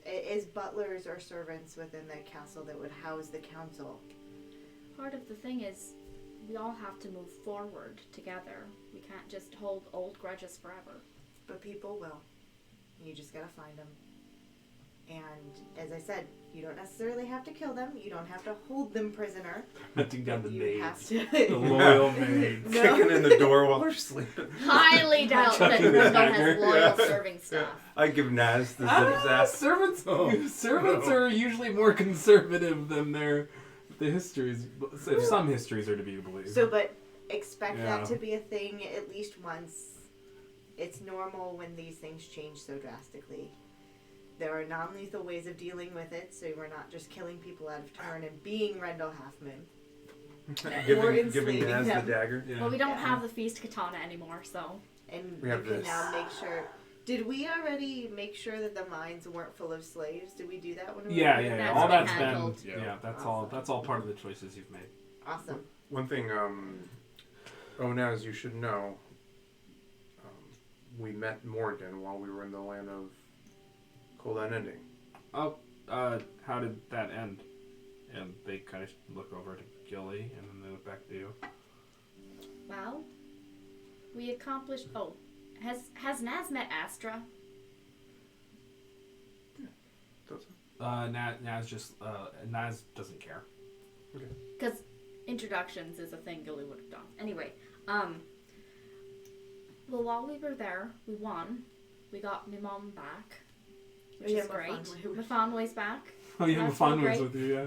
is butlers or servants within the castle that would house the council. part of the thing is we all have to move forward together. We can't just hold old grudges forever. But people will. You just gotta find them. And as I said, you don't necessarily have to kill them. You don't have to hold them prisoner. Hunting down the You have maids. to. The loyal maids. No. Kicking in the door while they're sleeping. Highly doubt that Chucking the Rendell has dagger. loyal Yeah. serving staff. I give Naz the zip zap. Servants, Oh, servants no. are usually more conservative than the histories. If some histories are to be believed. So, but expect Yeah. that to be a thing at least once. It's normal when these things change so drastically. There are non-lethal ways of dealing with it, so we're not just killing people out of turn and being Rendell Halfmoon. Or Giving enslaving Naz the them. dagger. Yeah. Well, we don't Yeah. have the feast katana anymore, so... And We you have can this. now make sure... Did we already make sure that the mines weren't full of slaves? Did we do that when we Yeah, were yeah, here? yeah. That's All been that's handled. been. Yeah. Yeah, that's all. That's all part of the choices you've made. Awesome. One thing, Naz, you should know, we met Morgan while we were in the land of Cold Unending. Oh, how did that end? And they kind of look over to Gilly, and then they look back to you. Well, we accomplished... Oh, has Naz met Astra? Naz just Naz doesn't care. Because introductions is a thing Gilly would have done. Anyway, well, while we were there, we won. We got my mom back, which Yeah, is great. Mafanwe. Mafanwe's back. Oh yeah, That's Mafan so was great. with you, yeah.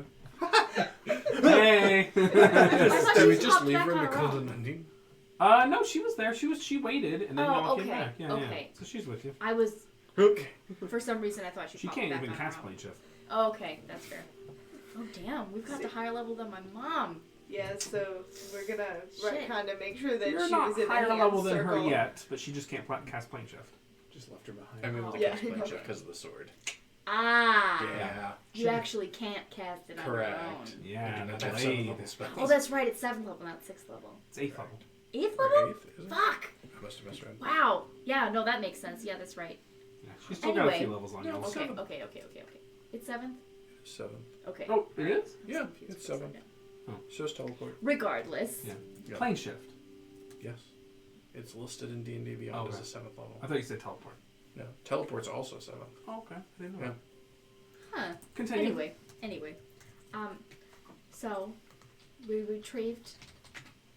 Hey. thought Did she we just popped leave back her in on the her cold own. ending? No, she was there. She waited, and then Oh, Noah came okay, back. Yeah, okay. yeah. So she's with you. I was, Okay. for some reason, I thought she She popped can't back even on her cast own. plane shift. Oh, okay, that's fair. Oh damn, we've got the higher level than my mom. Yeah, so we're gonna Shit. kind of make sure that You're she not was in higher the hand level than her circle. yet, but she just can't cast plane shift. Just left her behind. I'm able to Yeah. cast plane Okay. check because of the sword. Ah, Yeah. you actually can't cast it on your own. Correct. Yeah, I do not the have blade. 7th level spells. Oh, that's right, it's 7th level, not 6th level. It's 8th level. 8th Or level? 8th, is it? Fuck! I must have messed around. Wow. Yeah, no, that makes sense. Yeah, that's right. Yeah, she's still got a Anyway. few levels on you. No, also. Okay. It's 7th? 7th. Okay. Oh, it is? I was Yeah, confused it's for a 7th. second. Shows teleport. Regardless. Yeah. Yeah. Plane shift. Yes. It's listed in D&D Beyond Okay. as a 7th level. I thought you said teleport. No. Teleport's also 7th. Oh, okay. I didn't know Yeah. that. Huh. Continue. Anyway. So, we retrieved...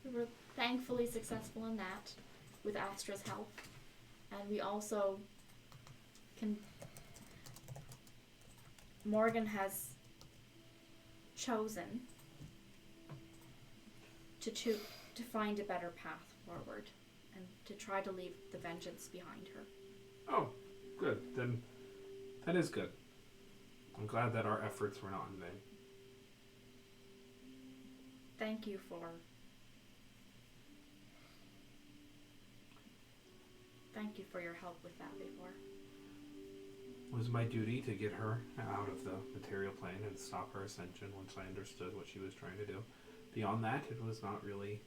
We were thankfully successful in that with Astra's help. And we also can... Morgan has chosen to find a better path forward and to try to leave the vengeance behind her. Oh, good. Then that is good. I'm glad that our efforts were not in vain. Thank you for your help with that before. It was my duty to get her out of the material plane and stop her ascension once I understood what she was trying to do. Beyond that, it was not really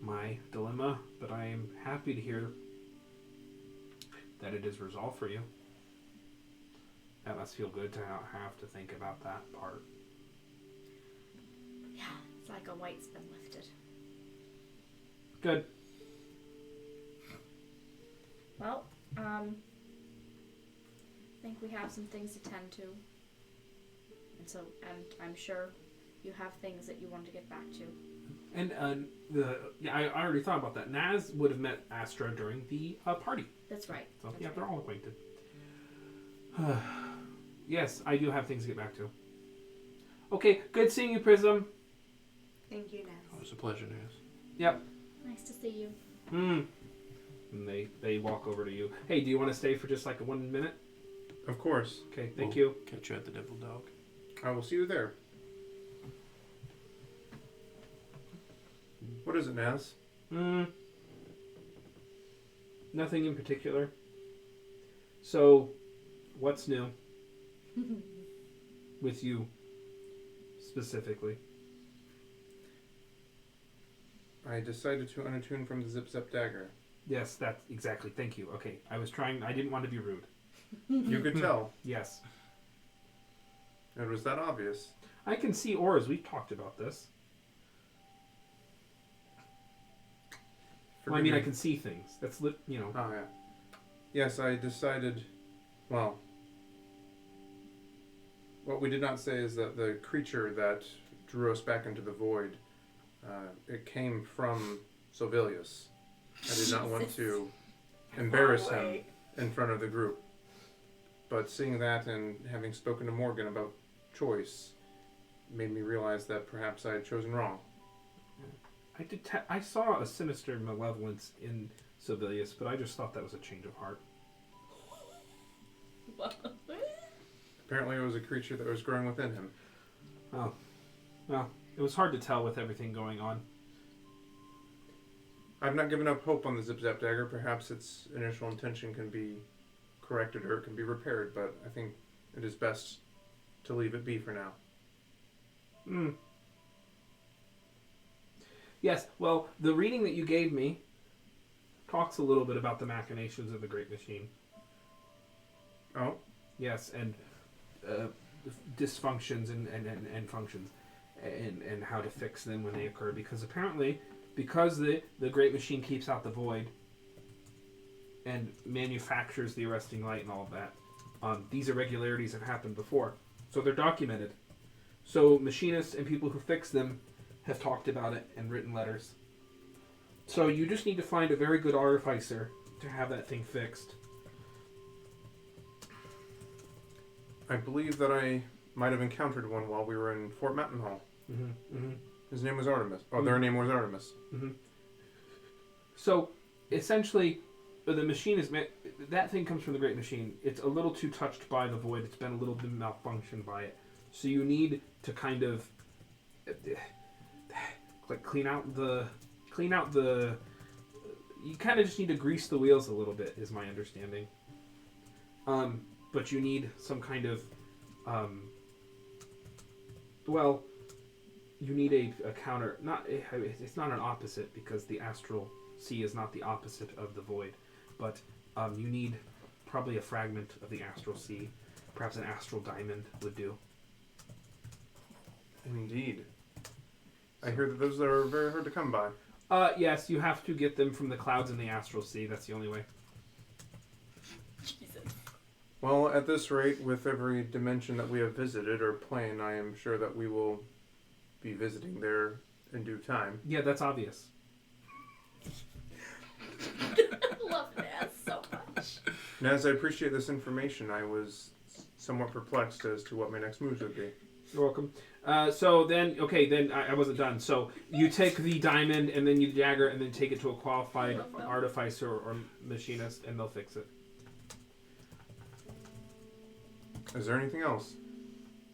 my dilemma, but I am happy to hear that it is resolved for you. That must feel good to not have to think about that part. Yeah, it's like a weight's been lifted. Good. Well, I think we have some things to tend to. And so, I'm sure you have things that you want to get back to. And I already thought about that. Naz would have met Astra during the party. That's right. So That's yeah, right. they're all acquainted. Yes, I do have things to get back to. Okay, good seeing you, Prism. Thank you, Naz. Oh, it's a pleasure, Naz. Yep. Nice to see you. And they walk over to you. Hey, do you want to stay for just like 1 minute? Of course. Okay, thank We'll you. Catch you at the Devil Dog. I will see you there. What is it, Naz? Nothing in particular. So, what's new with you specifically? I decided to unattune from the Zip Zap dagger. Yes, that's exactly. Thank you. Okay, I didn't want to be rude. You could tell. Yes. It was that obvious. I can see auras. We've talked about this. Well, I mean, I can see things. That's Oh, yeah. Yes, I decided. Well, what we did not say is that the creature that drew us back into the void, it came from Sylvilius. I did not want to embarrass him in front of the group. But seeing that and having spoken to Morgan about choice made me realize that perhaps I had chosen wrong. I saw a sinister malevolence in Sylvilius, but I just thought that was a change of heart. Apparently it was a creature that was growing within him. Oh. Well, it was hard to tell with everything going on. I've not given up hope on the Zip Zap dagger. Perhaps its initial intention can be corrected or it can be repaired, but I think it is best to leave it be for now. Yes, well, the reading that you gave me talks a little bit about the machinations of the Great Machine. Oh? Yes, and dysfunctions and functions, and how to fix them when they occur. Because apparently, because the Great Machine keeps out the void and manufactures the arresting light and all of that, these irregularities have happened before. So they're documented. So machinists and people who fix them have talked about it and written letters. So you just need to find a very good artificer to have that thing fixed. I believe that I might have encountered one while we were in Fort Mountain Hall. His name was Artemis. Oh, their name was Artemis. So, essentially, the machine is... That thing comes from the Great Machine. It's a little too touched by the void. It's been a little bit malfunctioned by it. So you need to kind of... clean out the... You kind of just need to grease the wheels a little bit, is my understanding. But you need some kind of... you need a counter. It's not an opposite, because the astral sea is not the opposite of the void. But you need probably a fragment of the astral sea. Perhaps an astral diamond would do. Indeed. I hear that those are very hard to come by. Yes, you have to get them from the clouds in the astral sea. That's the only way. Jesus. Well, at this rate, with every dimension that we have visited or plane, I am sure that we will be visiting there in due time. Yeah, that's obvious. Love Naz so much. Naz, I appreciate this information. I was somewhat perplexed as to what my next moves would be. You're welcome. So then I wasn't done. So you take the diamond and then you dagger and then take it to a qualified artificer or machinist and they'll fix it. Is there anything else?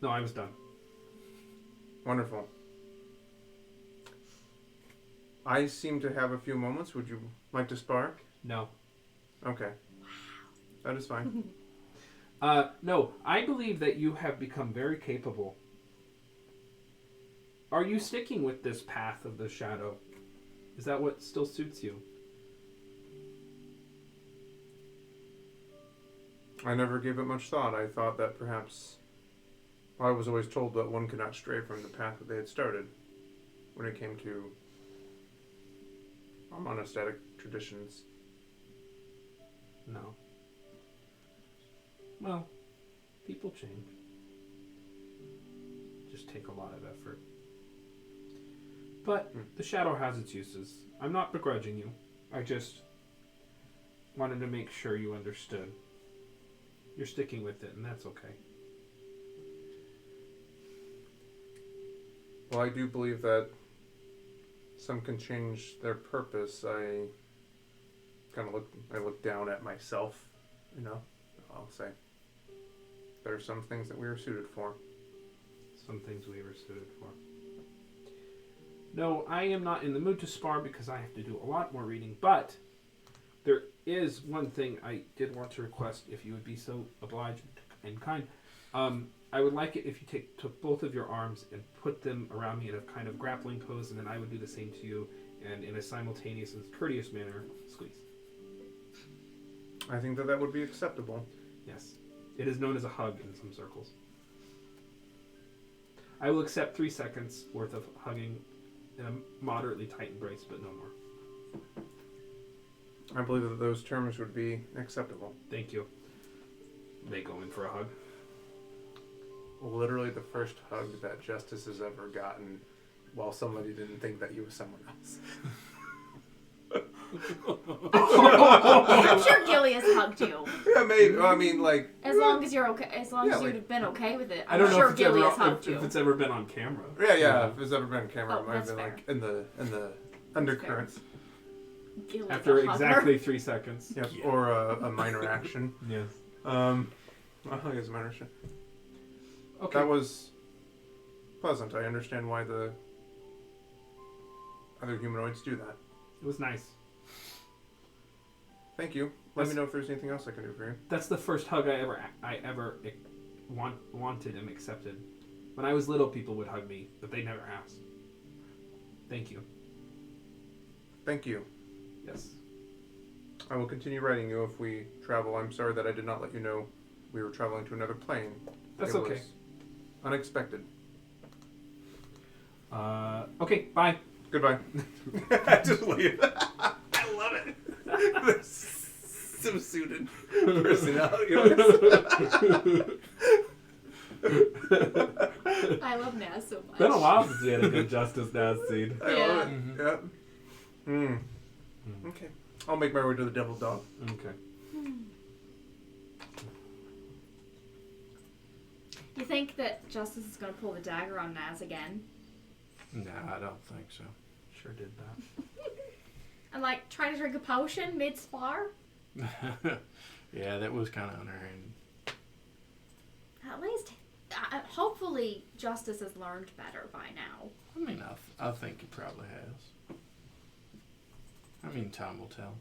No, I was done. Wonderful. I seem to have a few moments. Would you like to spar? No. Okay. That is fine. No, I believe that you have become very capable. Are you sticking with this path of the shadow? Is that what still suits you? I never gave it much thought. I thought that perhaps... I was always told that one could not stray from the path that they had started when it came to monastetic traditions. No. Well, people change. Just take a lot of effort. But the shadow has its uses. I'm not begrudging you. I just wanted to make sure you understood. You're sticking with it, and that's okay. Well, I do believe that some can change their purpose. I look down at myself, you know. I'll say there are some things that we are suited for. Some things we were suited for. No, I am not in the mood to spar because I have to do a lot more reading, but there is one thing I did want to request, if you would be so obliged and kind. I would like it if you took both of your arms and put them around me in a kind of grappling pose, and then I would do the same to you, and in a simultaneous and courteous manner, squeeze. I think that would be acceptable. Yes. It is known as a hug in some circles. I will accept 3 seconds worth of hugging in a moderately tight embrace, but no more. I believe that those terms would be acceptable. Thank you. May go in for a hug. Literally the first hug that Justice has ever gotten while somebody didn't think that he was someone else. I'm sure Gilly has hugged you. Yeah, maybe. I mean, like... As long as you're okay, as long Yeah, as like- you've been okay with it. I don't I'm know sure if it's, Gilly ever, has hugged if you. it's ever been on camera. Yeah, if it's ever been on camera, Oh, it might have that's been fair. like in the undercurrents. Gilly's After a hugger. exactly 3 seconds. Yep. Yeah. Or a minor action. Yes. I think it's a minor action. Okay. That was pleasant. I understand why the other humanoids do that. It was nice. Thank you. Let me know if there's anything else I can do for you. That's the first hug I ever wanted and accepted. When I was little, people would hug me, but they never asked. Thank you. Thank you. Yes. I will continue writing you if we travel. I'm sorry that I did not let you know we were traveling to another plane. That's It okay. was unexpected. Okay, bye. Goodbye. Just leave. I love it. So suited personality. I love Naz so much. Been a while since we had a good Justice Naz scene. I Yeah. love it. Yep. Okay. I'll make my way to the Devil Dog. Okay. You think that Justice is going to pull the dagger on Naz again? Nah, I don't think so. Sure did that. And like try to drink a potion mid-spar? Yeah, that was kind of underhand. At least, hopefully, Justice has learned better by now. I mean, I think he probably has. I mean, time will tell.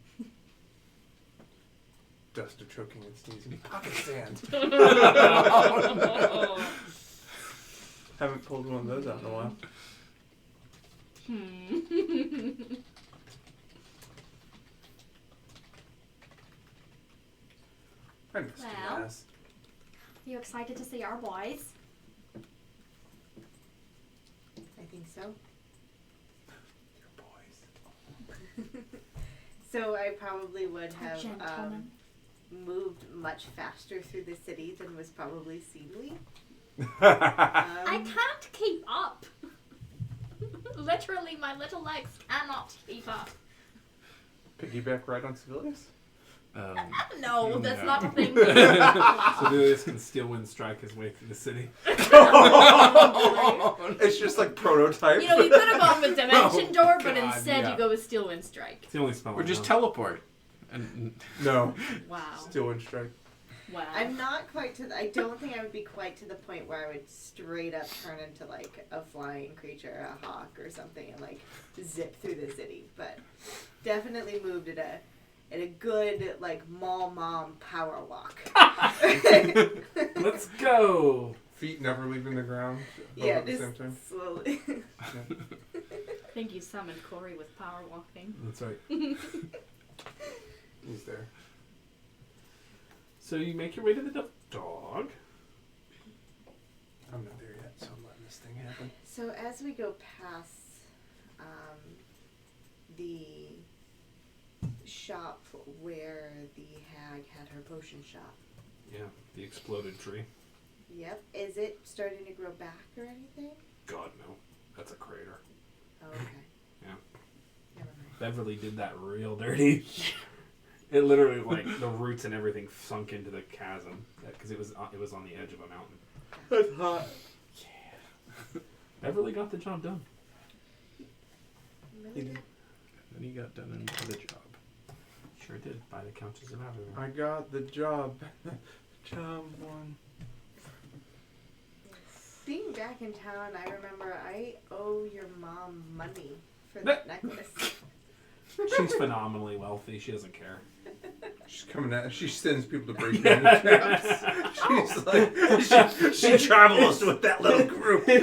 Dust of choking and sneezing. Pocket sand. Haven't pulled one of those out in a while. I missed Well. you, Naz. You excited to see our boys? I think so. Your boys. So I probably would Our have gentlemen. moved much faster through the city than was probably seemly. I can't keep up. Literally, my little legs cannot keep up. Piggyback ride on civilians? No, that's No. not a thing. Civilius can still win strike his way through the city. It's just like prototype. You know, you could have gone with Dimension Door, but God, instead yeah. you go with Steel Wind Strike. It's the only spell Or I just know. teleport. And No. Wow. Still in strike. Wow. I'm not quite to I don't think I would be quite to the point where I would straight up turn into like a flying creature, a hawk or something, and like zip through the city. But definitely moved at a good like mall mom power walk. Let's go. Feet never leaving the ground. both Yeah, at the just same time. slowly. I think you summoned Corey with power walking. That's right. He's there. So you make your way to the dog. I'm not there yet, so I'm letting this thing happen. So as we go past the shop where the hag had her potion shop. Yeah, the exploded tree. Yep. Is it starting to grow back or anything? God, no. That's a crater. Oh, okay. Yeah. Never mind. Beverly did that real dirty. It literally, like, the roots and everything sunk into the chasm. Because it was on the edge of a mountain. That's hot. Yeah. Beverly got the job done. Really? And he got done and did the job. Sure did, by the couches of everything. I got the job. Job one. Being back in town, I remember I owe your mom money for that necklace. She's phenomenally wealthy. She doesn't care. She's coming out. She sends people to break handicaps. She's like, she travels with that little group. They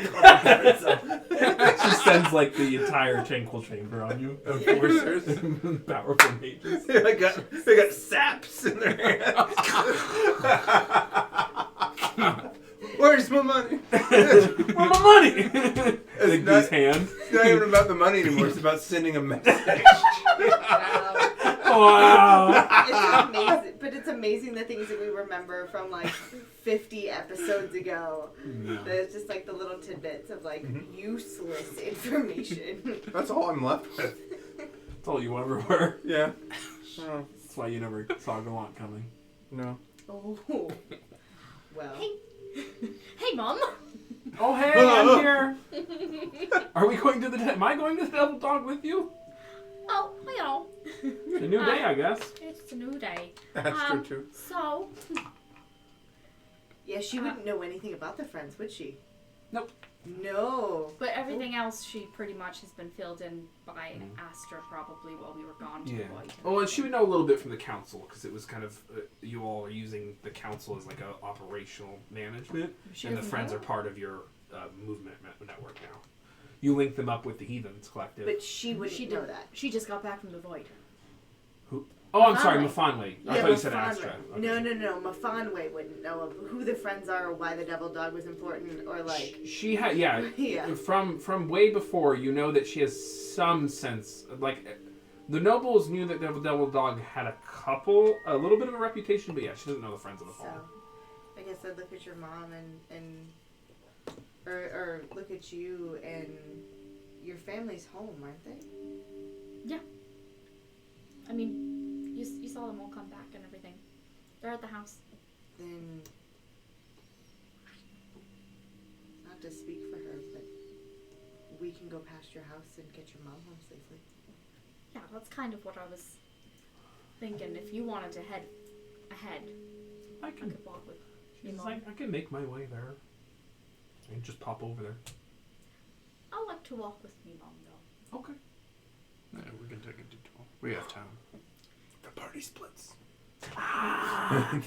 call it Prism. She sends like the entire Tranquil Chamber on you. Enforcers. Powerful mages. They got saps in their hands. Where's my money? Where's my money? Like not- these hands. It's not even about the money anymore. It's about sending a message. Wow. It's amazing, but it's amazing the things that we remember from like 50 episodes ago. No. There's just like the little tidbits of like useless information. That's all I'm left with. That's all you ever were. Yeah. Oh, That's why you never saw Gallant coming. no. Oh, well. Hey. Hey, Mom. Oh, hey, I'm here. Are we going to the... Am I going to the Devil Dog with you? Oh, you know. It's a new day, I guess. It's a new day. That's true, too. So, Yeah, she wouldn't know anything about the friends, would she? Nope. No. but everything else she pretty much has been filled in by Astra probably while we were gone to Yeah. avoid. Oh, and she would know a little bit from the council, because it was kind of... you all are using the council as like a operational management, She and the doesn't friends know? are part of your movement network now. You link them up with the Heathens Collective. But she wouldn't She know did. that. She just got back from the void. Oh, I'm sorry, Mafanwe. Mafanwe. I Yeah, thought you said Mafanwe. Astra. Okay. No. Mafanwe wouldn't know of who the friends are or why the devil dog was important or like. She had, yeah, Yeah. from way before, you know that she has some sense, like, the nobles knew that Devil Dog had a little bit of a reputation, but yeah, she doesn't know the Friends of the So, Fallen. I guess I'd look at your mom or look at you and your family's home, aren't they? I mean, you saw them all come back and everything. They're at the house. Then, not to speak for her, but we can go past your house and get your mom home safely. Yeah, that's kind of what I was thinking. If you wanted to head ahead, I I can, could walk with you, she's Mom. like, I can make my way there. And just pop over there. I like to walk with me, Mom, though. Okay. Yeah, we can take a detour. We have time. The party splits. I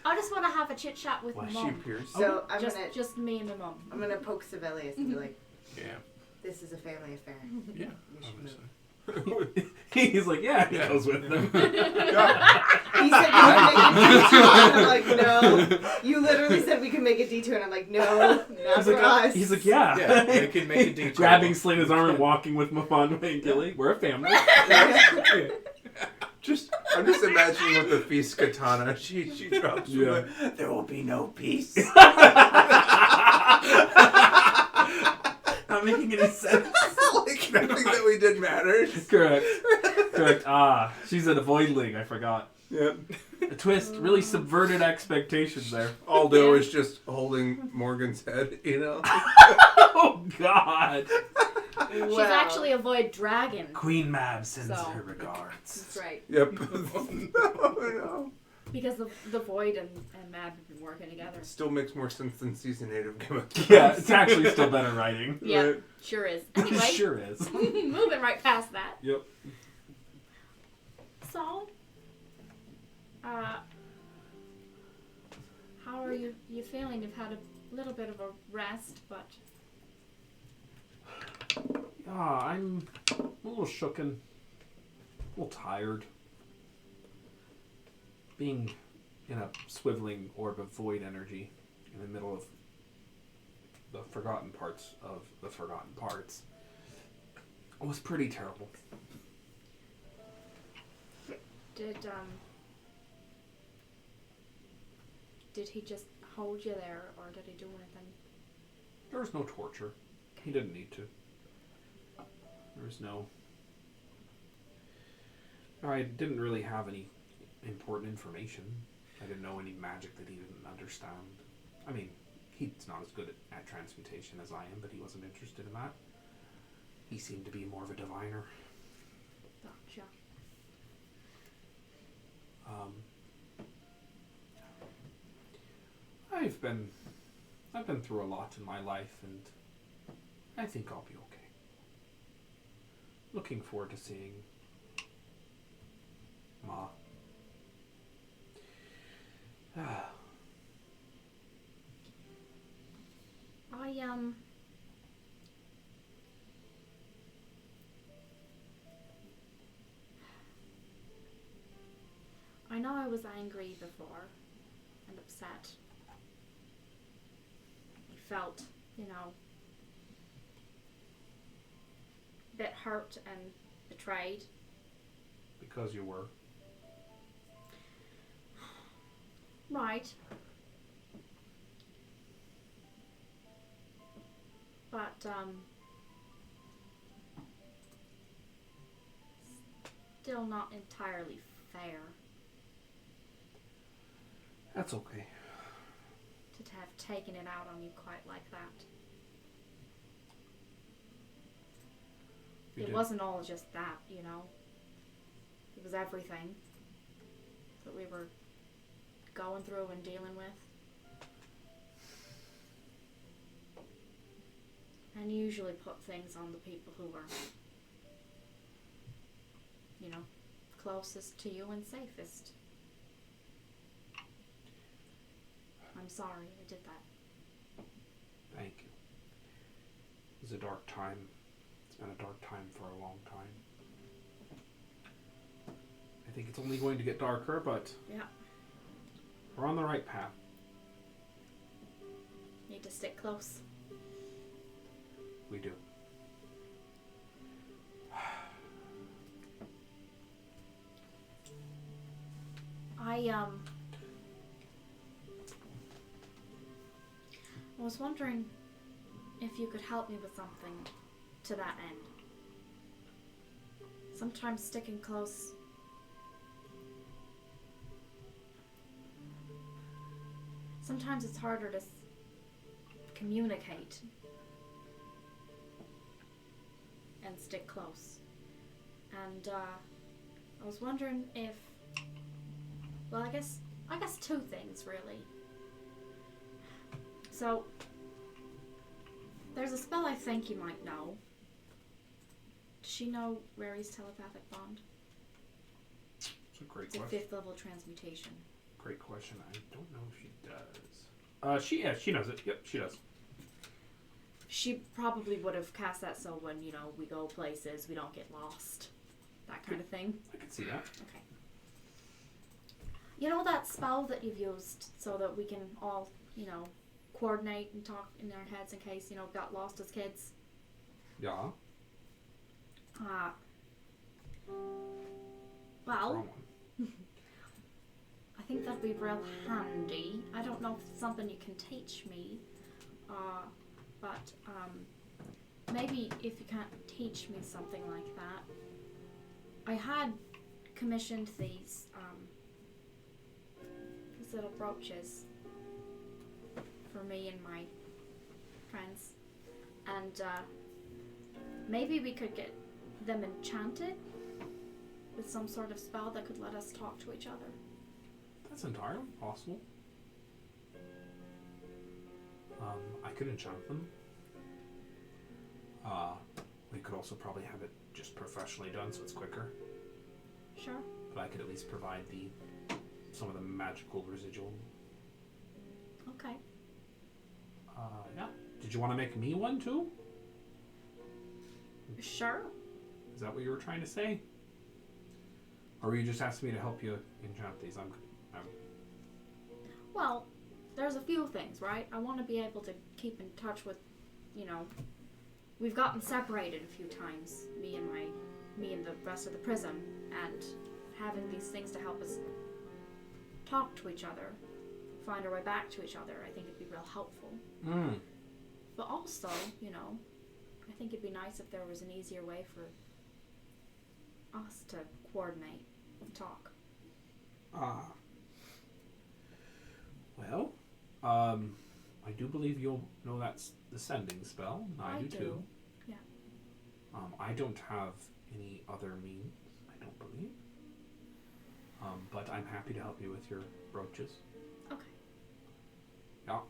just want to have a chit chat with Why my she mom. appears. So Just me and my mom. I'm gonna poke Sibelius and be like, Yeah. "This is a family affair. Yeah. We should move." Obviously. He's like, yeah, he goes with them. He said we could make a detour. And I'm like, no. You literally said we could make a detour, and I'm like, no, not He's for like, us. he's like, yeah. Yeah, we can make a detour. Grabbing Selena's arm and walking with Mafanwe and Gilly. We're a family. I'm just imagining with the feast katana, she drops. Yeah. There will be no peace. Not making any sense. Like nothing that we did matters. Correct. Ah, she's in a void league. I forgot. Yep. A twist really subverted expectations there. Aldo is just holding Morgan's head, you know. Oh God. She's actually a void dragon. Queen Mab sends So. her regards. That's right. Yep. Oh no. Because the void and Mad have been working together. Still makes more sense than season 8 of Game of Thrones. Yeah, it's actually still better writing. Yeah, Right. sure is. Anyway, Sure is. moving right past that. Yep. So, how are you feeling? You've had a little bit of a rest, but I'm a little shooken. A little tired. Being in a swiveling orb of void energy in the middle of the forgotten parts of the forgotten parts was pretty terrible. Did he just hold you there, or did he do anything? There was no torture. He didn't need to. There was no... I didn't really have any important information. I didn't know any magic that he didn't understand. I mean, he's not as good at transmutation as I am, but he wasn't interested in that. He seemed to be more of a diviner. Gotcha. I've been through a lot in my life, and I think I'll be okay. Looking forward to seeing Ma. I know I was angry before and upset. I felt, a bit hurt and betrayed. Because you were. Right. But, still not entirely fair That's okay. to have taken it out on you quite like that. You It did. wasn't all just that, It was everything that we were going through and dealing with. And you usually put things on the people who are, closest to you and safest. I'm sorry I did that. Thank you. It was a dark time. It's been a dark time for a long time. I think it's only going to get darker, but Yeah. we're on the right path. Need to stick close. We do. I was wondering if you could help me with something to that end. Sometimes sticking close sometimes it's harder to communicate and stick close. And I was wondering if, well, I guess two things really. So there's a spell I think you might know. Does she know Rary's telepathic bond? It's a great It's a question. 5th level transmutation. Great question. I don't know if she does. She knows it. Yep, she does. She probably would have cast that so when, we go places, we don't get lost. That kind of thing. I can see that. Okay. You know that spell that you've used so that we can all, coordinate and talk in our heads in case, got lost as kids? Yeah. Well, Wrong one. I think that'd be real handy. I don't know if it's something you can teach me, but maybe if you can't teach me something like that. I had commissioned these little brooches for me and my friends, and maybe we could get them enchanted with some sort of spell that could let us talk to each other. That's entirely possible. I could enchant them. We could also probably have it just professionally done so it's quicker. Sure. But I could at least provide some of the magical residual. Okay. Yeah. Did you want to make me one too? Sure. Is that what you were trying to say? Or were you just asking me to help you enchant these? I'm Well, there's a few things, right? I want to be able to keep in touch with, we've gotten separated a few times, me and the rest of the Prism, and having these things to help us talk to each other, find our way back to each other, I think it'd be real helpful. Mm. But also, you know, I think it'd be nice if there was an easier way for us to coordinate and talk. Well, I do believe you'll know that's the sending spell. I do too. Yeah. I don't have any other means, I don't believe. But I'm happy to help you with your brooches. Okay. Yeah.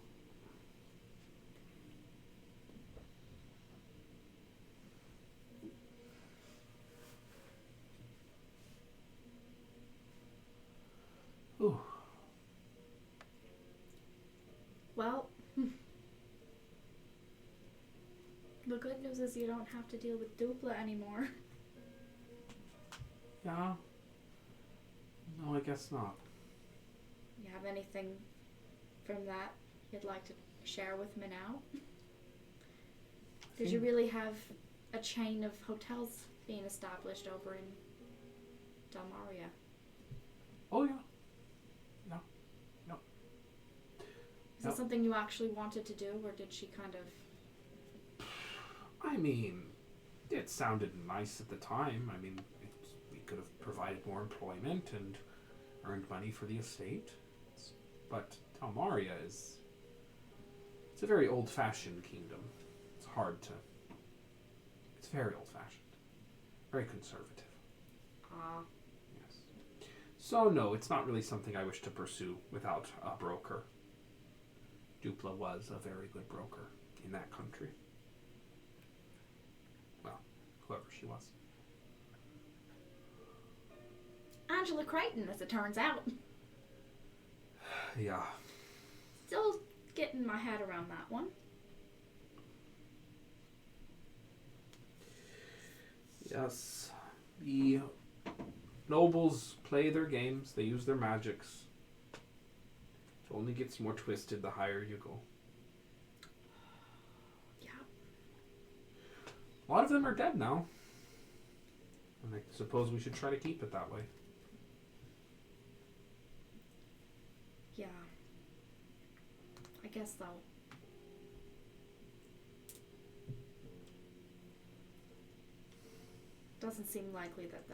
Ooh. Well, the good news is you don't have to deal with Dupla anymore. Yeah. No, I guess not. You have anything from that you'd like to share with me now? Did you really have a chain of hotels being established over in Dalmaria? Oh, yeah. Is that something you actually wanted to do, or did she kind of... I mean, it sounded nice at the time. I mean, we could have provided more employment and earned money for the estate. But Talmaria it's a very old-fashioned kingdom. It's very old-fashioned. Very conservative. Yes. So no, it's not really something I wish to pursue without a broker. Dupla was a very good broker in that country. Well, whoever she was. Angela Crichton, as it turns out. Yeah. Still getting my head around that one. Yes. The nobles play their games. They use their magics. It only gets more twisted the higher you go. Yeah. A lot of them are dead now. And I suppose we should try to keep it that way. Yeah. I guess so. Doesn't seem likely that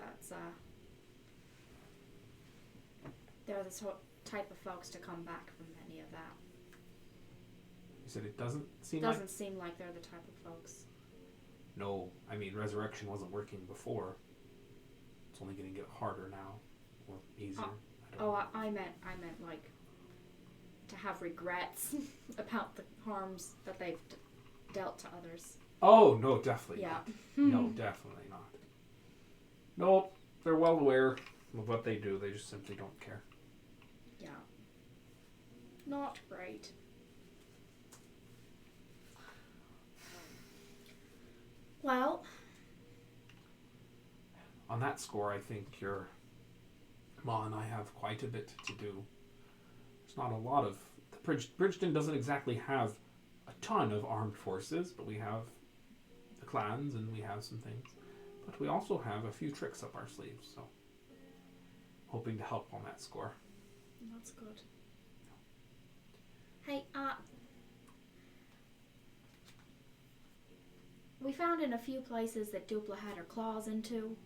they're the type of folks to come back from any of that. You said it doesn't seem Doesn't seem like they're the type of folks. No, I mean, resurrection wasn't working before. It's only going to get harder now. Or easier. I meant like to have regrets about the harms that they've dealt to others. Oh, no, definitely Yeah. not. No, definitely not. Nope, they're well aware of what they do. They just simply don't care. Yeah. Not great. Well, On that score, I think your Ma and I have quite a bit to do. There's not a lot of... Bridgeton doesn't exactly have a ton of armed forces, but we have the clans and we have some things. But we also have a few tricks up our sleeves, so hoping to help on that score. that's good. Hey, we found in a few places that Dupla had her claws into.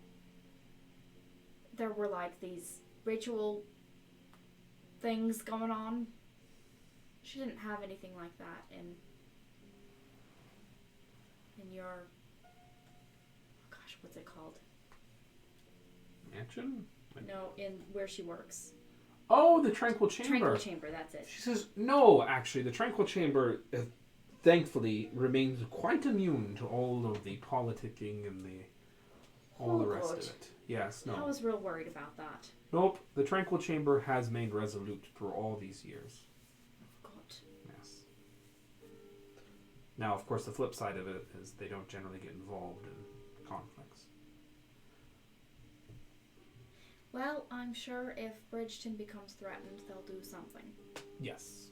There were like these ritual things going on. She didn't have anything like that in your, gosh, what's it called? Mansion? No, in where she works. Oh, the Tranquil Chamber. Tranquil Chamber, that's it. She says, no, actually, the Tranquil Chamber, thankfully, remains quite immune to all of the politicking and all the rest of it. Yes, no. I was real worried about that. Nope, the Tranquil Chamber has remained resolute for all these years. God. Yes. Now, of course, the flip side of it is they don't generally get involved in conflicts. Well, I'm sure if Bridgeton becomes threatened, they'll do something. Yes.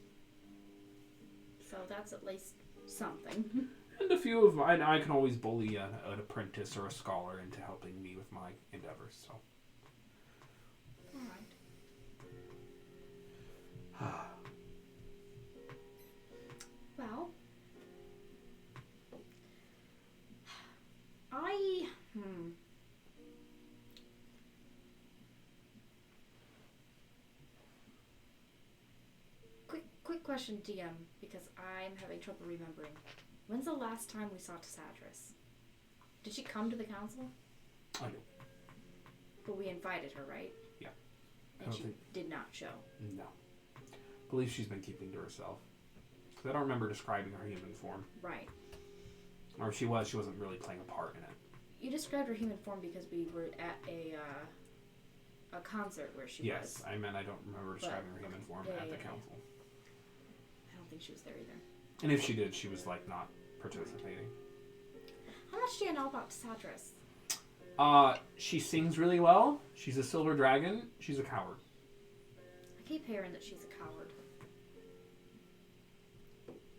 So that's at least something. And a few of mine, I can always bully an apprentice or a scholar into helping me with my endeavors, so Alright. Well, Quick question, DM, because I'm having trouble remembering. When's the last time we saw Tassadris? Did she come to the council? I know. But we invited her, right? Yeah. And she did not show. No. I believe she's been keeping to herself. Because I don't remember describing her human form. Right. Or if she was, she wasn't really playing a part in it. You described her human form because we were at a concert where she was. Yes, I meant I don't remember describing her human form at the council. I don't think she was there either. And if she did, she was like not participating. How much do you know about Tassadris? She sings really well. She's a silver dragon. She's a coward. I keep hearing that she's a coward.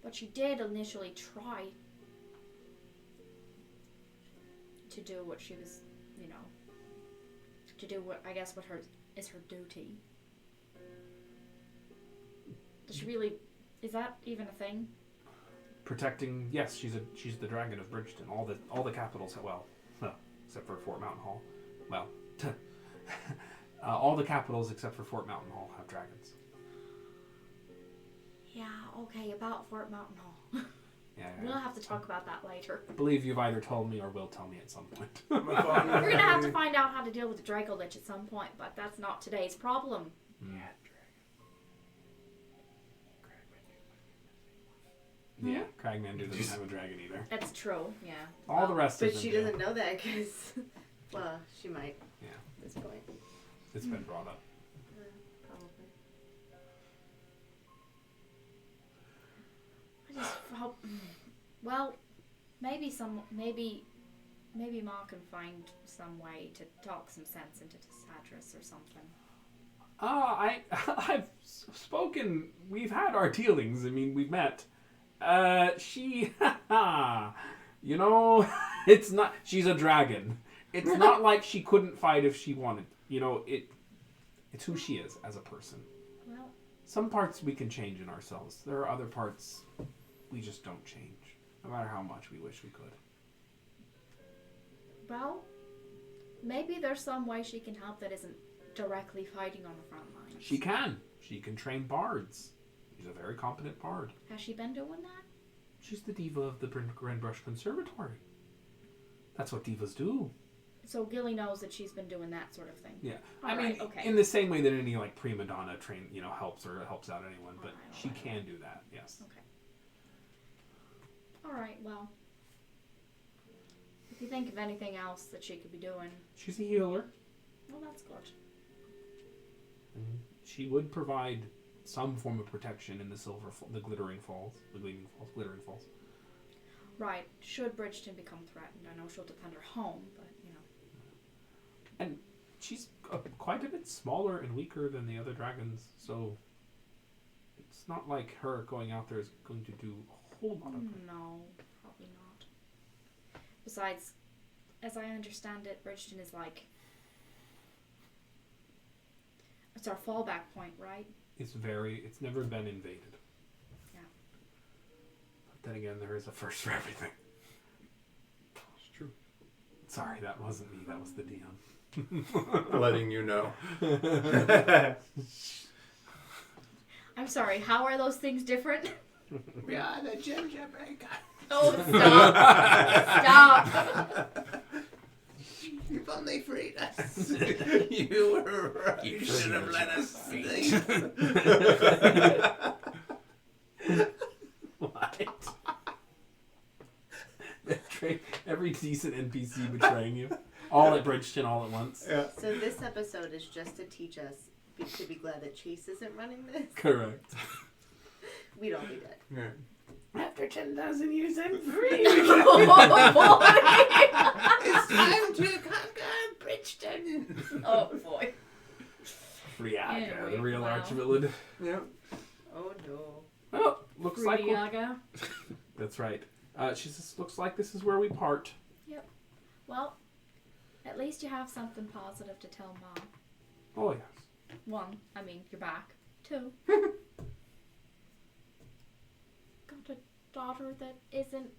But she did initially try to do what she was, to do what I guess what is her duty. Does she really? Is that even a thing? Protecting, yes, she's the dragon of Bridgeton. All the capitals, well, except for Fort Mountain Hall. Well, all the capitals except for Fort Mountain Hall have dragons. Yeah, okay, about Fort Mountain Hall. Yeah. We'll have to talk about that later. I believe you've either told me or will tell me at some point. We're gonna have to find out how to deal with the Draco Lich at some point, but that's not today's problem. Yeah. Yeah, Cragmandu doesn't have a dragon either. That's true, yeah. All the rest of But them she do. doesn't know that because, well, she might. Yeah. At this point. It's been brought up. Probably. I just hope. Well, maybe Ma can find some way to talk some sense into Tassadris or something. I've spoken. We've had our dealings. I mean, we've met. She, it's not. She's a dragon. It's not like she couldn't fight if she wanted. It's who she is as a person. Well, some parts we can change in ourselves. There are other parts we just don't change, no matter how much we wish we could. Well, maybe there's some way she can help that isn't directly fighting on the front lines. She can. She can train bards. She's a very competent bard. Has she been doing that? She's the diva of the Grandbrush Conservatory. That's what divas do. So Gilly knows that she's been doing that sort of thing. Yeah. All right, okay. In the same way that any prima donna helps out anyone, but she can do that. Yes. Okay. All right. Well, if you think of anything else that she could be doing, she's a healer. Well, that's good. And she would provide some form of protection in the Glittering Falls. Right. Should Bridgeton become threatened, I know she'll defend her home, but And she's quite a bit smaller and weaker than the other dragons, so it's not like her going out there is going to do a whole lot of good. No, probably not. Besides, as I understand it, Bridgeton is it's our fallback point, right? It's never been invaded. Yeah. But then again, there is a first for everything. It's true. Sorry, that wasn't me, that was the DM. Letting you know. I'm sorry, how are those things different? We are the gingerbread guy. Oh, stop. Stop. You've only freed us. You were right. You should have let us sleep. What? Every decent NPC betraying you. All at Bridgeton, all at once. Yeah. So this episode is just to teach us to be glad that Chase isn't running this. Correct. We'd all be dead. Yeah. After 10,000 years, I'm free. Oh, boy. It's time to conquer Bridgeton. Oh, boy. Friaga, Anyway, the real wow. archvillain. Yeah. Oh no. Well, looks like Friaga. that's right. She says, looks like this is where we part. Yep. Well, at least you have something positive to tell Mom. Oh, yes. 1, I mean, you're back. 2. Got a daughter that isn't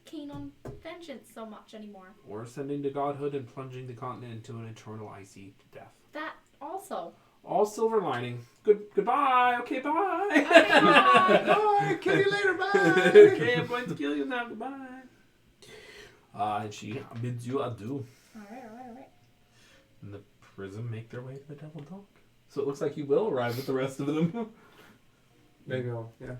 keen on vengeance so much anymore. Or ascending to godhood and plunging the continent into an eternal icy death. That also. All silver lining. Goodbye. Okay, bye. Okay, bye. Bye. Kill you later. Bye. Okay, I'm going to kill you now. Goodbye. And she bids you adieu. Alright. And the Prism make their way to the Devil Dog. So it looks like you will arrive with the rest of them. There you go. Yeah.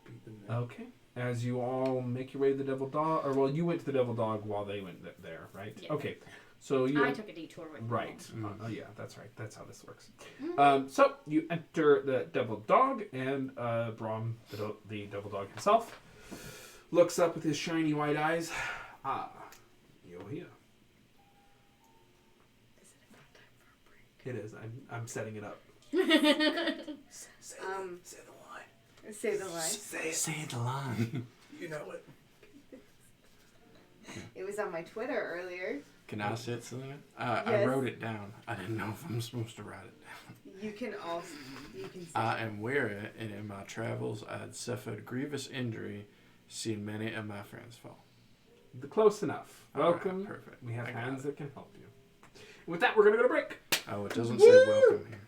Beat them there. Okay. As you all make your way to the Devil Dog, or well, you went to the Devil Dog while they went there, right? Yeah. Okay. So you I took a detour with them. right. Mm-hmm. Oh yeah, that's right. That's how this works. Mhm. So you enter the Devil Dog, and Brahm, the Devil Dog himself, looks up with his shiny white eyes. Ah, you're here. Is it about time for a break? It is. I'm setting it up. Say the line. Say the line. Say the line. You know it. It was on my Twitter earlier. Can I say it, Selena? I Yes. wrote it down. I didn't know if I'm supposed to write it down. You can say I am weary, and in my travels I had suffered grievous injury, seen many of my friends fall. Close enough. All right, Welcome. perfect. We have I got hands it. that can help you. With that, we're going to go to break. Oh, it doesn't say welcome here.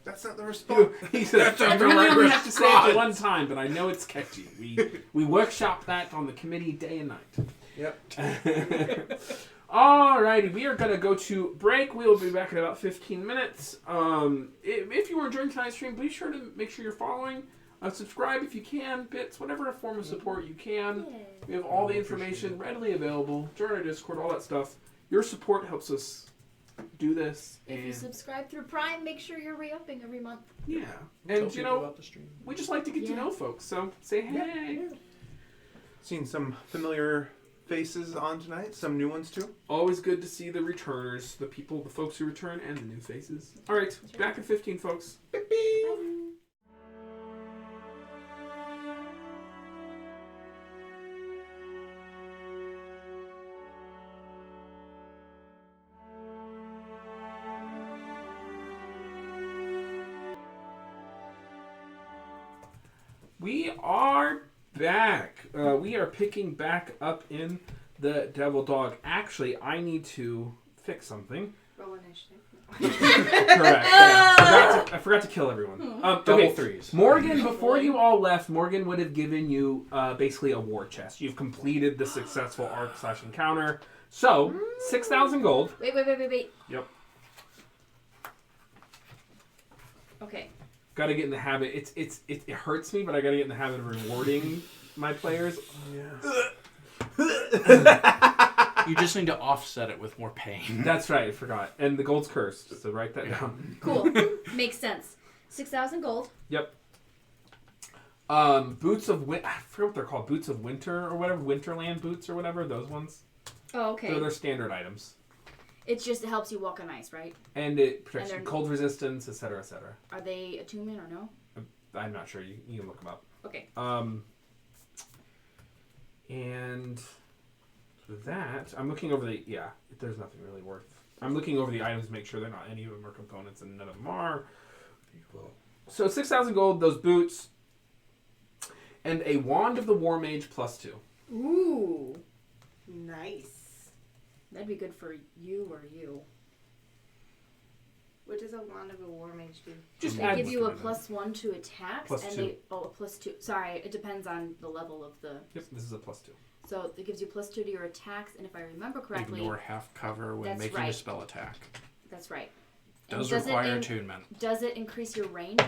That's not the response. He said, That's I not the really right only have to say it response. the one time, but I know it's catchy. We workshop that on the committee day and night. Yep. Alrighty, we are going to go to break. We will be back in about 15 minutes. If you were enjoying tonight's stream, be sure to make sure you're following. Subscribe if you can, bits, whatever form of support you can. We have all the information readily available. Join our Discord, all that stuff. Your support helps us do this. If you subscribe through Prime, make sure you're re-upping every month. Yeah. Tell And, you people know, about the stream. we just like to get to know folks. So say hey. Seen some familiar faces on tonight. Some new ones too. Always good to see the returners, the people, the folks who return, and the new faces. All right, back in 15, folks. Beep, beep. We are back. We are picking back up in the Devil Dog. Actually, I need to fix something. Roll initiative. Correct. Yeah. I forgot to kill everyone. Double threes. Morgan, before you all left, Morgan would have given you basically a war chest. You've completed the successful arc/encounter. So, 6,000 gold. Wait. Yep. Okay. Got to get in the habit. It hurts me, but I got to get in the habit of rewarding my players. You just need to offset it with more pain. That's right. I forgot. And the gold's cursed, so write that down. Cool. Makes sense. 6,000 gold. Yep. Boots of I forget what they're called. Boots of winter or whatever. Winterland boots or whatever. Those ones. Oh, okay. They're standard items. It helps you walk on ice, right? And it protects And you they're- cold resistance, etc., etc. Are they attunement or no? I'm not sure. You can look them up. Okay. And that I'm looking over the there's nothing really worth. I'm looking over the items to make sure they're not any of them are components and none of them are. So 6,000 gold, those boots, and a wand of the War Mage +2. Ooh. Nice. That'd be good for you or you. What does a wand of a war mage do? Just They add give you a one to it. +1 to attacks, Plus and two. a +2. Sorry, it depends on the level of the. Yep, this is a +2. So it gives you +2 to your attacks, and if I remember correctly, Ignore half cover when That's making a right. spell attack. that's right. And Does it require attunement. Does it increase your range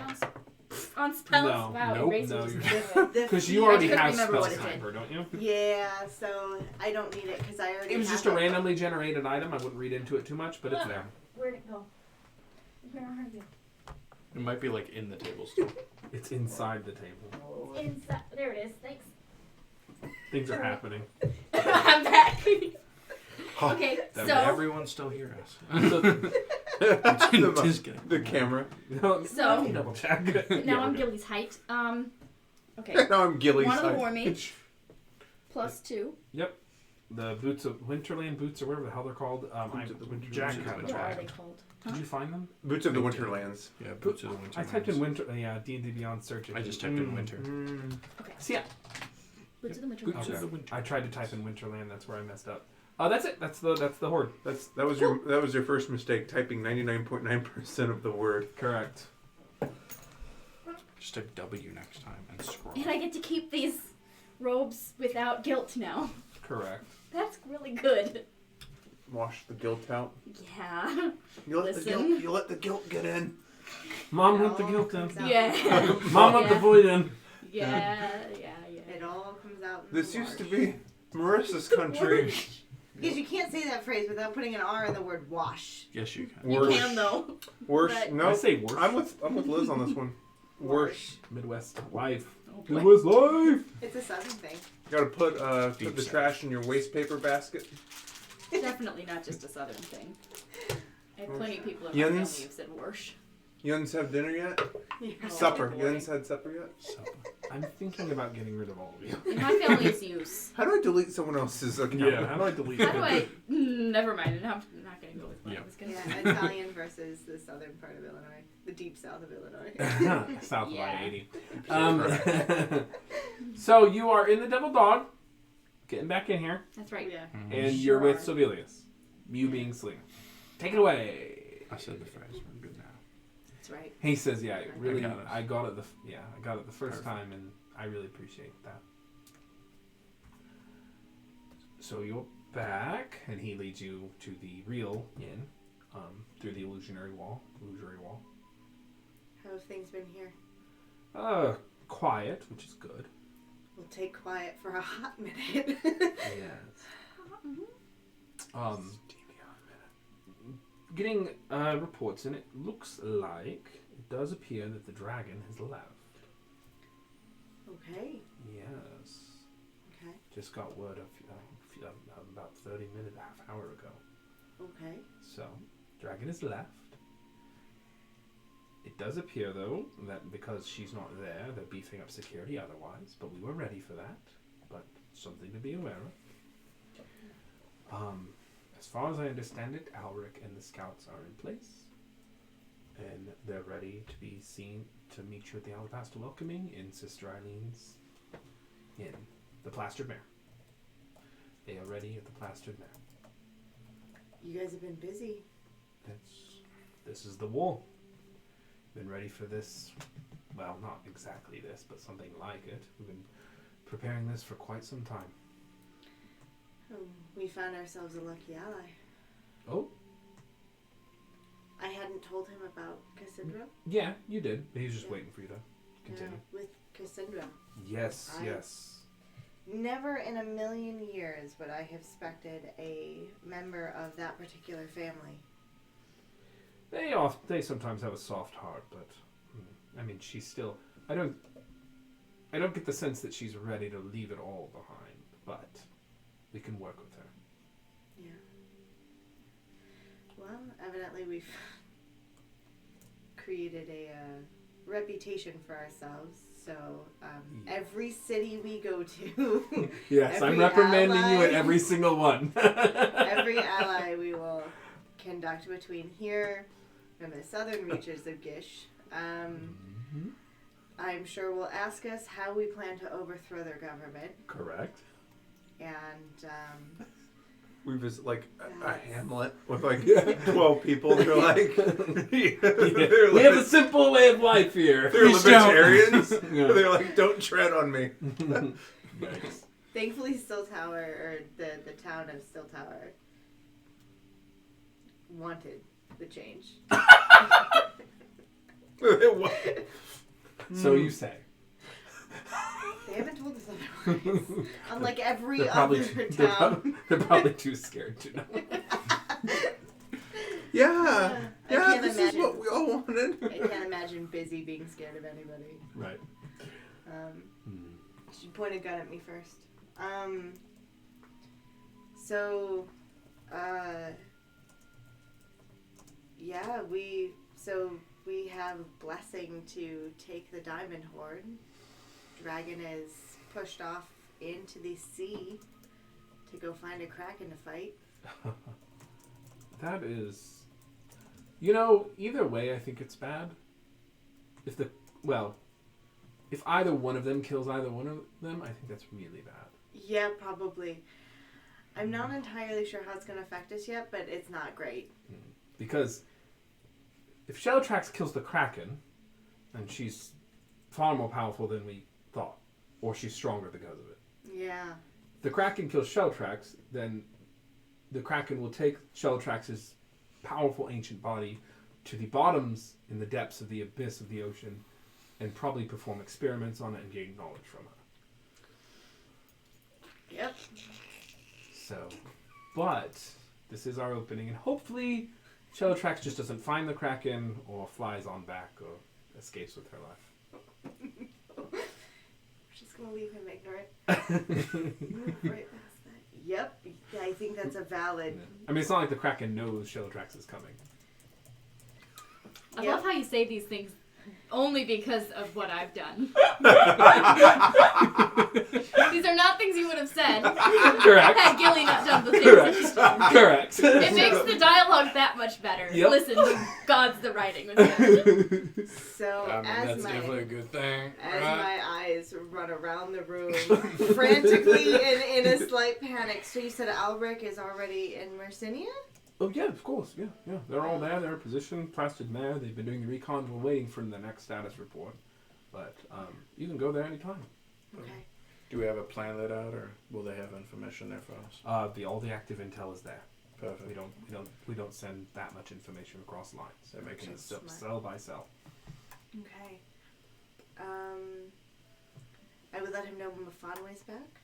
on spells? No, Wow, nope, erasing no, just you're- different. Because you already couldn't have remember what spell it did. timer, don't you? Yeah, so I don't need it because I already. It was have just a it. randomly generated item. I wouldn't read into it too much, but it's there. Where'd it go? Where are you? It might be like in the tables too. It's inside the table. Inside. There it is. Thanks. Things are happening. I'm back. Okay, Does so everyone still hear us? So, Just kidding. The camera. no, So- let me double check. now I'm Gilly's height. Okay. Now I'm Gilly's One of the side. War Mage +2. Yep. the boots of Winterland boots or whatever the hell they're called. Boots of the Winterland. Jack Boots of had the them. What are Did they called? you find them? Boots of the I did. Winterlands. Yeah, Boots of the Winter. I typed in winter. Yeah, D&D Beyond search. I just typed in winter. Okay. So yeah, Boots of the Winter. Boots Okay. of the Winter. I tried to type in Winterland. That's where I messed up. That's it. That's the horde. That was your first mistake, typing 99.9% of the word. Correct. Just type W next time and scroll. And I get to keep these robes without guilt now. Correct. That's really good. Wash the guilt out. Yeah. You let Listen. you let the guilt get in. Mom It let the all guilt in. comes out Yeah. in the wash. Mom let the Yeah. void in. Yeah. It all comes out in This the used to wash. be Marissa's country. Because you can't say that phrase without putting an R in the word wash. Yes, you can. You Worse. can though. Worse. But- No, I say worse. I'm with Liz on this one. Worse. Midwest life. Oh, boy. Midwest life. It's a southern thing. You gotta put Deep the south. trash in your waste paper basket. Definitely not just a southern thing. I have plenty of people in my Yuns? family who've said worse. You guys have dinner yet? Oh, Supper. boy. You guys had supper yet? I'm thinking about getting rid of all of you. In my family's use. How do I delete someone else's account? Yeah. How do I delete? How do I? Never mind. I'm not going to go with what Yeah. I was going to Yeah, say. Italian versus the southern part of Illinois. The deep south of Illinois. South of Yeah. I-80. So you are in the Devil Dog, getting back in here, That's right. Yeah. and you're with Sure. Sibelius. You being Selina. Take it away. I said the phrase. I'm good now. That's right. He says, "Yeah, really, got it. I got it the first Perfect. time, and I really appreciate that." So you're back, and he leads you to the real inn, through the illusory wall. How have things been here? Quiet, which is good. We'll take quiet for a hot minute. Yes. Getting reports, and it looks like it does appear that the dragon has left. Okay. Yes. Okay. Just got word about 30 minutes, half hour ago. Okay. So, dragon has left. It does appear, though, that because she's not there, they're beefing up security otherwise, but we were ready for that. But something to be aware of. As far as I understand it, Alric and the scouts are in place. And they're ready to be seen to meet you at the Alabaster Welcoming in Sister Eileen's Inn, the Plastered Mare. They are ready at the Plastered Mare. You guys have been busy. This is the war. Been ready for this. Well, not exactly this, but something like it. We've been preparing this for quite some time. We found ourselves a lucky ally. Oh, I hadn't told him about Cassandra. yeah, you did. But he's just Yeah. waiting for you to continue. With Cassandra. Yes, I- yes. Never in a million years would I have expected a member of that particular family. They sometimes have a soft heart, but I mean, she's still. I don't get the sense that she's ready to leave it all behind, but we can work with her. Yeah. Well, evidently we've created a reputation for ourselves. So Yeah. every city we go to, Yes, I'm Every reprimanding you at ally- every single one. every ally we will conduct between here and the southern reaches of Gish. Mhm. I'm sure will ask us how we plan to overthrow their government, Correct. and We visit like a Yes. hamlet with like 12 people. They're like, We have a simple way of life here. they're Reach out. libertarians. Yeah. They're like, don't tread on me. Nice. thankfully Still Tower, or the town of Still Tower, wanted the change. What? So you say. They haven't told us otherwise. Unlike every They're other probably, town. they're probably too scared to know. Yeah. I Yeah, can't this is imagine. what we all wanted. I can't imagine Busy being scared of anybody. Right. She pointed a gun at me first. So, yeah, we have blessing to take the Diamond Horde. Dragon is pushed off into the sea to go find a Kraken to fight. That is... You know, either way, I think it's bad. If either one of them kills either one of them, I think that's really bad. Yeah, probably. I'm not entirely sure how it's going to affect us yet, but it's not great. Because if Shelltrax kills the Kraken, and she's far more powerful than we thought, or she's stronger because of it. Yeah. If the Kraken kills Shelltrax, then the Kraken will take Shelltrax's powerful ancient body to the bottoms in the depths of the abyss of the ocean and probably perform experiments on it and gain knowledge from her. Yep. So, but this is our opening, and hopefully Shelltrax just doesn't find the Kraken or flies on back or escapes with her life. We're just going to leave him ignorant. Move right past that. Yep. Yeah, I think that's a valid... Yeah. I mean, it's not like the Kraken knows Shelltrax is coming. I love how you say these things only because of what I've done. These are not things you would have said Correct. had Gilly not done the things that she's done. Correct. It makes the dialogue that much better. Yep. Listen, God's the writing with it. So, that's definitely a good thing. As my eyes run around the room, frantically in a slight panic. So you said Alric is already in Mercinia? Oh, yeah, of course. Yeah. They're all there. They're positioned, plastered there. They've been doing the recon. We're waiting for the next status report. But you can go there anytime. Okay. Do we have a plan laid out, or will they have information there for us? All the active intel is there. Perfect. We don't send that much information across lines. They're making it cell by cell. Okay. I would let him know when Mafanwe's back.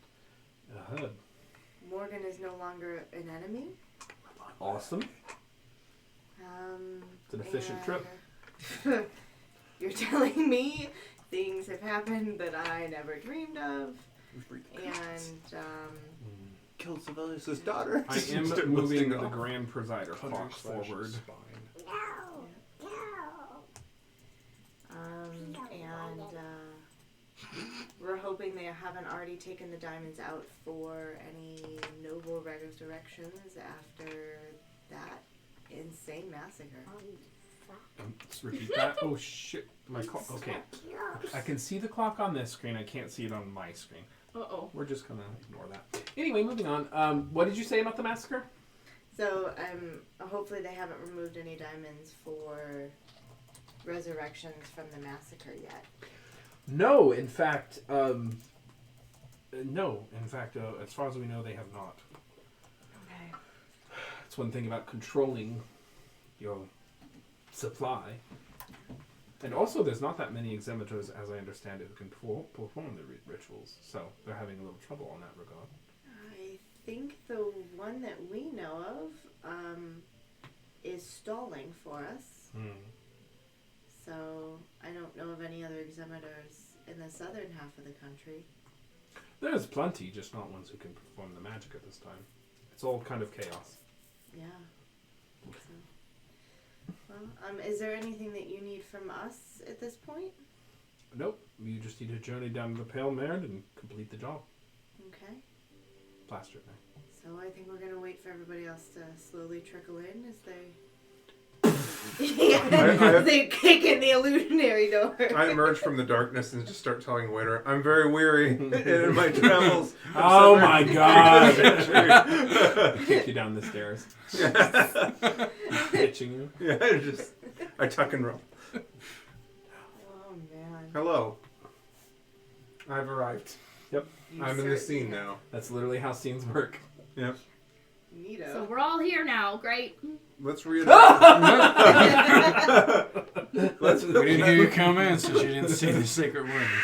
Morgan is no longer an enemy. Awesome. It's an efficient trip. You're telling me things have happened that I never dreamed of. And, Killed Sibelius' daughter. I am moving the Grand Presider clock forward. We're hoping they haven't already taken the diamonds out for any noble resurrections after that insane massacre. Let's repeat that. Oh shit, my clock. Okay, I can see the clock on this screen. I can't see it on my screen. Uh-oh. We're just gonna ignore that. Anyway, moving on. What did you say about the massacre? So, hopefully they haven't removed any diamonds for resurrections from the massacre yet. No, in fact, as far as we know, they have not. Okay. That's one thing about controlling your supply. And also, there's not that many examinators, as I understand it, who can perform the rituals. So they're having a little trouble on that regard. I think the one that we know of is stalling for us. So I don't know of any other examinators in the southern half of the country. There's plenty, just not ones who can perform the magic at this time. It's all kind of chaos. Yeah. So, well, is there anything that you need from us at this point? Nope. You just need to journey down to the Pale Mare and complete the job. Okay. Plaster it now. So I think we're going to wait for everybody else to slowly trickle in as they... they kick in the illusionary door. I emerge from the darkness and just start telling waiter, I'm very weary in my travels. Oh my god! Kick you down the stairs. Hitching you. Yeah, I tuck and roll. Oh man. Hello. I've arrived. Yep. I'm in the scene now. That's literally how scenes work. Yep. Neato. So we're all here now. Great. Let's reunite. We didn't hear you come in, so she didn't see the secret rooms.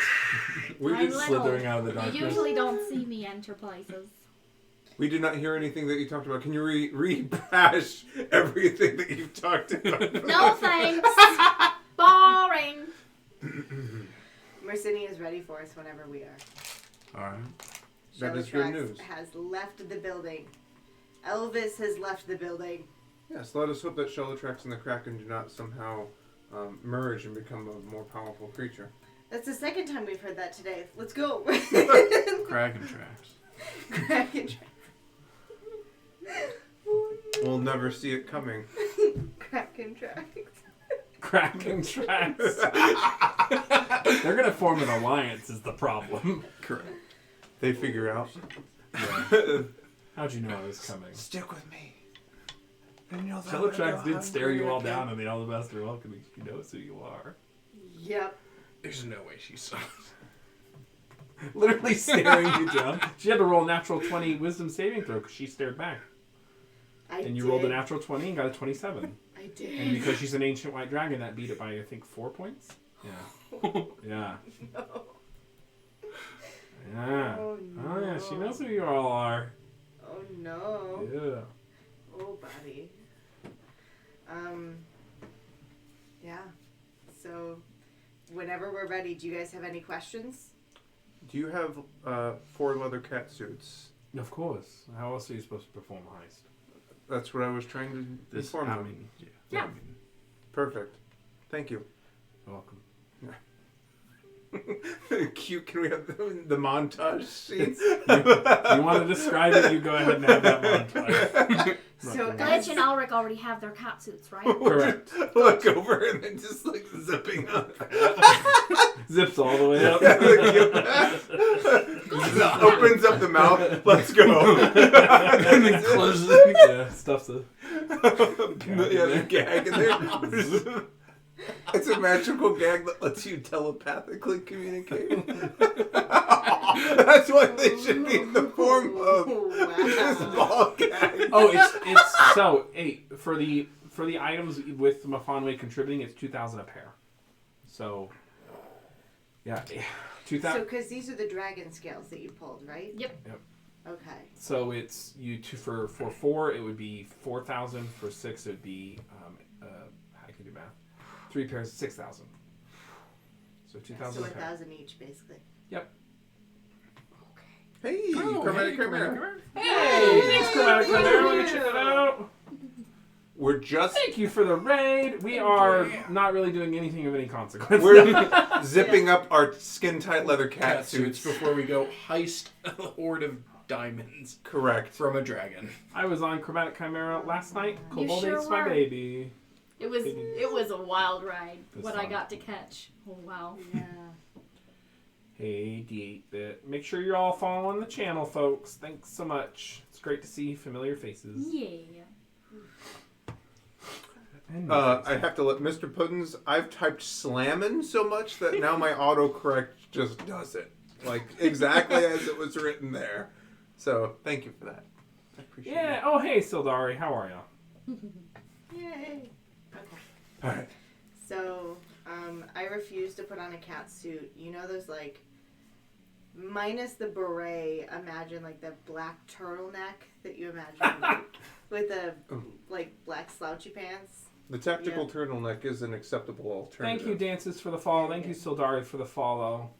We're I'm just little. slithering out of the You darkness. usually don't see me enter places. We did not hear anything that you talked about. Can you rehash everything that you've talked about? No thanks. Boring. Mercinia is ready for us whenever we are. Alright. That is good Shelltrax news. has left the building. Elvis has left the building. Yes, let us hope that Shelltrax and the Kraken do not somehow merge and become a more powerful creature. That's the second time we've heard that today. Let's go. Kraken tracks. Kraken tracks. We'll never see it coming. Kraken tracks. Kraken tracks. They're gonna form an alliance. Is the problem? Correct. They figure out. How'd you know I was coming? Stick with me. And you'll Teletracks did stare you all down in the All the Best Are Welcoming. She knows who you are. Yep. There's no way she saw it. Literally staring you down. She had to roll a natural 20 wisdom saving throw because she stared back. And you rolled a natural 20 and got a 27. I did. And because she's an ancient white dragon, that beat it by, I think, 4 points? Yeah. Yeah. No. Yeah. Oh, Oh, yeah. She no. knows who you all are. Oh no. Yeah. Oh, buddy. Yeah. So, whenever we're ready, do you guys have any questions? Do you have 4 leather cat suits? Of course. How else are you supposed to perform a heist? That's what I was trying to inform I them. mean, Yeah. I mean, Perfect. Thank you. you're welcome. Cute. Can we have the montage scenes? You want to describe it, you go ahead and have that montage. So, Glitch and Ulrich already have their cat suits, right? Correct. Look over and then just like zipping up. Zips all the way up. Opens up the mouth. Let's go. And then closes it. Yeah, stuffs it. Yeah, the gag in there. It's a magical gag that lets you telepathically communicate. That's what they should be in the form of. This ball gag. Oh, it's so 8 for the items with Mafanwe contributing. It's 2,000 a pair. So, yeah, 2,000. So, because these are the dragon scales that you pulled, right? Yep. Okay. So it's for 4 it would be 4,000. For 6 it would be I can do math. 3 pairs 6,000. So 2,000 So a pair. 1,000 each, basically. Yep. Okay. Hey, Chromatic Chimera. Hey, thanks, Chromatic Chimera. Let me check it out. We're just Thank you for the raid. We are not really doing anything of any consequence. we're zipping up our skin tight leather cat suits. before we go heist a horde of diamonds Correct. from a dragon. I was on Chromatic Chimera last night. You Cobalt sure Ace my were. baby. It was a wild ride. It was What I fun. got to catch. Oh wow. Yeah. Hey, D8-bit. Make sure you're all following the channel, folks. Thanks so much. It's great to see familiar faces. Yeah. And I have to let Mr. Puddins. I've typed slammin' so much that now my autocorrect just does it. Like exactly as it was written there. So thank you for that. I appreciate yeah. it. Oh, hey, Sildari. How are you? Yay. Okay. Alright. So, I refuse to put on a cat suit. You know those, like, minus the beret, imagine, like, the black turtleneck that you imagine with the, like, black slouchy pants? The tactical turtleneck is an acceptable alternative. Thank you, Dances, for the follow. Thank you, Sildari, for the follow.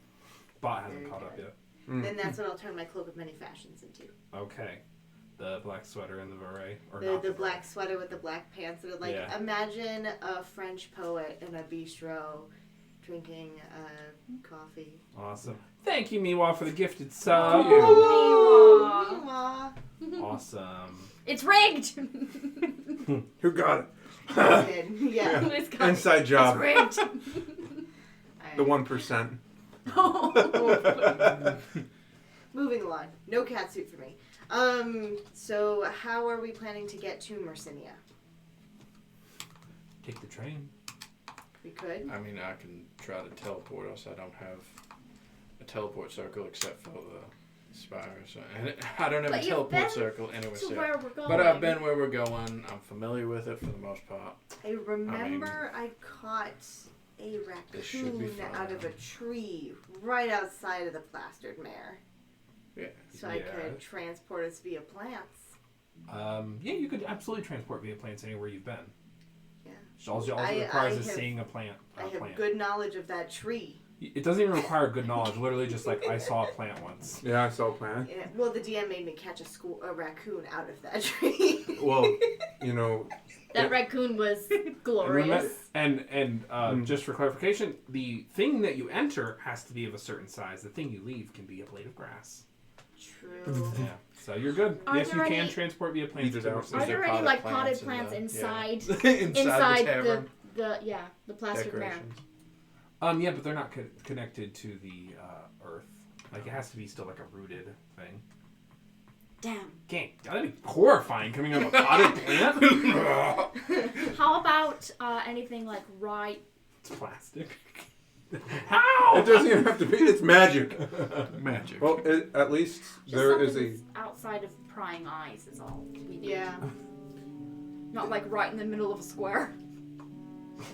Bot hasn't Very caught up good. yet. Then that's what I'll turn my cloak of many fashions into. Okay. The black sweater and the beret. Or The not black sweater with the black pants that are like, Yeah. imagine a French poet in a bistro drinking coffee. Awesome. Thank you, Miwa, for the gifted sub. Aw. Awesome. It's rigged. Who got it? I did. Yeah. Who's got it? Inside It's job. rigged. The 1%. Moving along. No cat suit for me. So how are we planning to get to Mercinia? Take the train. We could. I mean, I can try to teleport us. I don't have a teleport circle except for the spire. So, and I don't have But a you've teleport been circle anywhere. To So. where we're going. But I've been where we're going. I'm familiar with it for the most part. I remember I caught a This should be raccoon fun. out of a tree right outside of the plastered mare. Yeah. So I could transport us via plants. Yeah, you could absolutely transport via plants anywhere you've been. Yeah. All it I requires is have- seeing a plant. I have good knowledge of that tree. It doesn't even require good knowledge. Literally, just like I saw a plant once. Yeah, I saw a plan. Yeah, well, the DM made me catch a raccoon out of that tree. Well, you know, That raccoon was And glorious. just for clarification, the thing that you enter has to be of a certain size. The thing you leave can be a blade of grass. True. Yeah. So you're good. Are Yes, you there can any- transport via plants. Either to that or- Mercedes. Are there there any potted like potted plants in plants the- inside inside the the tavern? the plastered mare? Decorations. Yeah, but they're not connected to the earth. Like it has to be still like a rooted thing. Damn. That'd be horrifying coming out of a potted plant. How about anything like rye? It's plastic. How? It doesn't even have to be. It's magic. Magic. Well, at least Just there is something a. that's outside of prying eyes is all we need. Yeah. Not like right in the middle of a square.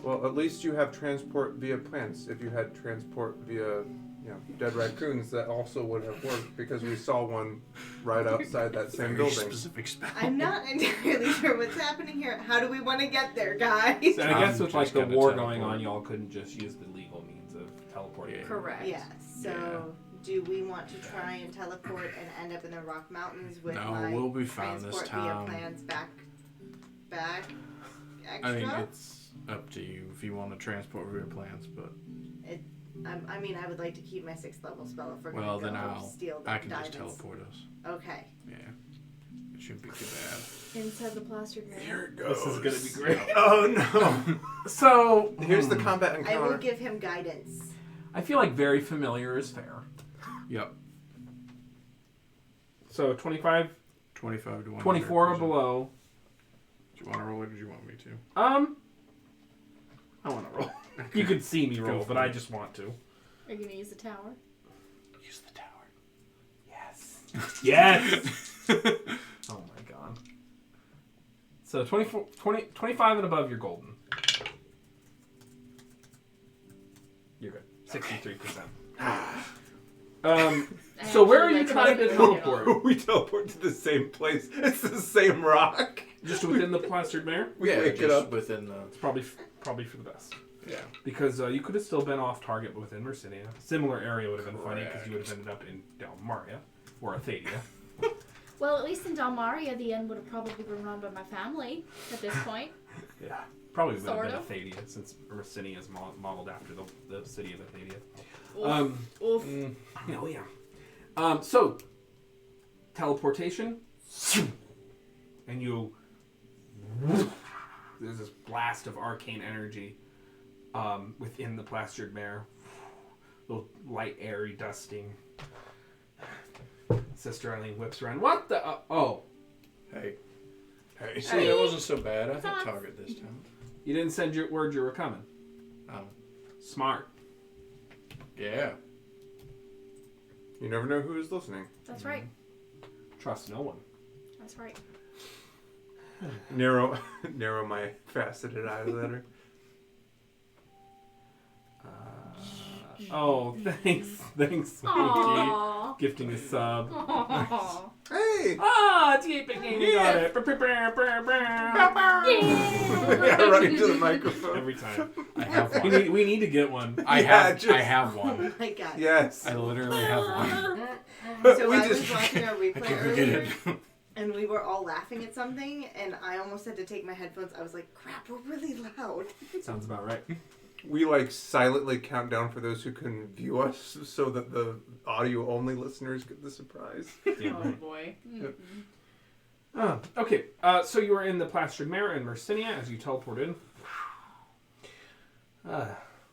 Well, at least you have transport via plants. If you had transport via, dead raccoons, that also would have worked because we saw one right outside that same Very building. specific spell. I'm not entirely sure what's happening here. How do we want to get there, guys? And I guess with like Just the gotta war teleport. going on, y'all couldn't just use the legal means of teleporting. Yeah. Correct. Yeah. So, do we want to try and teleport and end up in the Rock Mountains with No, my we'll be fine this transport via time. plans back extra? I think it's up to you if you want to transport via plants, but I mean, I would like to keep my 6th level spell if we're well, going then to go steal the I can just diamonds. teleport us. Okay. Yeah, it shouldn't be too bad. Inside the plastered mare. it goes. This is gonna be great. Oh no! So Here's the combat I will encounter. give him guidance. I feel like very familiar is fair. Yep, So 25, 25 to 100. 24 or Prism. below. Do you want to roll it or do you want me to? I want to roll. You could see me Go roll, for but I it. just want to. Are you gonna use the tower? Use the tower. Yes. Yes. Oh my god. So 25 and above, you're golden. You're good. 63%. So where are you trying to teleport? We teleport to the same place. It's the same rock. Just within the plastered mare? We yeah, wake just it up. within the. It's probably for the best. Yeah. Because you could have still been off target within Mercinia. Similar area would have been funny because you would have ended up in Dalmaria or Athadia. Well, at least in Dalmaria, the end would have probably been run by my family at this point. Yeah. Probably would have Sort been of. Athadia since Mercinia is modeled after the city of Athadia. Oof. Oh yeah. So teleportation, and you. There's this blast of arcane energy within the plastered mare. Little light, airy dusting. Sister Eileen whips around. What the? Oh, Hey. Hey. See, that wasn't so bad. I hit Thoughts? target this time. you didn't send your word you were coming. Oh. Smart. Yeah. You never know who is listening. That's right. Trust no one. That's right. Narrow my faceted eyes at her. Oh, thanks, Winky. Aww. Gifting a sub. Aww. Hey! Ah, it's Epic Game. You got it. Yeah, running to the microphone. Every time. I have one. We need to get one. I Yeah, have. just- I have one. Oh my god. Yes. I literally have one. So We I was just- watching our I replay can forget earlier, it. and we were all laughing at something, and I almost had to take my headphones. I was like, crap, we're really loud. Sounds about right. We silently count down for those who can view us so that the audio only listeners get the surprise. Yeah, Oh right. boy. Okay, so you are in the plastered mare in Mercinia as you teleport in.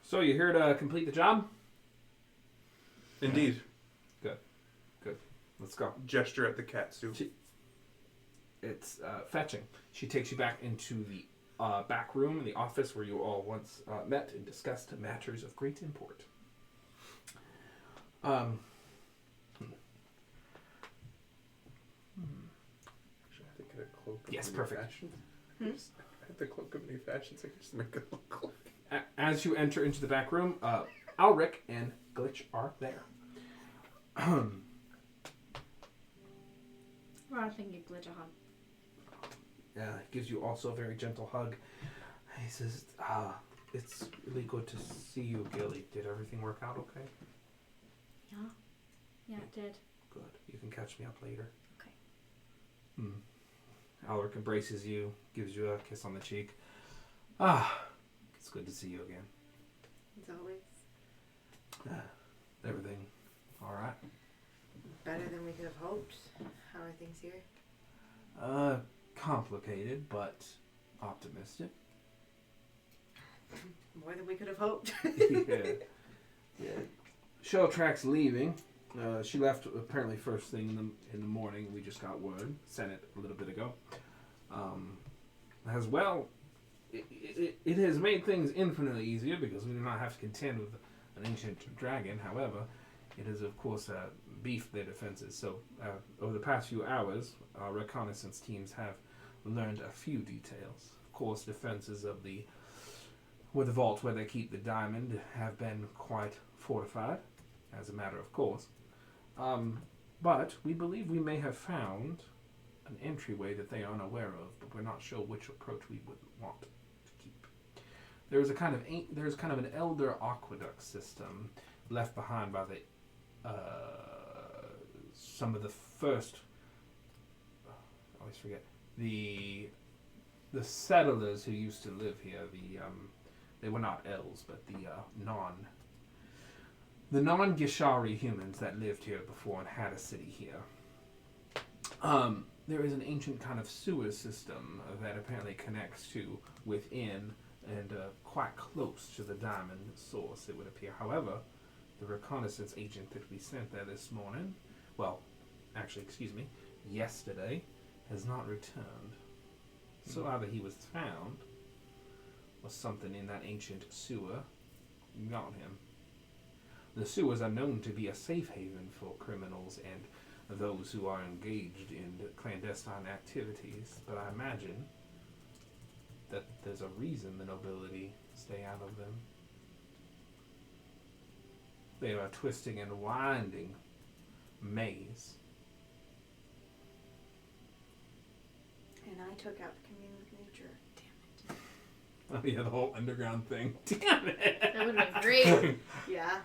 So you're here to complete the job? Indeed. Good. Let's go. Gesture at the cat soup. It's fetching. She takes you back into the back room in the office where you all once met and discussed matters of great import. Actually, I think I had a cloak of Yes, new perfect. fashions. I had the cloak of new fashions. I could just make it look cool. As you enter into the back room, Alric and Glitch are there. Well, I think you glitch a hug. Yeah, he gives you also a very gentle hug. He says, it's really good to see you, Gilly. Did everything work out okay? Yeah. Yeah, it did. Good. You can catch me up later. Okay. Alric embraces you, gives you a kiss on the cheek. It's good to see you again. As always, Everything all right? better than we could have hoped. How are things here? Complicated, but optimistic. More than we could have hoped. Yeah. Shelltrack's leaving. She left apparently first thing in the morning. We just got word. Sent it a little bit ago. As well, it has made things infinitely easier because we do not have to contend with an ancient dragon. However, it has of course beefed their defenses. So over the past few hours, our reconnaissance teams have learned a few details. Of course, defenses of the vault where they keep the diamond have been quite fortified, as a matter of course. But we believe we may have found an entryway that they are unaware of, but we're not sure which approach we would want to keep. There's kind of an elder aqueduct system left behind by the some of the first. I always forget the settlers who used to live here. They were not elves, but the non-Gishari humans that lived here before and had a city here. There is an ancient kind of sewer system that apparently connects to within and quite close to the diamond source, it would appear. However, the reconnaissance agent that we sent there this morning, yesterday, has not returned. So either he was found, or something in that ancient sewer got him. The sewers are known to be a safe haven for criminals and those who are engaged in clandestine activities, but I imagine that there's a reason the nobility stay out of them. They are a twisting and winding maze. And I took out commune with nature. Damn Oh yeah, the whole underground thing. Damn it! That would have been great. it. Yeah.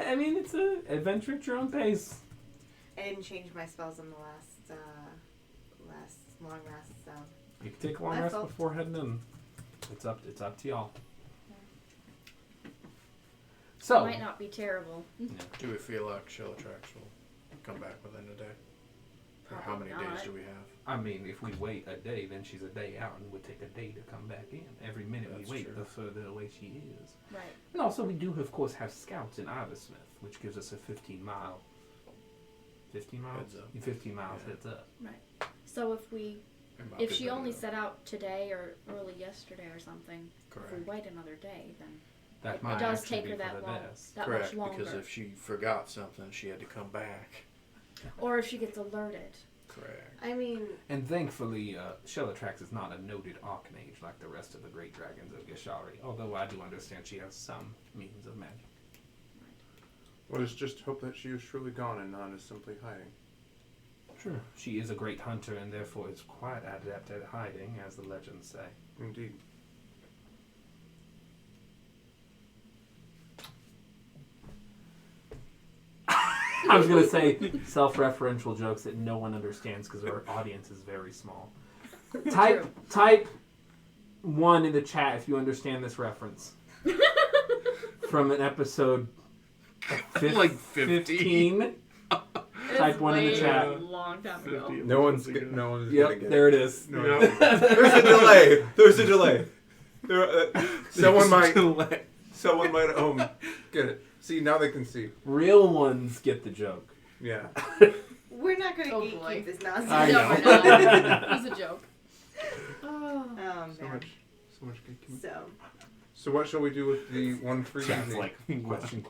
I mean, it's an adventure at your own pace. I didn't change my spells in the last long rest, so. You can take a long My rest fault. before heading in. It's up to y'all. So, Might not be terrible. Do we feel like Shelltrax will come back within a day? Or how many Probably days not. do we have? I mean, if we wait a day, then she's a day out, and it would take a day to come back in. Every minute That's we wait, true. the further away she is. Right. And also, we do, of course, have scouts in Iversmith, which gives us a 15-mile... 15 miles? Heads up. 15 miles Yeah. heads up. So if she only said set out today or early yesterday or something, if we correct. wait another day, then That it might does actually take be her for that the long, best. that Correct, much longer. because if she forgot something, she had to come back. Or if she gets alerted. Correct. I mean, And thankfully, Shelltrax is not a noted Arcanage like the rest of the great dragons of Gishari, although I do understand she has some means of magic. Let us just hope that she is truly gone and not is simply hiding. Sure. She is a great hunter and therefore is quite adept at hiding, as the legends say. Indeed. I was going to say self-referential jokes that no one understands because our audience is very small. Type 1 in the chat if you understand this reference. From an episode Like 50. 15. Type 1 in the chat. A long time ago. No one's gonna Yep, get there it. it is. No one's- There's a delay. There's a delay. Someone might get it. See, now they can see. Real ones get the joke. Yeah. we're not going to Oh, gatekeep boy. this nonsense. I No, know. we're not. It was a joke. Oh, So man. much gatekeeping. So, So what shall we do with the one free Chat's evening? like, question.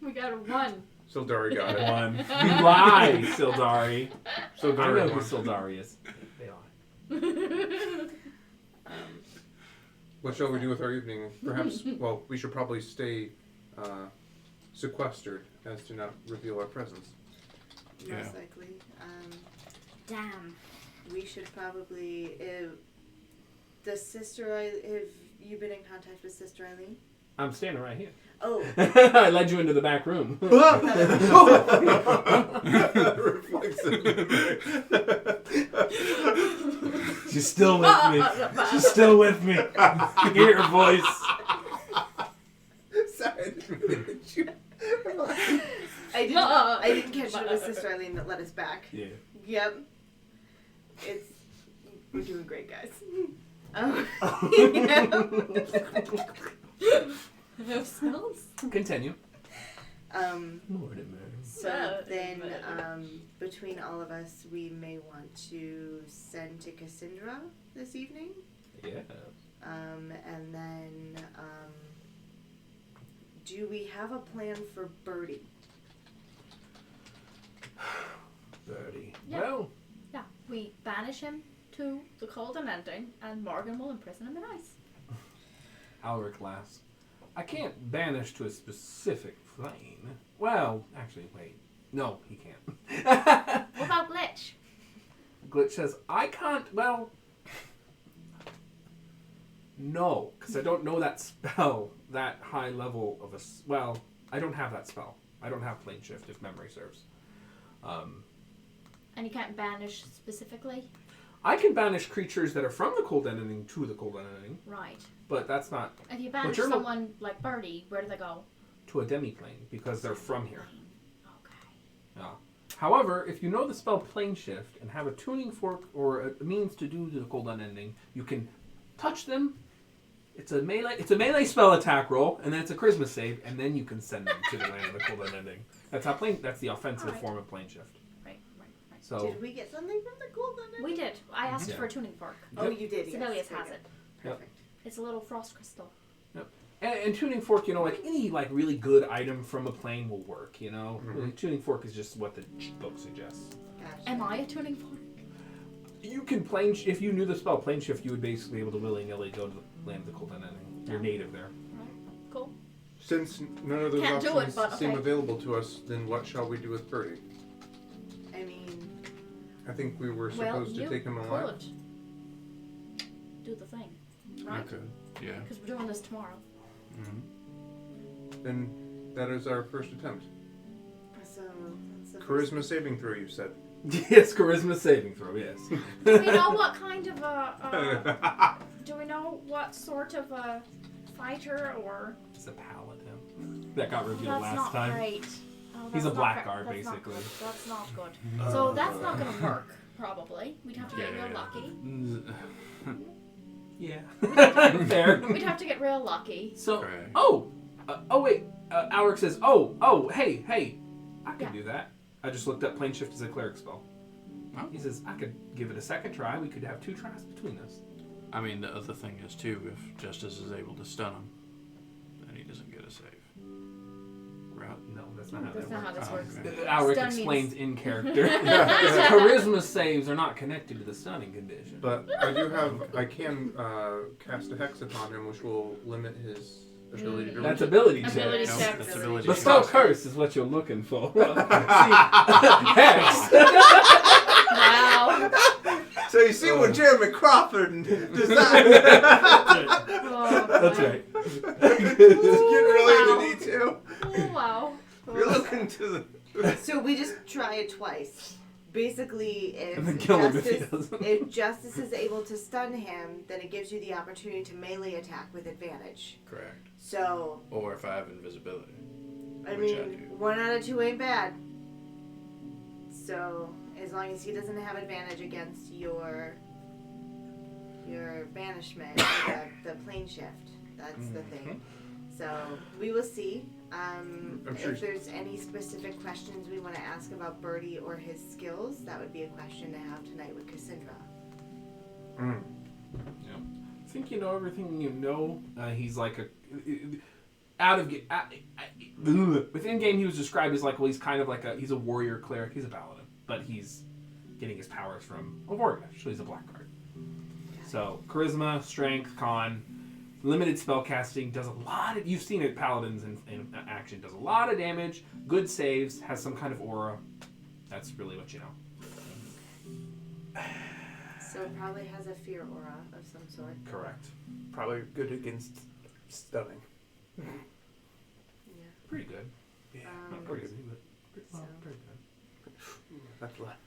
We got a 1. Sildari got it. One. You lie, Sildari. I know Sildari who won. Sildari is. They lie. What shall we do with our evening? Perhaps, well, we should probably stay sequestered as to not reveal our presence. Yeah. most likely. Damn. We should probably, have you been in contact with Sister Eileen? I'm standing right here. Oh, I led you into the back room. She's still with me. She's still with me. I can hear her voice. Sorry, I didn't mean to hit you. I didn't catch Yeah. Yep. We're doing great, guys. No smells. Continue. So then, between all of us, we may want to send to Cassandra this evening. Yeah. And then, do we have a plan for Birdie? Birdie. Yeah. Well, Yeah, we banish him to the cold unending, and Morgan will imprison him in ice. Alric laughs. I can't banish to a specific plane. Well, actually, wait. No, he can't. What about Glitch? Glitch says, I can't, well... No, because I don't know that spell, that high level of a... Well, I don't have that spell. I don't have plane shift, if memory serves. And you can't banish specifically? I can banish creatures that are from the cold ending to the cold ending, Right. but that's not If you banish you're someone like Birdie, where do they go? to a demi-plane, because they're from here. Okay. Yeah. However, if you know the spell Plane Shift and have a tuning fork or a means to do the cold unending, you can touch them. It's a melee spell attack roll, and then it's a charisma save, and then you can send them to the land of the cold unending. That's the offensive Alright. form of Plane Shift. Right. So Did we get something from the cold under? We did. I asked Yeah. for a tuning fork. Oh, you did. Sibelius Yes. has it. Perfect. It's a little frost crystal. and tuning fork, like any really good item from a plane will work. Tuning fork is just what the book suggests. Gotcha. Am I a tuning fork? You can if you knew the spell Plane Shift, you would basically be able to willy-nilly go to the land of the cold unending. You're native there. Cool. Since none of those Can't do it, options but seem okay. available to us, then what shall we do with Birdie? I mean, I think we were Well, supposed to you take him alive. could do the thing, I right? could. Yeah. Because we're doing this tomorrow. Mm-hmm. Then that is our first attempt. so that's the Charisma saving throw, you said. Yes, charisma saving throw. Yes. Do we know what kind of a? Do we know what sort of a fighter or? It's a paladin that got revealed That's last not time. great. Oh, He's that's a not blackguard, that's not basically. good. That's not good. So that's not going to work. Probably. We'd have to get Yeah. real lucky. Yeah. Fair. We'd have to get real lucky. So, Right. wait. Alric says, hey, I can Yeah. do that. I just looked up Plane Shift as a cleric spell. Oh. He says, I could give it a second try. We could have 2 tries between us. I mean, the other thing is, too, if Justice is able to stun him, then he doesn't get a save. Right? No, that's not how That's that not how works. this Oh, works. okay. Alric Stun explains means- in character. Charisma saves are not connected to the stunning condition. But I can cast a hex upon him, which will limit his ability to That's reach. ability check. Ability No, check. that's ability The check. spell curse is what you're looking for. Hex. Wow. So you see what Jeremy Crawford designed. Oh, That's my. right. Just get really Wow. into detail. Oh, wow. You're looking to the. So we just try it twice. Basically, And then kill him if he doesn't. if Justice is able to stun him, then it gives you the opportunity to melee attack with advantage. Correct. So, Or if I have invisibility. I Which I mean, do. 1 out of 2 ain't bad. So, as long as he doesn't have advantage against your banishment, or the plane shift, that's the thing. So, we will see. I'm sure If there's any specific questions we want to ask about Birdie or his skills, that would be a question to have tonight with Cassandra. I think you know everything you know. He's like within game he was described as he's kind of he's a warrior cleric. He's a paladin, but he's getting his powers from a warrior. So he's a blackguard. So charisma, strength, con, limited spell casting, does a lot of. You've seen it, paladins in action. Does a lot of damage. Good saves. Has some kind of aura. That's really what you know. So it probably has a fear aura of some sort. Correct. Probably good against stunning. Yeah. Pretty good. Yeah, Not pretty crazy, but pretty good. That's left.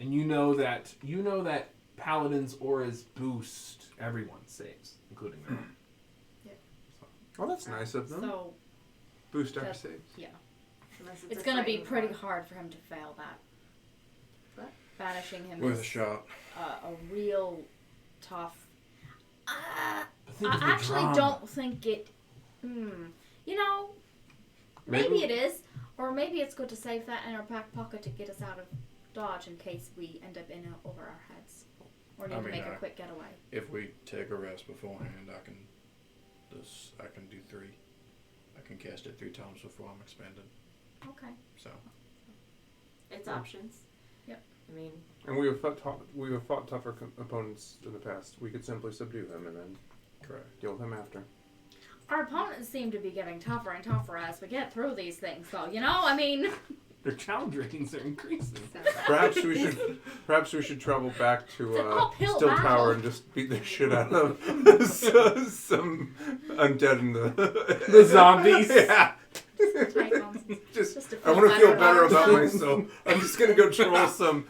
And you know that paladins' auras boost everyone's saves, including their own. Oh, that's nice of them. So, Boost our That's- saves. yeah. Unless It's a going to be frightened pretty one. hard for him to fail that. What? Banishing him Worth is a shot. a real tough. I Think of the actually drama. don't think it. You know, maybe it is, or maybe it's good to save that in our back pocket to get us out of Dodge in case we end up in over our heads, or need to make a quick getaway. If we take a rest beforehand, I can do 3. I can cast it 3 times before I'm expanded. Okay. So. It's options. Yep. I mean, And we have fought tougher opponents in the past. We could simply subdue them and then Correct. deal with them after. Our opponents seem to be getting tougher and tougher as we get through these things, though. You know, I mean. Their challenge ratings are increasing. Perhaps we should travel back to It's an uphill Still battle. Tower and just beat the shit out of some undead in the The zombies. Yeah. Typhons. Just to I want to feel better about ourselves. myself. I'm just gonna go troll some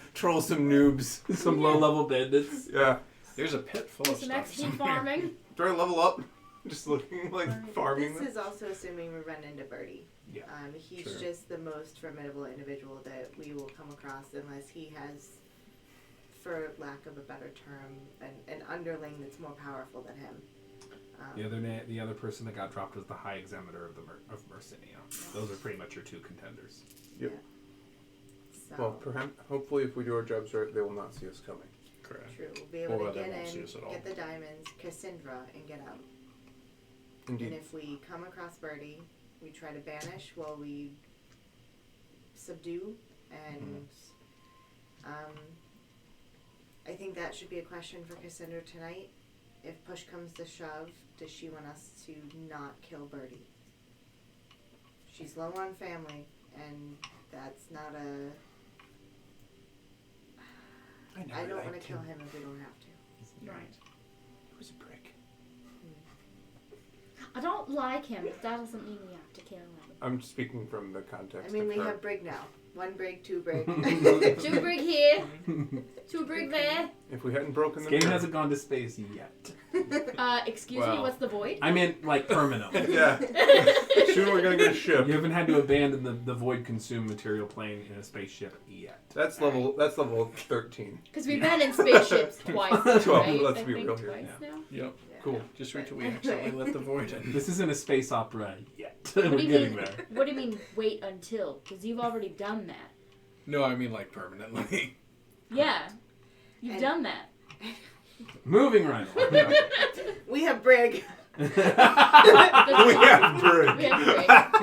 noobs. Some low-level bandits. Yeah. There's a pit full What's of the next stuff. keep farming? Do I level up? Just looking like farming this them. is also assuming we run into Birdie. Yeah. He's Sure. just the most formidable individual that we will come across unless he has, for lack of a better term, an underling that's more powerful than him. The other person that got dropped was the High Examiner of Mercinia. Those are pretty much your 2 contenders. Yep. So, Well, perhaps, hopefully, if we do our jobs right, they will not see us coming. Correct. true. We'll be able Or to they get won't see in, us at all. get the diamonds, Cassandra, and get out. Indeed. And if we come across Birdie, we try to banish while we subdue, and I think that should be a question for Cassandra tonight. If push comes to shove, does she want us to not kill Birdie? She's low on family, and that's not a... I don't want to kill him if we don't have to. Right. He was a prick. I don't like him, but that doesn't mean we have to kill him. I'm speaking from the context I mean, of we her. have Brig now. 1 Brig, 2 Brig. 2 brig here, 2 brig there. If we hadn't broken This the game hasn't gone to space yet. Excuse me, Well. what's the void? I meant, like, permanently. Yeah. Soon we're gonna get a ship. You haven't had to abandon the void consume material plane in a spaceship yet. That's level 13. Because we've been in spaceships twice, right? 12, let's I be think real here. twice now. Yep. Cool. Just wait till we accidentally let the void in. This isn't a space opera yet. What We're do you getting mean? there. What do you mean? Wait until? Because you've already done that. No, I mean like permanently. Yeah, you've And- done that. Moving right along. We have Brig. We have Brig. We have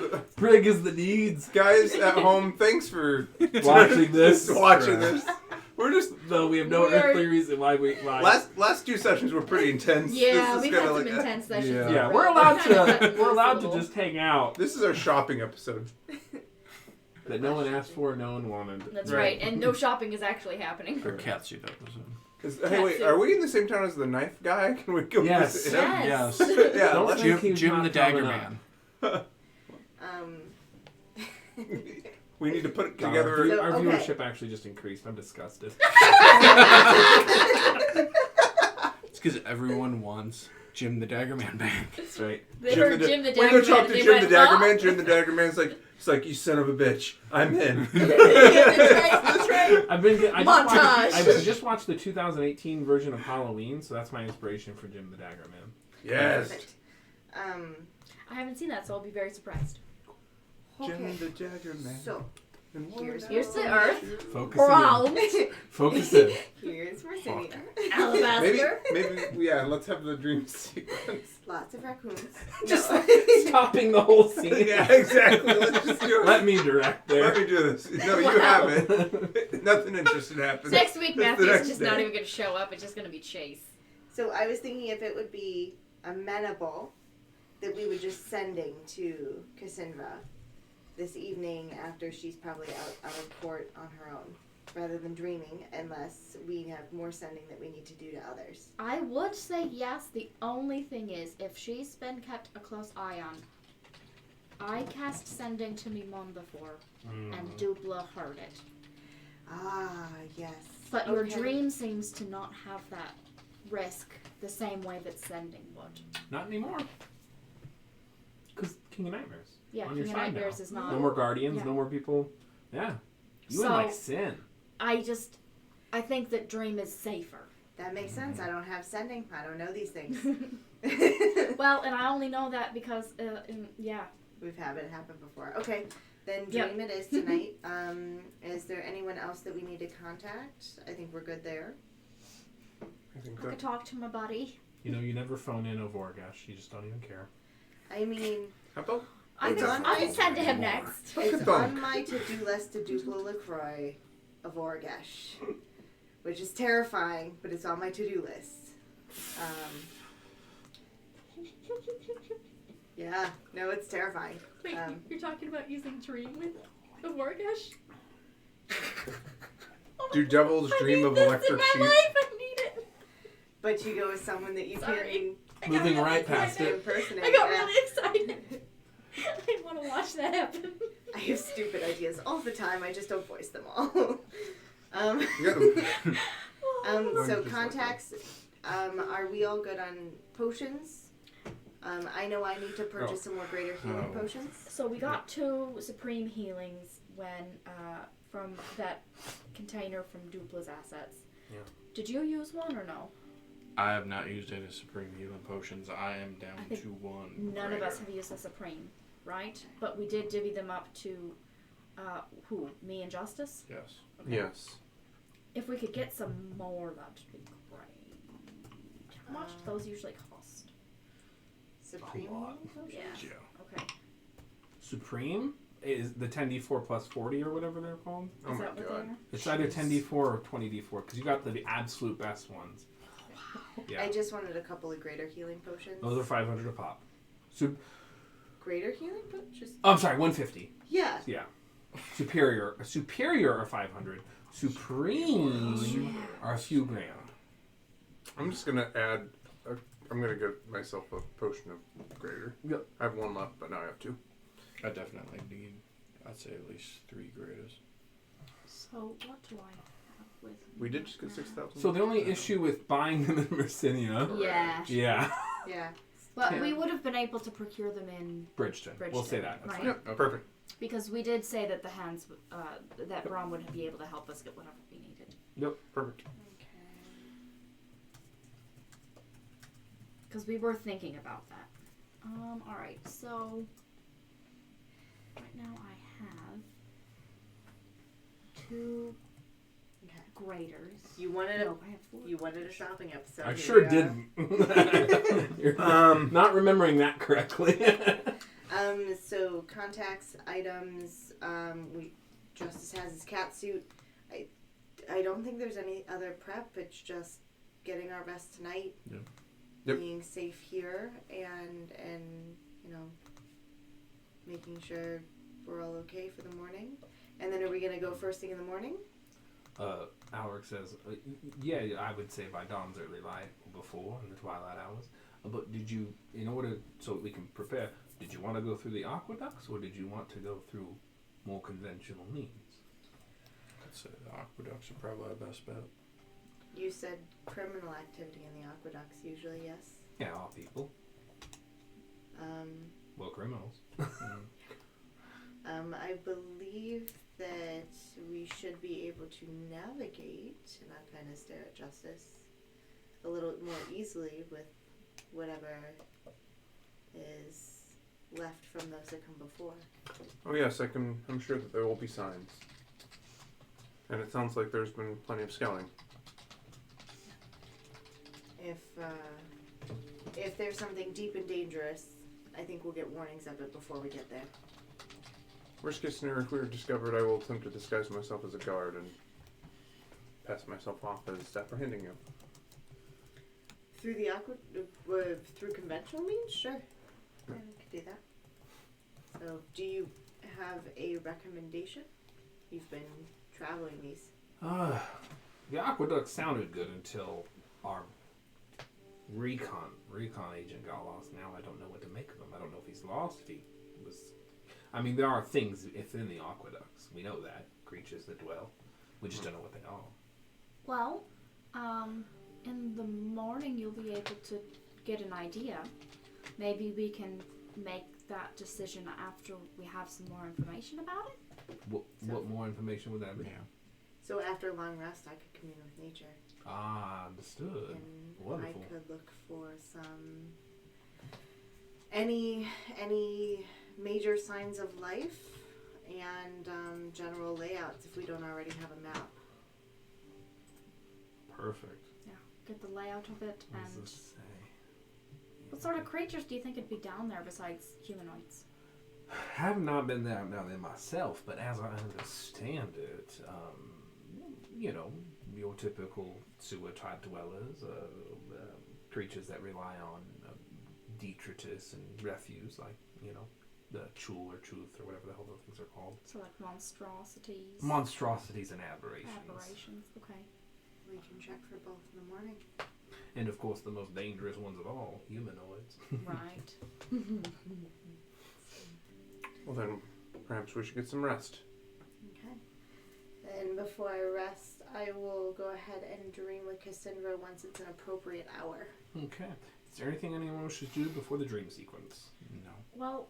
Brig. Brig is the needs. Guys at home, thanks for Watching this. Watching this. We're just Though we have no We are- earthly reason why we. last 2 sessions were pretty intense. Yeah, This is we've had kinda some like intense sessions. Yeah. Yeah, but we're allowed kind of cut to. loose We're a allowed to little. just hang out. This is our shopping episode. That no one asked for, no one wanted. That's right, and no shopping is actually happening. Or Katsu episode. Hey, wait, are we in the same town as the knife guy? Can we go Yes. visit him? Yes. Yeah, Don't let's- think he's Jim not the Dagger coming Man. we need to put it God, together. So- our okay. viewership actually just increased. I'm disgusted. It's because everyone wants Jim the Dagger Man back. That's right. They heard Jim the We're Dagger gonna Man. talk and to they Jim the went, Dagger "Huh?" Man. Jim the Dagger Man's like, it's like, you son of a bitch. I'm in. That's right. I've been. I Montage. just watched the 2018 version of Halloween, so that's my inspiration for Jim the Dagger Man. Yes. Perfect. I haven't seen that, so I'll be very surprised. Jim Okay. the Dagger Man. So, And here's the Earth. Focus Brown. in. Focus in. here's Mercinia. Alabaster. Maybe, yeah, let's have the dream sequence. Lots of raccoons. Just No. stopping the whole scene. Yeah, exactly. Let's just do it. Let me direct Let there. me do this. No, you Wow. haven't. Nothing interesting happens. Next week, It's the Matthew's next just day. not even going to show up. It's just going to be Chase. So I was thinking if it would be amenable that we would just sending to Cassandra this evening after she's probably out of court on her own, rather than dreaming, unless we have more sending that we need to do to others. I would say yes. The only thing is, if she's been kept a close eye on, I cast sending to Mimon before, and Dubla heard it. Ah, yes. But your Okay. dream seems to not have that risk the same way that sending would. Not anymore. Because King of Nightmares. Yeah, on your King of side now. Nightmares is not. No more guardians, Yeah. no more people. Yeah. You So- and like Sin. I think that Dream is safer. That makes sense. I don't have sending. I don't know these things. Well, and I only know that because, yeah. We've had it happen before. Okay, then Yep. Dream it is tonight. Is there anyone else that we need to contact? I think we're good there. I think I that could talk to my buddy. You know, you never phone in a Vorgash. You just don't even care. I mean, how about I It's can, on I can my- send to him next. Look it's at on them. my to-do list to Duplo LaCroix of Orgesh, which is terrifying, but it's on my to-do list. Yeah, no, it's terrifying. Wait, you're talking about using Dream with the Vorgash? do devils dream of electric sheep? I need it. But you go with someone that you Sorry. can Moving right past it. impersonate. I got yeah. really excited. I want to watch that happen. I have stupid ideas all the time. I just don't voice them all. You got them. So Just like contacts. Are we all good on potions? I know I need to purchase some more greater healing Oh. potions. So we got 2 Supreme Healings when from that container from Dupla's assets. Yeah. Did you use one or no? I have not used any Supreme Healing Potions. I am down I think to 1. None of us greater. have used a Supreme, right? But we did divvy them up to who? Me and Justice? Yes. Yes. If we could get some more, that'd be great. How much do those usually cost? Supreme A lot. healing potions? Yeah. Yeah. Okay. Supreme is the 10d4 plus 40 or whatever they're called. Oh Is my that what god. they are? It's either 10d4 or 20d4 because you got the absolute best ones. Yeah. I just wanted a couple of greater healing potions. Those are 500 a pop. Greater healing potions? Oh, I'm sorry, 150. Yeah. Yeah. Superior are 500. Supreme are a few grand. I'm just gonna add. I'm gonna get myself a potion of greater. Yep. I have 1 left, but now I have 2. I definitely need, I'd say at least 3 greaters. So what do I have with me We did just get now? 6,000. So the only issue with buying them in Mercinia. Yeah. Yeah. Yeah. But Yeah. we would have been able to procure them in Bridgeton. We'll say that. That's right? fine. Yep. Perfect. because we did say that the hands that Brom would be able to help us get whatever we needed. Yep. Perfect. Because we were thinking about that. All right. So right now I have 2 Okay. graders. You wanted No, I have 4. you wanted a shopping episode. I Here sure we are. didn't. You're not remembering that correctly. So contacts, items, Justice has his cat suit. I don't think there's any other prep. It's just getting our best tonight. Yep. Yep. Being safe here and you know making sure we're all okay for the morning. And then are we gonna go first thing in the morning? Alric says, yeah, I would say by dawn's early light or before in the twilight hours. But did you, in order so we can prepare, did you want to go through the aqueducts or did you want to go through more conventional means? I'd say the aqueducts are probably our best bet. You said criminal activity in the aqueducts usually, yes. Yeah, all people. Well, criminals. I believe that we should be able to navigate, and I kind of stare at Justice, a little more easily with whatever is left from those that come before. Oh yes, I'm sure that there will be signs. And it sounds like there's been plenty of skelling. If there's something deep and dangerous, I think we'll get warnings of it before we get there. Worst case scenario, if we are discovered, I will attempt to disguise myself as a guard and pass myself off as apprehending you. Through the through conventional means, sure. Yeah, we could do that. So, do you have a recommendation? You've been traveling these. The aqueduct sounded good until our recon agent got lost. Now I don't know what to make of him. I don't know if he's lost, if he was... I mean, there are things within the aqueducts. We know that. Creatures that dwell. We just don't know what they are. Well, in the morning you'll be able to get an idea. Maybe we can make that decision after we have some more information about it. What more information would that be? Yeah. So after a long rest, I could commune with nature. Ah, understood. And Wonderful. I could look for some any major signs of life and general layouts if we don't already have a map. Perfect. Yeah, get the layout of it. What does And this say? what sort of creatures do you think would be down there besides humanoids? Have not been down there myself, but as I understand it, your typical sewer-type dwellers, creatures that rely on detritus and refuse, like, the chul or truth or whatever the hell those things are called. So like monstrosities. Monstrosities and aberrations. Aberrations. Okay. We can check for both in the morning. And of course, the most dangerous ones of all, humanoids. Right. Well, then perhaps we should get some rest. Okay. Then before I rest, I will go ahead and dream with Cassandra once it's an appropriate hour. Okay. Is there anything anyone should do before the dream sequence? No. Well,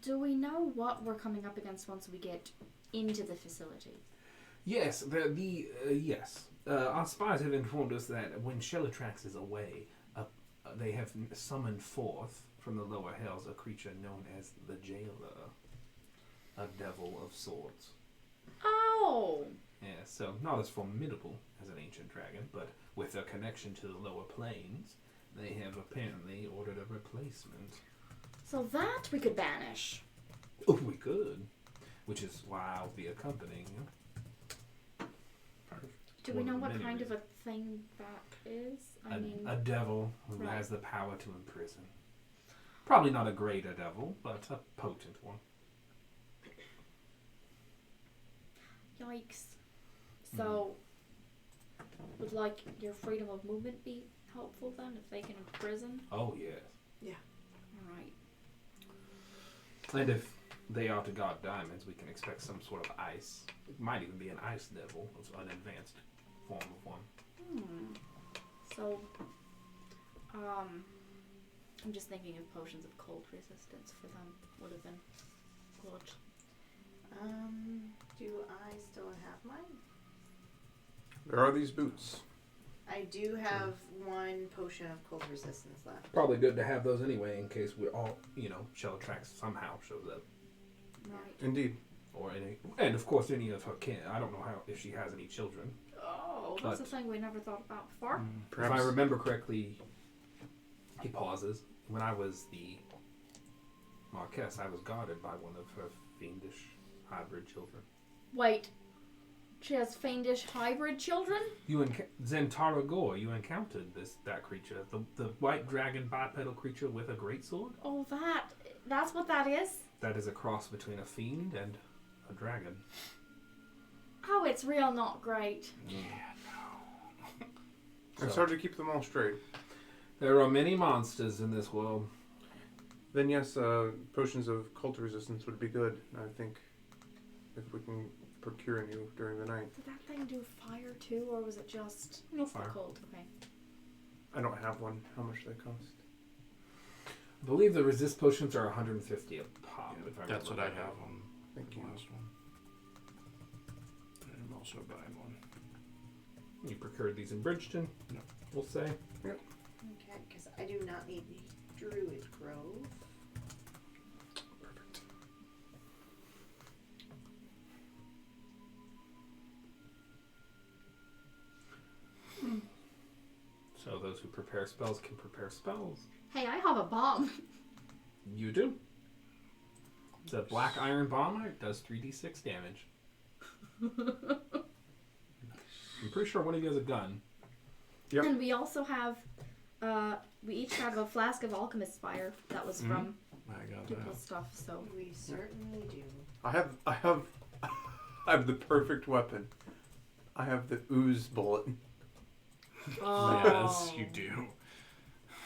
do we know what we're coming up against once we get into the facility? Yes, yes. Our spies have informed us that when Shellatrax is away, they have summoned forth from the lower hells a creature known as the Jailer, a devil of sorts. Oh! Yeah, so not as formidable as an ancient dragon, but with a connection to the lower planes, they have apparently ordered a replacement. So that we could banish. Oh, we could. Which is why I'll be accompanying you. Do we One know of what many kind of a reasons. thing that is? I mean, A devil who Right. has the power to imprison. Probably not a greater devil, but a potent one. yikes. So, would like your freedom of movement be helpful then if they can imprison? Oh, yes. Alright. And if they are to guard diamonds, we can expect some sort of ice. It might even be an ice devil, it's an advanced form of one. So, I'm just thinking of potions of cold resistance for them would have been good. Do I still have mine? There are these boots. I do have one potion of cold resistance left. Probably good to have those anyway in case we're all, Shellatrax somehow shows up. Right. Indeed. Or and of course any of her kin. I don't know if she has any children. Oh, that's But- a thing we never thought about before. If I remember correctly, he pauses. When I was the Marquess, I was guarded by one of her fiendish hybrid children. Wait, she has fiendish hybrid children? Zentara Gore, you encountered that creature, the white dragon bipedal creature with a greatsword. Oh, that's what that is? That is a cross between a fiend and a dragon. Oh, it's real not great. It's hard to keep them all straight. There are many monsters in this world. Then yes, potions of cult resistance would be good. I think if we can procure any during the night. Did that thing do fire too, or was it just No fire. cold? Okay. I don't have one. How much do they cost? I believe the resist potions are 150 a pop. Yeah, if I that's what remember I have correctly. on Thank the you. last one. And I'm also buying one. You procured these in Bridgeton, No. we'll say. Okay, because I do not need the Druid Grove. Perfect. So those who prepare spells can prepare spells. Hey, I have a bomb. You do. It's a black iron bomb. It does 3d6 damage. I'm pretty sure one of you has a gun. Yep. And we also have, we each have a flask of alchemist's fire that was from I got Ducal that. stuff. So We certainly do. I have the perfect weapon. I have the ooze bullet. Yes, you do.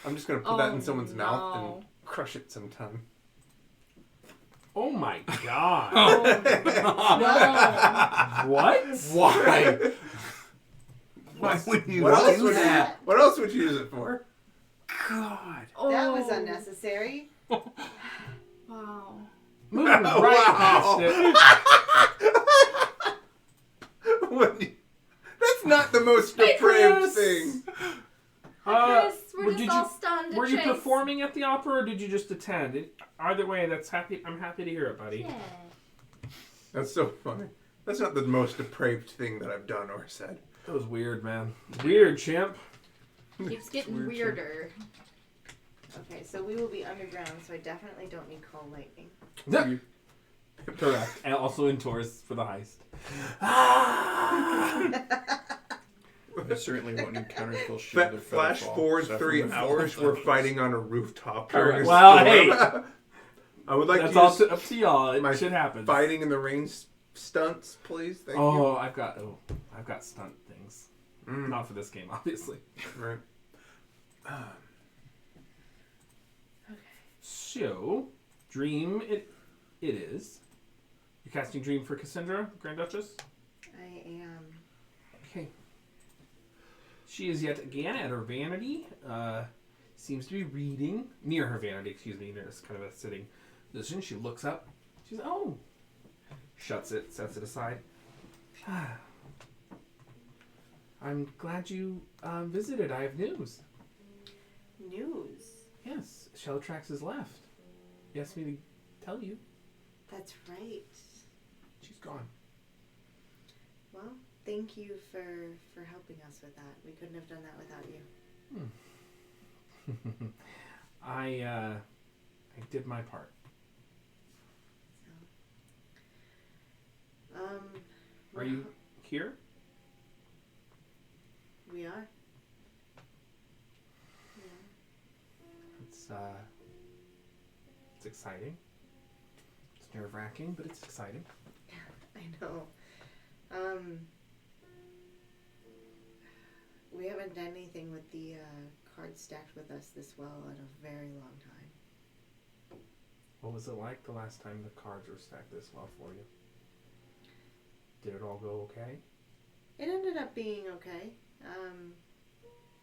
I'm just gonna put that in Oh, someone's mouth no. and crush it sometime. Oh my god. no. What? Why? Why would you What else do would that? What else would you use it for? God. That was Oh. unnecessary. Wow. Moving right past it. That's not the most Hey, depraved Chris! thing. Chris, we're did just all stunned. Were at you Chase. performing at the opera, or did you just attend? Either way, I'm happy to hear it, buddy. Yeah. That's so funny. That's not the most depraved thing that I've done or said. That was weird, man. Weird, chimp. Keeps getting Weird weirder. Okay, so we will be underground, so I definitely don't need call lightning. Correct. And also indoors for the heist. I certainly won't need counterspell shield or Flash featherfall, forward except 3 for the hours, full we're flash. fighting on a rooftop. Correct. during a Well, storm. hey. I would like That's to all use up to y'all. It my should happen. fighting in the rain stunts, please. Thank you. I've got stunt things. Mm, Not for this game, obviously. right. So, Dream it is. You're casting Dream for Cassandra, Grand Duchess? I am. Okay. She is yet again at her vanity. Seems to be reading. Near her vanity, excuse me. There's kind of a sitting position. She looks up. She's, oh. Shuts it, sets it aside. I'm glad you visited. I have news. News. Yes, Shellatrax has left. He asked me to tell you. That's right. She's gone. Well, thank you for helping us with that. We couldn't have done that without you. I did my part. So, Are you here? We are. It's exciting. It's nerve-wracking, but it's exciting. I know. We haven't done anything with the cards stacked with us this well in a very long time. What was it like the last time the cards were stacked this well for you? Did it all go okay? It ended up being okay.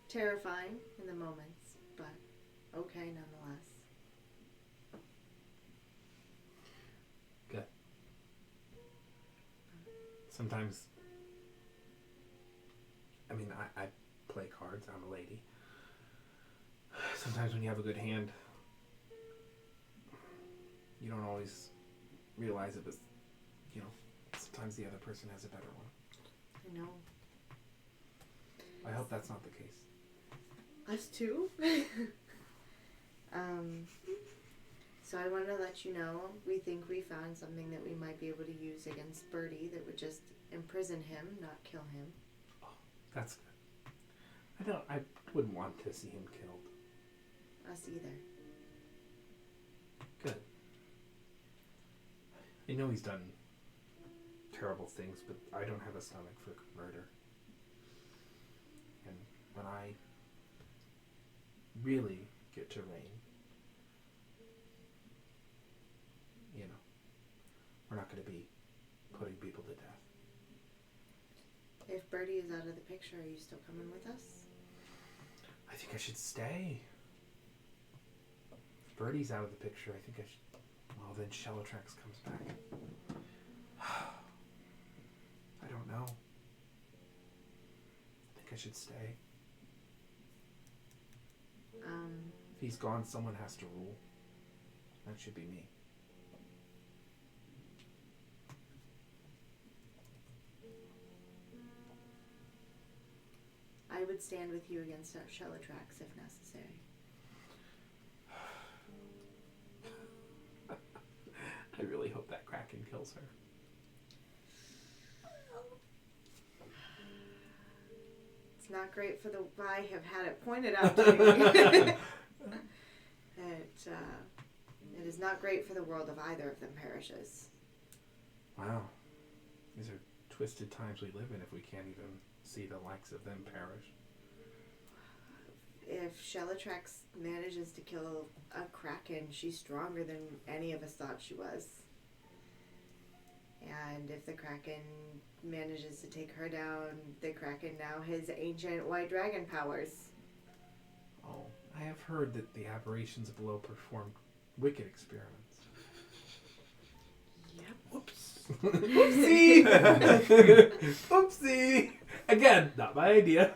Terrifying in the moments, but okay nonetheless. Good. Sometimes, I mean, I play cards. I'm a lady. Sometimes when you have a good hand, you don't always realize it, but, you know, sometimes the other person has a better one. I know. I hope that's not the case. Us too? So I wanted to let you know, we think we found something that we might be able to use against Birdie that would just imprison him, not kill him. Oh, that's good. I wouldn't want to see him killed. Us either. Good. I know he's done terrible things, but I don't have a stomach for murder. And when I really get to reign, you know, we're not going to be putting people to death. If Birdie is out of the picture, are you still coming with us? I think I should stay. If Birdie's out of the picture, I think I should. Well, then Shellatrax comes back. I don't know. I think I should stay. If he's gone, someone has to rule. That should be me. I would stand with you against Shellatrax if necessary. I really hope that Kraken kills her. It's not great for the... I have had it pointed out to me. It is not great for the world if either of them perishes. Wow. These are twisted times we live in if we can't even see the likes of them perish. If Shellatrax manages to kill a Kraken, she's stronger than any of us thought she was. And if the Kraken manages to take her down, the Kraken now has ancient white dragon powers. Oh, I have heard that the aberrations below performed wicked experiments. Oopsie! Oopsie! Again, not my idea.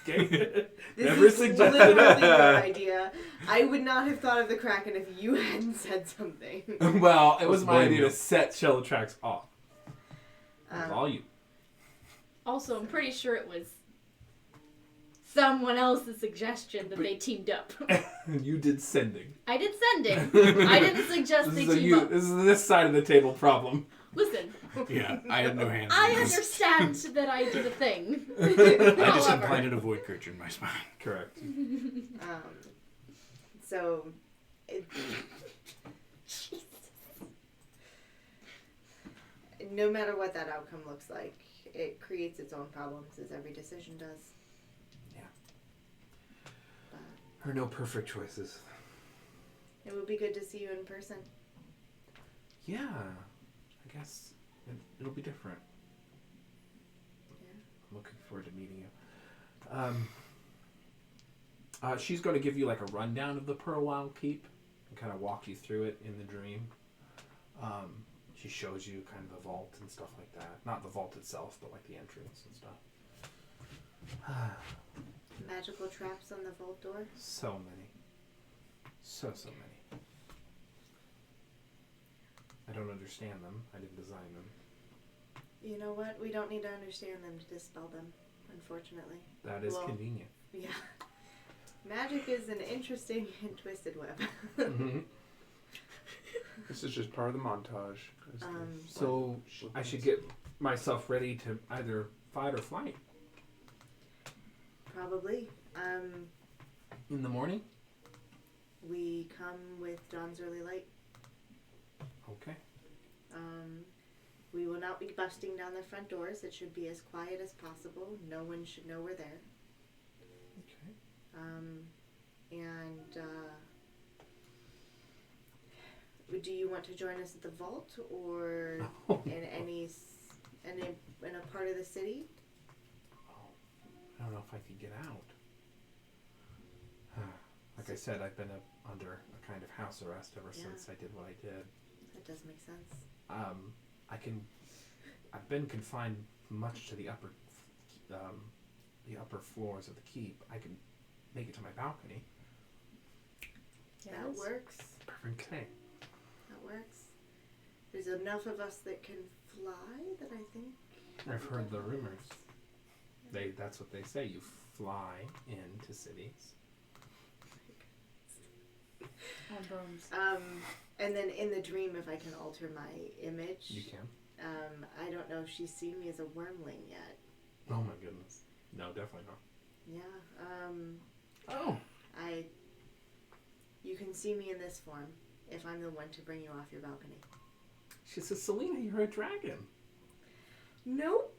Okay. This Never is suggested literally your it. idea. I would not have thought of the Kraken if you hadn't said something. Well, it was Let's my blame idea you. to set shell tracks off. It was all you. Also, I'm pretty sure it was someone else's suggestion that But- they teamed up. You did sending. I did sending. I didn't suggest they team up. This is this side of the table problem. Listen, Yeah, I had no hands. I in this. understand that I did a thing. I just However. implanted a void creature in my spine. Correct. So, it, no matter what that outcome looks like, it creates its own problems, as every decision does. Yeah. But There are no perfect choices. it would be good to see you in person. Yeah. I guess it'll be different. Yeah. I'm looking forward to meeting you. She's going to give you like a rundown of the Pearlwile Keep and kind of walk you through it in the dream. She shows you kind of the vault and stuff like that. Not the vault itself, but like the entrance and stuff. Magical traps on the vault door. So many. So many. I don't understand them. I didn't design them. You know what? We don't need to understand them to dispel them, unfortunately. That is Well- convenient. Yeah. Magic is an interesting and twisted web. Mm-hmm. This is just part of the montage. So I should get myself ready to either fight or flight Probably. in the morning. We come with dawn's early light. Okay. We will not be busting down the front doors. It should be as quiet as possible. No one should know we're there. Okay. Do you want to join us at the vault or in a part of the city? I don't know if I could get out. Like I said, I've been under a kind of house arrest ever since I did what I did. That does make sense. I've been confined much to the upper floors of the keep. I can make it to my balcony. That works. Okay. That works. There's enough of us that can fly that I think. I've heard the rumors. That's what they say. You fly into cities. On bones. And then in the dream, if I can alter my image, You can. I don't know if she's seen me as a wormling yet. Oh my goodness. No, definitely not. Yeah. Oh. You can see me in this form if I'm the one to bring you off your balcony. She says, Selina, you're a dragon. Nope.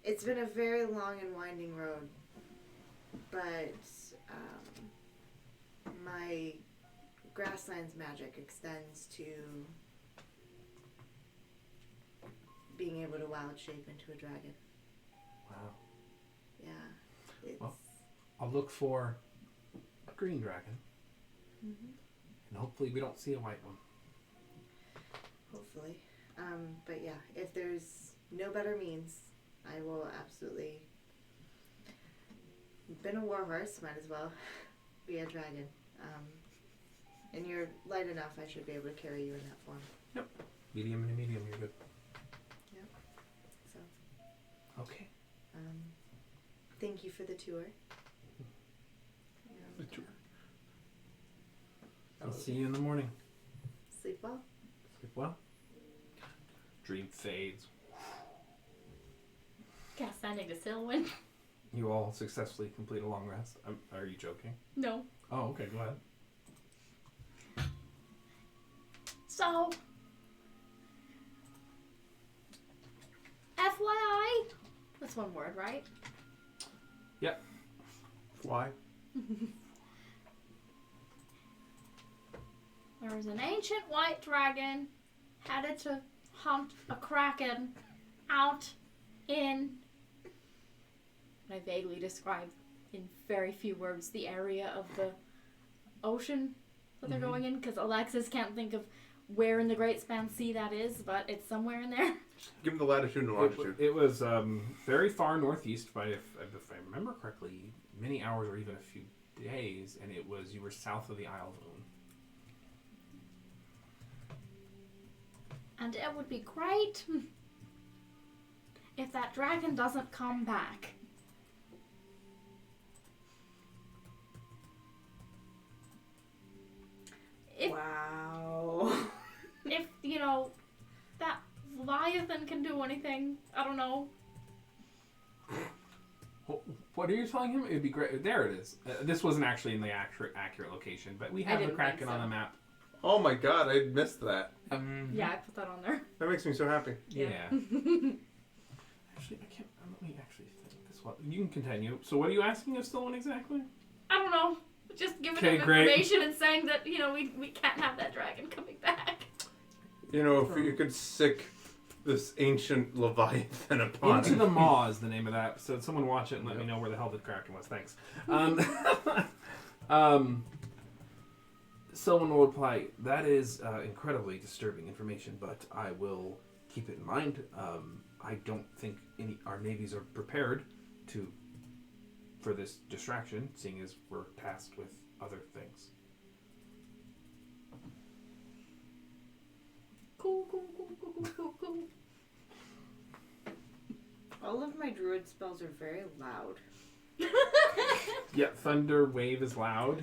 It's been a very long and winding road, but my grasslands magic extends to being able to wild shape into a dragon. Wow. Yeah. It's, Well. I'll look for a green dragon. Mhm. And hopefully we don't see a white one. Hopefully. But yeah, if there's no better means, I will absolutely. Been a warhorse, might as well be a dragon. And you're light enough, I should be able to carry you in that form. Medium and a medium, you're good. So, Okay. thank you for the tour. The tour. I'll see you in the morning. Sleep well. Sleep well. Dream fades. Cast Standing to Silwyn. You all successfully complete a long rest. Are you joking? No. Oh, okay, go ahead. So, FYI, that's one word, right? Why? There was an ancient white dragon headed to hunt a kraken out in. I vaguely describe in very few words the area of the ocean that they're going in, because Alexis can't think of where in the Great Span Sea that is, but it's somewhere in there. Give them the latitude and longitude. It was very far northeast by, if I remember correctly, many hours or even a few days, and you were south of the Isle of Oon. And it would be great if that dragon doesn't come back. Wow. If, that Leviathan can do anything, I don't know. What are you telling him? It'd be great. There it is. This wasn't actually in the accurate location, but we have the didn't Kraken think on so. the map. Oh my god, I missed that. Yeah, I put that on there. That makes me so happy. Yeah. Actually, I can't. Let me actually think this one. You can continue. So, what are you asking of Stillman exactly? I don't know. Just giving Okay, him great. information and saying that, we can't have that dragon coming back. You know, if you could sick this ancient Leviathan upon Into it. the Maw is the name of that episode. Someone watch it and let me know where the hell the Kraken was. Thanks. Someone will reply, that is incredibly disturbing information, but I will keep it in mind. I don't think our navies are prepared for this distraction, seeing as we're tasked with other things. Cool. All of my druid spells are very loud. Yeah, Thunder Wave is loud.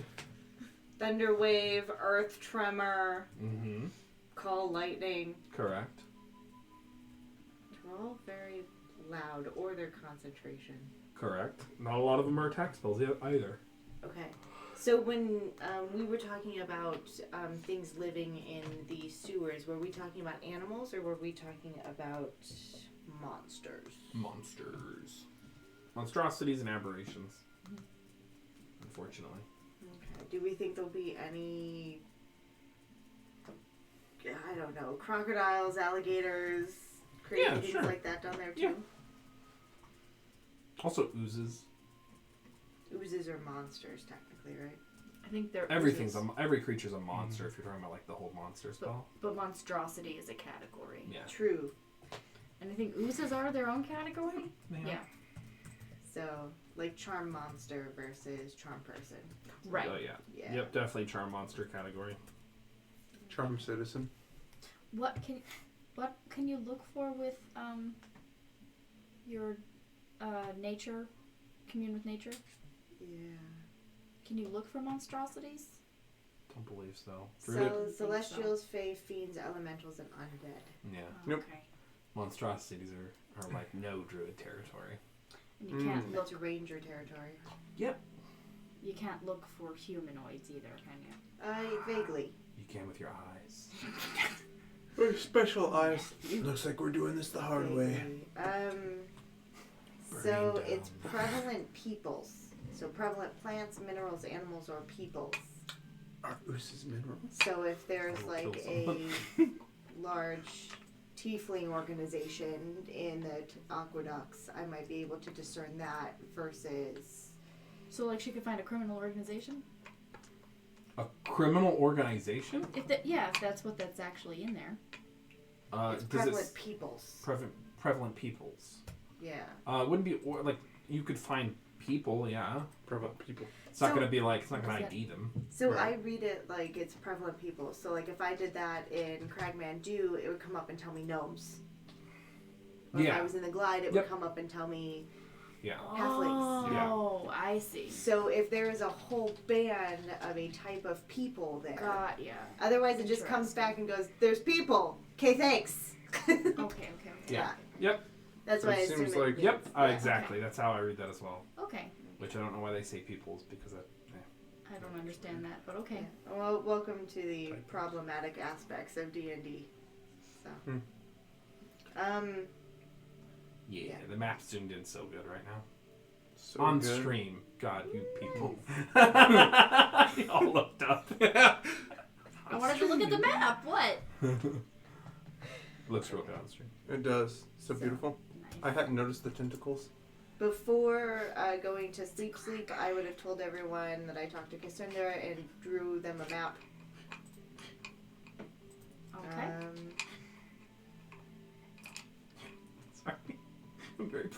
Thunder wave, earth tremor, Mm-hmm. call lightning. Correct. They're all very loud, or their concentration. Correct. Not a lot of them are attack spells either. Okay. So when we were talking about things living in the sewers, were we talking about animals or were we talking about monsters? Monsters. Monstrosities and aberrations. Unfortunately. Okay. Do we think there'll be any, I don't know, crocodiles, alligators, crazy things sure. like that down there too? Yeah. Also oozes. Oozes are monsters, technically, right? I think they're Everything's oozes, every creature's a monster if you're talking about like the whole monster spell. but monstrosity is a category. Yeah. True. And I think oozes are their own category. Yeah. So, like charm monster versus charm person. Right. Oh yeah. Yeah. Yep, definitely charm monster category. Charm citizen. What can you look for with your nature? Commune with nature? Yeah. Can you look for monstrosities? Don't believe so. So, celestials, fae, fiends, elementals, and undead. Yeah. Oh, Nope. Okay. Monstrosities are like no druid territory. And you can't That's look. ranger territory. Yep. You can't look for humanoids either, can you? Vaguely. You can with your eyes. Very special eyes. Looks like we're doing this the hard way. Vaguely. So Burning it's down. prevalent peoples. So prevalent plants, minerals, animals, or peoples. Are oozes minerals? So if there's I will like kill a large tiefling organization in the aqueducts, I might be able to discern that versus... So, like, she could find a criminal organization? A criminal organization? If that's what that's actually in there. it's prevalent peoples. Prevalent peoples. Yeah. Wouldn't be like you could find people, yeah. Prevalent people. It's not So- gonna be like it's not gonna What is ID them. So Right. I read it like it's prevalent people. So like if I did that in Cragmandu, it would come up and tell me gnomes. Or if Yeah. I was in the Glide, it Yep. would come up and tell me Yeah. halflings. Oh, I see. So if there is a whole band of a type of people there, Got ya. otherwise it just comes back and goes, "There's people." Okay, thanks. Okay. Yeah. Yep. That's why I It assume seems it like- means- Yep. yeah. Exactly. That's how I read that as well. Okay. Which I don't know why they say peoples because I don't understand that, but okay. Yeah. Well, welcome to the problematic aspects of D&D. So, yeah, the map's zoomed in so good right now. So On good. stream. God, you people. You all looked up. I wanted to look at the map. What? Looks real good on stream. It does. So beautiful. I Nice. hadn't noticed the tentacles. before going to sleep, I would have told everyone that I talked to Cassandra and drew them a map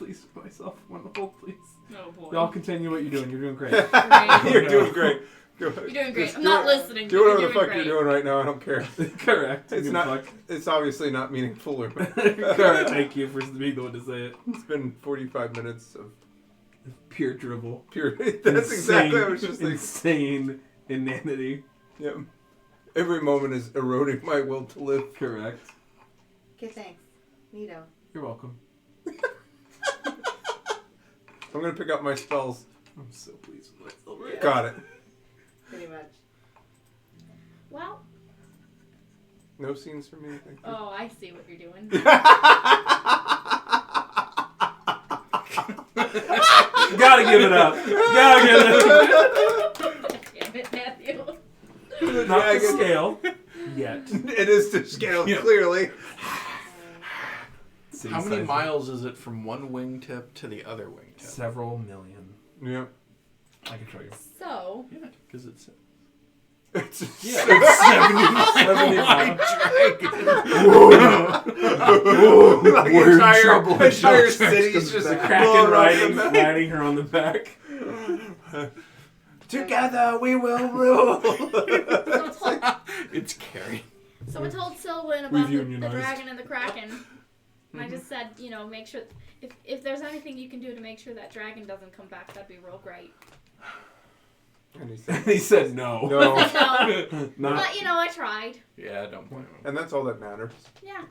pleased with myself. One hold, please. Oh boy. Y'all continue what you're doing. You're doing great. You're doing great. You're doing great. Just I'm not listening. Do but whatever you're the fuck doing you're doing right now. I don't care. Correct. It's Good not. fuck. It's obviously not meaningful. Or Correct. Thank you for being the one to say it. It's been 45 minutes of Pure dribble. pure. That's exactly what I was just thinking. Insane inanity. Yep. Every moment is eroding my will to live. Correct. Okay, thanks. Neato. You're welcome. I'm gonna pick up my spells. I'm so pleased with myself. Right? Got it. Pretty much. Well, No scenes for me. Thank you. oh, I see what you're doing. Gotta give it up. Gotta give it up. Damn it, Matthew. Not to scale. Yet. It is to scale, Yeah. clearly. City How many size. miles is it from one wingtip to the other wingtip? Several million. Yep. I can show you. So, Yeah, because it's It's Yeah, it's 70 miles. like We're in entire, trouble. entire city's just The blowing Kraken up riding, the map. riding her on the back. Together we will rule. it's Carrie. so I told Selwyn about We've the unionized. dragon and the kraken. And I just said, you know, make sure if there's anything you can do to make sure that dragon doesn't come back, that'd be real great. And he said, He said no. no. No, Not. but you know, I tried. Yeah, don't blame him. And that's all that matters. Yeah.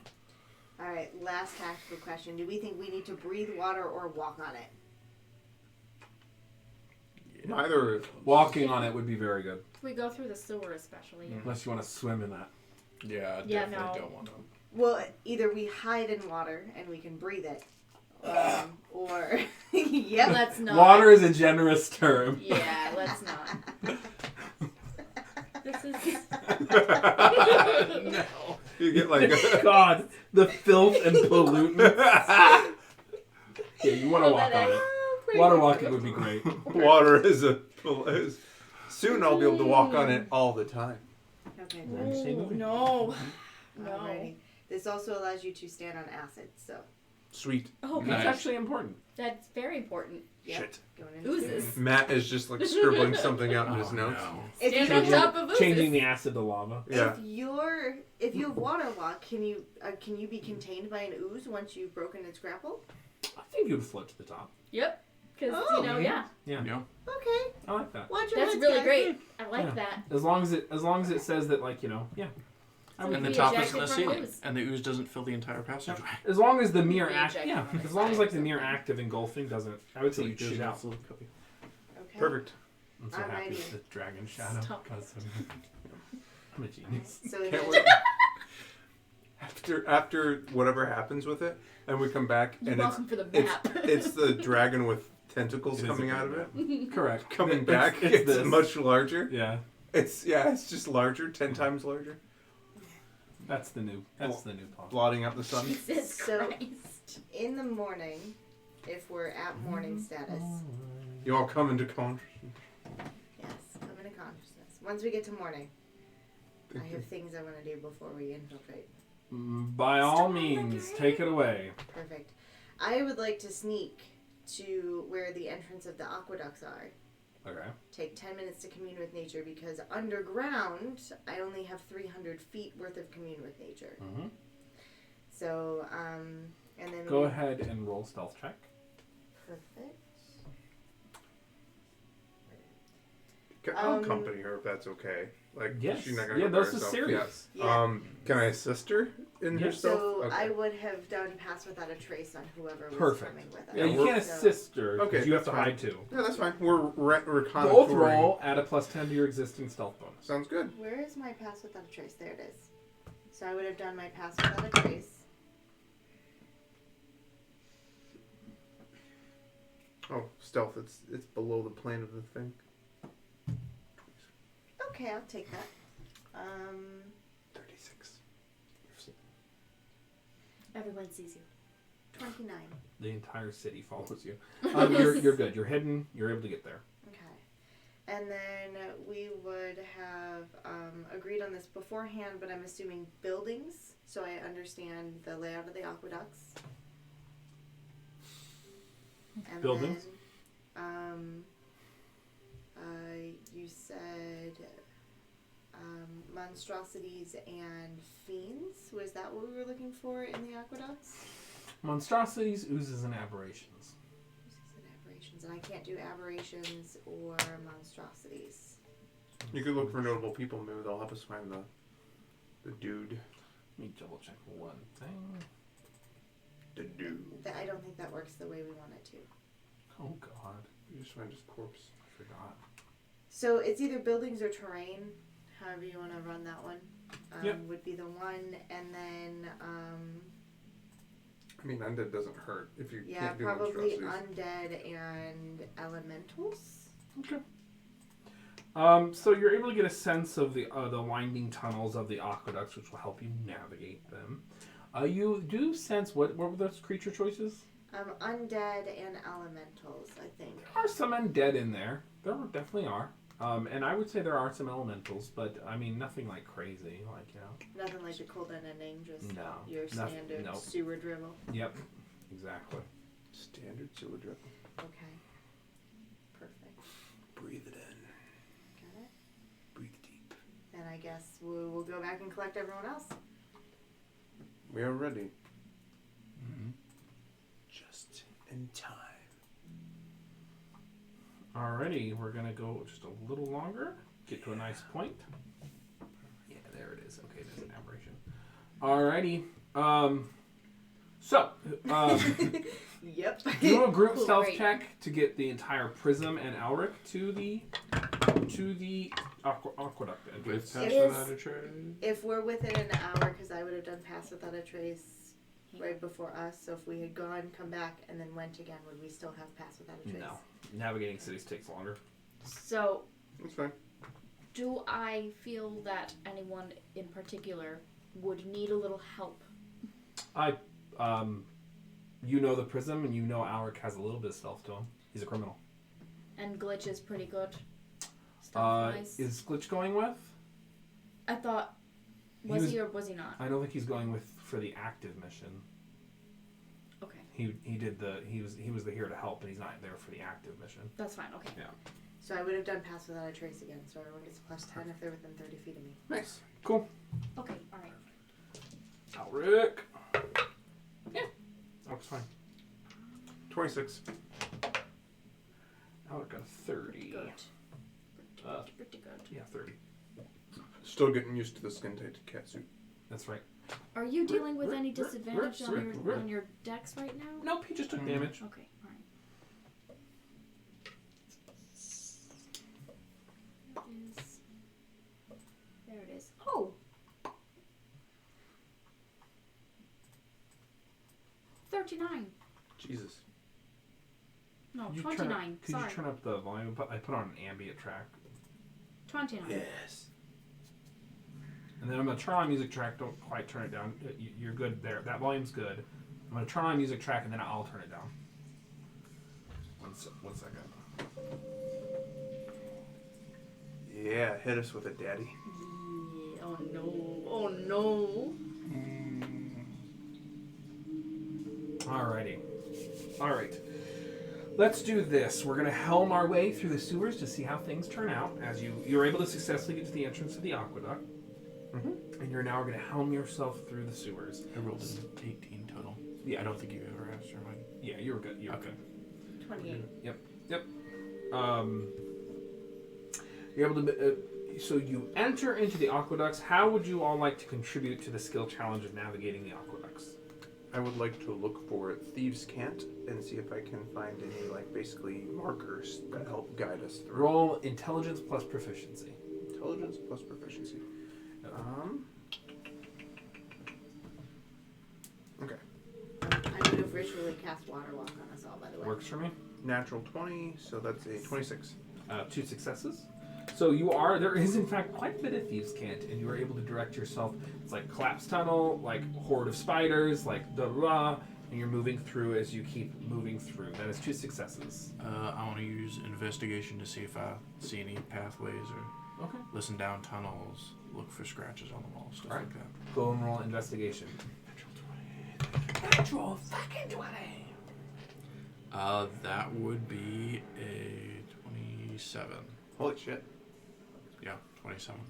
All right, last tactical question. Do we think we need to breathe water or walk on it? Yeah. Neither. Walking on it would be very good. If we go through the sewer, especially. Unless you want to swim in that. Yeah, Yeah, definitely no. don't want to. Well, either we hide in water and we can breathe it, or yep. Let's not. Water is a generous term. Yeah, let's not. This is. No. You get like God, the filth and pollutants. Yeah, you want to walk on it. Water walking would be great. water is soon I'll be able to walk on it all the time. Okay. Ooh, no. No. Alrighty. This also allows you to stand on acid, so Sweet. Oh, That's Nice. actually important. that's very important. yep. Shit. Going into Oozes. Matt is just like scribbling something out in his Oh, notes. No. If you, Stand on top of oozes. Changing the acid to lava. Yeah. if you have water walk, can you be contained by an ooze once you've broken its grapple? I think you'd float to the top. Yep. Because, Oh. you know, yeah. Yeah, Yeah. Okay. I like that. Watch your That's heads, really guys. great. I like Yeah. that. As long as it says that, like, you know, yeah. So And we the top is ejected in the from an ceiling, ooze. and the ooze doesn't fill the entire passageway. As long as the mere We act, eject yeah. from it. As long as like the mere act of engulfing doesn't, I would say you Like, shoot out. little cubby. Okay. Perfect. I'm so happy Alrighty. with the dragon shadow. Stop. Because I'm a genius. So in Can't the- wait. After whatever happens with it, and we come back, You're and welcome for the it's map. it's the dragon with tentacles It is coming a out of it, dragon. Correct. coming It's- back. It's, It's this. much larger. Yeah. It's just larger, 10 times larger, That's the new plot. blotting out the sun. Jesus So- Christ. in the morning, if we're at morning status, You all come into consciousness. yes, come into consciousness. Once we get to morning, I have things I want to do before we infiltrate. By all means, take it away. Perfect. I would like to sneak to where the entrance of the aqueducts are. Okay. Take 10 minutes to commune with nature because underground, I only have 300 feet worth of commune with nature. Mm-hmm. So, and then Go ahead and roll stealth check. Perfect. I'll Um, accompany her if that's okay. Like, Yes. she's not gonna Yeah, go by this is herself. serious. Yeah. Can I assist her in her Yes. stealth? So Okay. I would have done pass without a trace on whoever was Perfect. coming with us. Yeah, you we're- can't So- assist her. Okay, You have to that's fine. hide too. Yeah, that's fine. We're contouring. Both roll, add a +10 to your existing stealth bonus. Sounds good. Where is my pass without a trace? There it is. So I would have done my pass without a trace. Oh, stealth. It's below the plane of the thing. Okay, I'll take that. 36. Everyone sees you. 29. The entire city follows you. You're good. You're hidden. You're able to get there. Okay. And then we would have agreed on this beforehand, but I'm assuming buildings, so I understand the layout of the aqueducts. And Buildings? Then, you said monstrosities and fiends. Was that what we were looking for in the aqueducts? Monstrosities, oozes, and aberrations. And aberrations, and I can't do aberrations or monstrosities. You could look for notable people. Maybe they'll help us find the dude. Let me double check one thing. The dude. I don't think that works the way we want it to. Oh God, You just find his corpse. I forgot. So it's either buildings or terrain, however you want to run that one. Yep. Would be the one, and then I mean, undead doesn't hurt if you yeah, can't do probably monstrosities. undead and elementals. Okay. So you're able to get a sense of the winding tunnels of the aqueducts, which will help you navigate them. You do sense what were those creature choices? Undead and elementals, I think. There are some undead in there. There definitely are. And I would say there are some elementals, but I mean nothing like crazy, like Nothing like the cold ending, just No, your nothing- standard nope. sewer dribble. Yep, exactly. Standard sewer drip. Okay. Perfect. Breathe it in. Got it. Breathe deep. And I guess we'll go back and collect everyone else. We are ready. Mm-hmm. Just in time. Alrighty, we're gonna go just a little longer, get to a nice point. Yeah, there it is. Okay, there's an aberration. Alrighty. Yep. Do a group Cool, stealth great. check to get the entire Prism and Elric to the aqueduct With entrance. pass It is- without a trace. If we're within an hour, because I would have done pass without a trace right before us, so if we had gone, come back, and then went again, would we still have pass without a trace? No, navigating cities takes longer. So, That's fine. do I feel that anyone in particular would need a little help? You know the Prism, and you know Alric has a little bit of stealth to him. He's a criminal. And Glitch is pretty good. Stealth-wise. Is Glitch going with? I thought, was he or was he not? I don't think he's going with for the active mission. Okay, He was the here to help, but he's not there for the active mission. that's fine. Okay. Yeah. So I would have done pass without a trace again, so everyone gets plus 10 if they're within 30 feet of me. Nice. Cool. Okay. All right. Alric. Yeah. That's fine. 26. Alric got a 30. Good. Uh, Pretty good. Yeah, 30. Still getting used to the skin tight cat suit. That's right. Are you dealing with any disadvantage on your dex right now? Nope, he just took damage. Okay. All right. There it is. Oh. 39. Jesus. No, Could 29. Could Sorry. you turn up the volume? I put on an ambient track. 29. Yes. And then I'm going to turn on music track. Don't quite turn it down. You're good there. That volume's good. I'm going to turn on music track and then I'll turn it down. One second. Yeah, hit us with it, Daddy. Yeah. Oh no. Oh no. Alrighty. Alright. Let's do this. We're going to helm our way through the sewers to see how things turn out as you're able to successfully get to the entrance of the aqueduct. Mm-hmm. And you're now going to helm yourself through the sewers. I rolled an 18 total. Yeah. I don't think you ever asked her mine. Yeah, you were good. You were Okay. good. 28. Yep. You're able to. So you enter into the aqueducts. How would you all like to contribute to the skill challenge of navigating the aqueducts? I would like to look for Thieves' Cant and see if I can find any, basically markers that help guide us through. Roll intelligence plus proficiency. Intelligence plus proficiency. Okay. I would have ritually cast Water Walk on us all, by the way. Works for me. Natural 20, so that's a 26. 2 successes. So there is in fact quite a bit of Thieves' Cant, and you are able to direct yourself. It's like collapse tunnel, like horde of spiders, like and you're moving through as you keep moving through. That is 2 successes. I want to use investigation to see if I see any pathways or Okay. listen down tunnels, look for scratches on the wall, stuff Alright. like that. Go and roll investigation. Natural fucking 20. That would be a 27. Holy shit. Yeah, 27.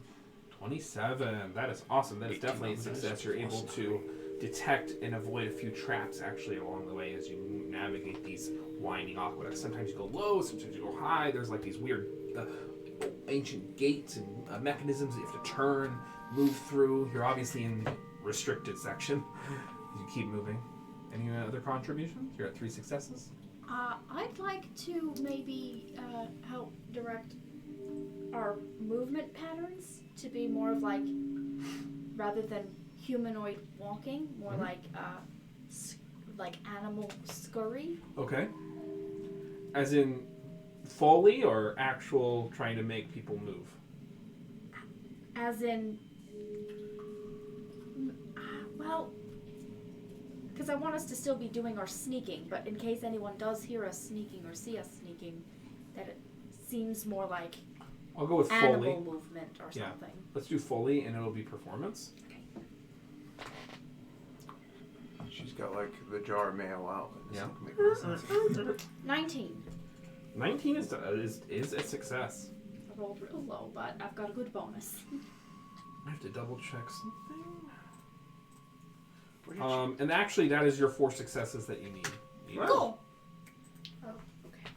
27. That is awesome. That is 18 definitely a on the dice, success. You're able plus to detect and avoid a few traps actually along the way as you navigate these winding aqueducts. Sometimes you go low, sometimes you go high. There's like these weird ancient gates and mechanisms that you have to turn, move through. You're obviously in the restricted section as you keep moving. Any other contributions? You're at 3 successes. I'd like to maybe help direct our movement patterns to be more of like, rather than humanoid walking, more like animal scurry. Okay. As in Foley or actual trying to make people move? As in, well, because I want us to still be doing our sneaking, but in case anyone does hear us sneaking or see us sneaking, that it seems more like I'll go with animal Foley. movement or Yeah. something. Let's do Foley and it'll be performance. She's got like the jar of mayo out. Yeah. Make no sense. 19. 19 is a success. I rolled real low, but I've got a good bonus. I have to double check something. And actually, that is your 4 successes that you need. Wow. Cool. Oh, okay.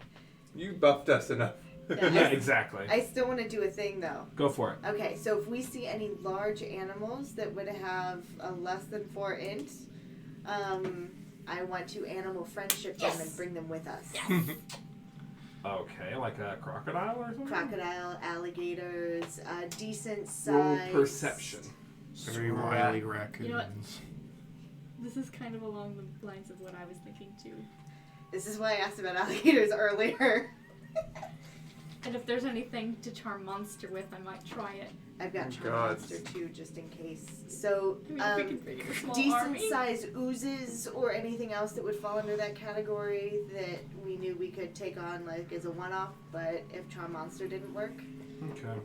You buffed us enough. Yeah, exactly. I still want to do a thing though. Go for it. Okay, so if we see any large animals that would have a less than 4 int, I want to animal friendship them and bring them with us. Okay, like a crocodile or something? Crocodile, alligators, decent Roll size. perception. Very wily raccoons. You know what? This is kind of along the lines of what I was thinking too. This is why I asked about alligators earlier. And if there's anything to charm monster with, I might try it. I've got Oh, charm God. monster too, just in case. So, I mean, if we can figure a small decent army. size oozes or anything else that would fall under that category that we knew we could take on like as a one-off, but if charm monster didn't work, Okay.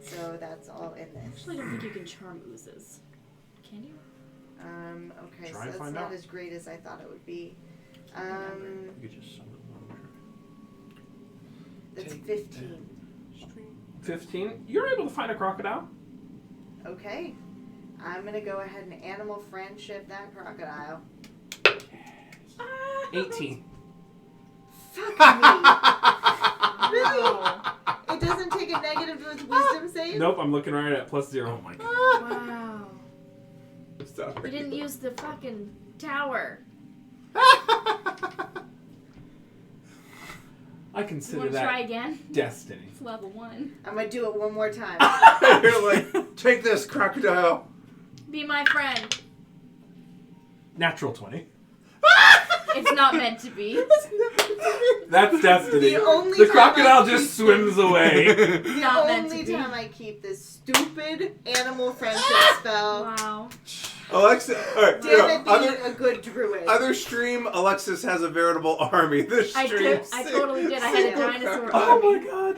so that's all in I this. actually don't think you can charm oozes. Can you? Okay, Try so and that's find not out. as great as I thought it would be. You could just summon one. That's Take 15. 15. You're able to find a crocodile. Okay. I'm gonna go ahead and animal friendship that crocodile. 18. Fuck me. Really? It doesn't take a negative to its wisdom save? Nope, I'm looking right at +0. Oh my god. Wow. Sorry. You didn't use the fucking tower. I You consider want to that try again? destiny. It's level 1. I'm gonna do it one more time. You're like, take this, crocodile. Be my friend. Natural 20. It's not meant to be. That's destiny. The only The time crocodile I just keep swims away. The Not meant only to be. time I keep this stupid animal friendship spell. Wow. Alexa, alright, Damn it being other, a good druid. other stream, Alexis has a veritable army. This I stream, totally did. I had a single dinosaur crocodile. Oh my god.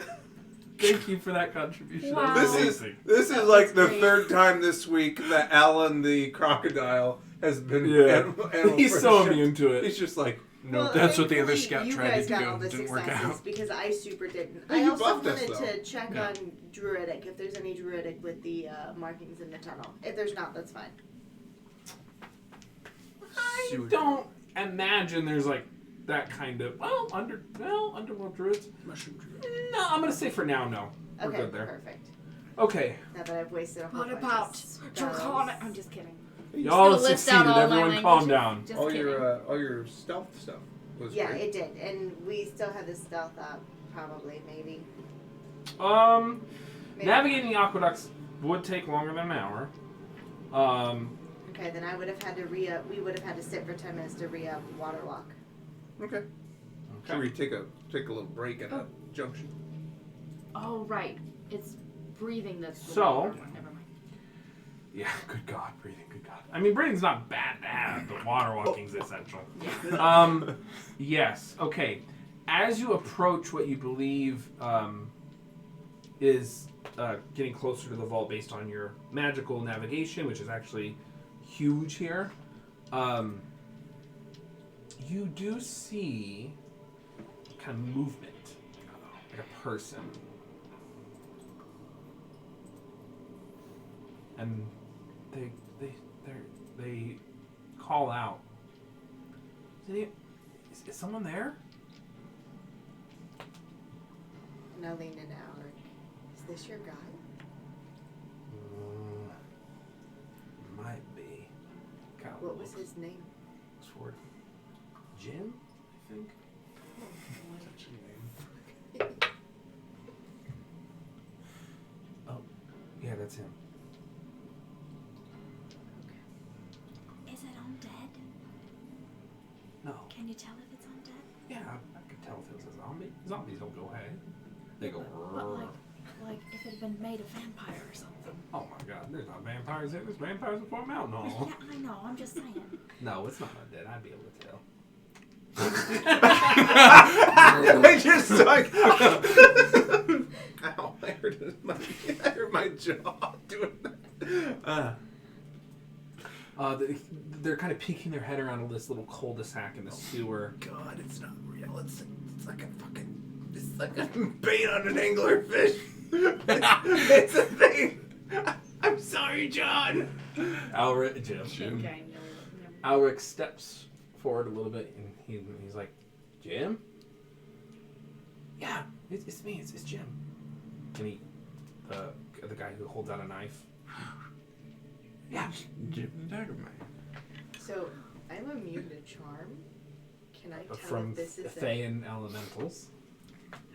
Thank you for that contribution. Wow. That was This is amazing. this That is like was the great. third time this week that Alan the crocodile has been Yeah. animal He's so friendship. immune to it. He's just like, no. Well, That's what the other thankfully, scout you tried guys to got do. all the Didn't work successes out. because I super didn't. Well, I you also buffed us, wanted though. to check Yeah. on druidic if there's any druidic with the markings in the tunnel. If there's not, that's fine. I don't imagine there's like that kind of underworld druids. Mushroom druid. No, I'm gonna say for now, no. We're Okay, good there. perfect. Okay, Now that I've wasted a whole What bunch about of spells. Draconic? I'm just kidding. y'all Just gonna list out succeeded. all my Everyone, calm languages. down. Just all kidding. your stealth stuff was Yeah, great. it did, and we still have the stealth up. Probably, maybe. Maybe. Navigating the aqueducts would take longer than an hour. Okay, then I would have had to re-up. We would have had to sit for 10 minutes to re-up water walk. Okay. Should we take a little break at a junction? Oh, right. It's breathing that's the So- way. Never mind. Yeah, good God, breathing, good God. I mean, breathing's not bad, but water walking's essential. Yes, okay. As you approach what you believe is getting closer to the vault based on your magical navigation, which is actually huge here, you do see kind of movement, like a person. And they call out. Is someone there? And I'll lean into Alec. Is this your guy? Might be. What was his name? Sword. Jim, I think. What's your name? Oh, yeah, that's him. Is it undead? No. Can you tell if it's undead? Yeah, I could tell if it was a zombie. Zombies don't go hey. They go. But like if it had been made of vampire or something. Oh my God, there's not vampires here. There's vampires before Mountain Hall. Yeah, I know. I'm just saying. No, it's not undead. I'd be able to tell. I just like. Ow! I hurt my jaw doing that. They're kind of peeking their head around this little cul-de-sac in the sewer. God, it's not real. It's like a fucking. It's like a bait on an anglerfish. It's a thing. I'm sorry, John. Jim. Okay, no. Alric steps forward a little bit, and he's like, Jim? Yeah, it's me. It's Jim. And the guy who holds out a knife. Yeah, Jim the Dagger Man. So, I'm immune to charm. Can I tell from if this is Fae and Elementals.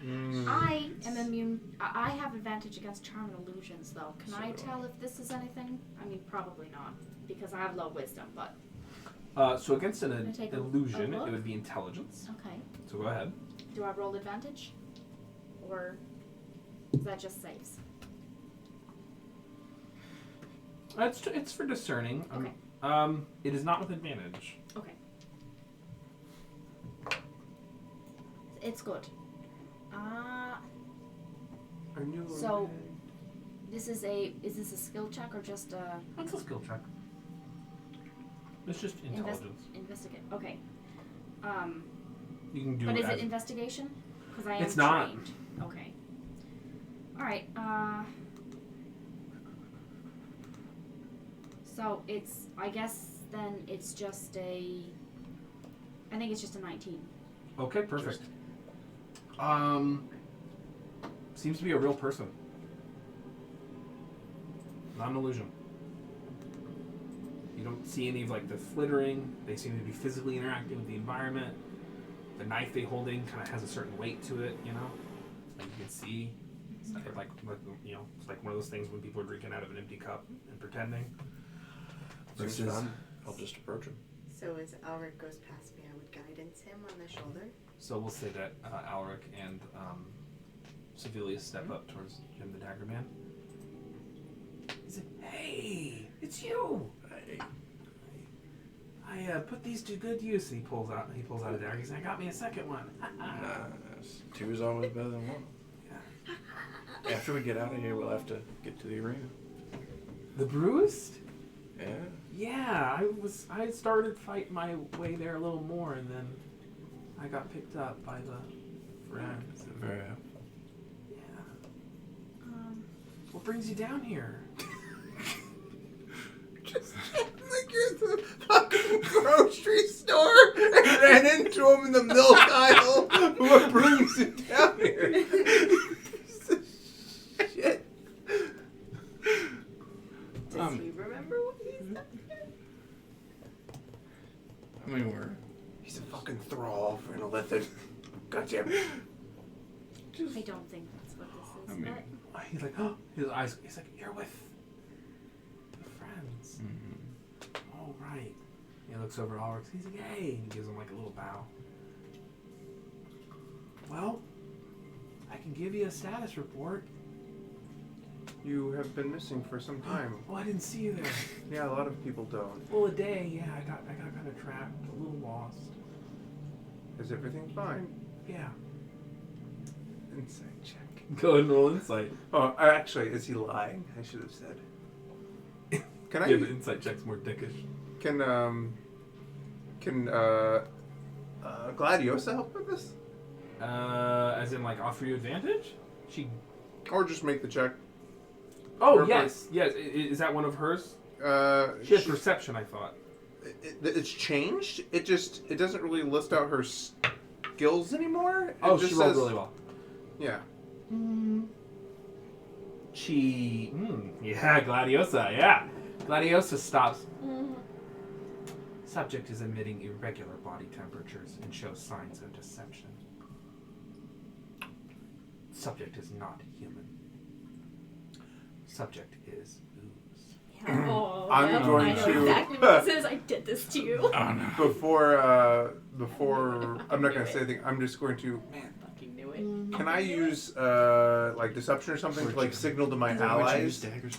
I am immune. I have advantage against charm and illusions, though. Can I So- tell if this is anything? I mean, probably not, because I have low wisdom. But So against an Can I take a illusion, look? it would be intelligence. okay, So go ahead. do I roll advantage, or is that just saves? It's for discerning. Okay. It is not with advantage. Okay. It's good. I knew. So- Is this a skill check or just a What's a skill check? It's just intelligence. investigate? Okay. You can do But it is as it investigation? Because I am It's not. trained. Okay. All right. So it's. I guess then it's just a. I think it's just a 19. Okay, perfect. Seems to be a real person. Not an illusion. You don't see any of like the flittering. They seem to be physically interacting with the environment. The knife they're holding kind of has a certain weight to it, you know. Like you can see, it's like you know, it's like one of those things when people are drinking out of an empty cup and pretending. Seems Versus- fun. I'll just approach him. So as Alric goes past me, I would guidance him on the shoulder. So we'll say that Alric and Sevilius step up towards Jim the Dagger Man. He said, "Hey, it's you! I put these to good use." And he pulls out a dagger. He said, "I got me a second one." Nice. Two is always better than one. Yeah. After we get out of here, we'll have to get to the arena. The Bruised? Yeah. Yeah, I started fighting my way there a little more, and then I got picked up by the friends. Very helpful. Yeah. What brings you down here? Just like you're at the fucking grocery store and ran into him in the milk aisle. What brings you down here? Piece of shit. Does he remember what he's done? I mean, He's a fucking thrall for an Illithid. Gotcha. I don't think that's what this is. I mean- but He's like, oh, his eyes. He's like, "You're with your friends." Oh, right. He looks over at Ulrich. He's like, "Hey," and he gives him like a little bow. Well, I can give you a status report. You have been missing for some time. Oh, I didn't see you there. Yeah, a lot of people don't. Well, a day. Yeah, I got kind of trapped, a little lost. Is everything fine? Yeah. Insight check. Go ahead and roll insight. Oh, actually, is he lying? I should have said. Can I? Yeah, the insight check's more dickish. Can Gladiosa help with this? As in, like, offer you advantage? She. Or just make the check. Oh, Or- yes. Yes. Is that one of hers? She has perception, I thought. It's changed. It doesn't really list out her skills anymore. It Oh, just she rolled says- really well. Yeah. She. Yeah, Gladiosa, yeah. Gladiosa stops. Subject is emitting irregular body temperatures and shows signs of deception. Subject is not human. Subject is ooze. Yeah. Oh, I'm yep, going I know to- exactly what this is. I did this to you. Oh no. Before I'm not gonna say anything. I'm just going to. Man, Fucking knew it. can I use like deception or something to like signal to my allies? Daggers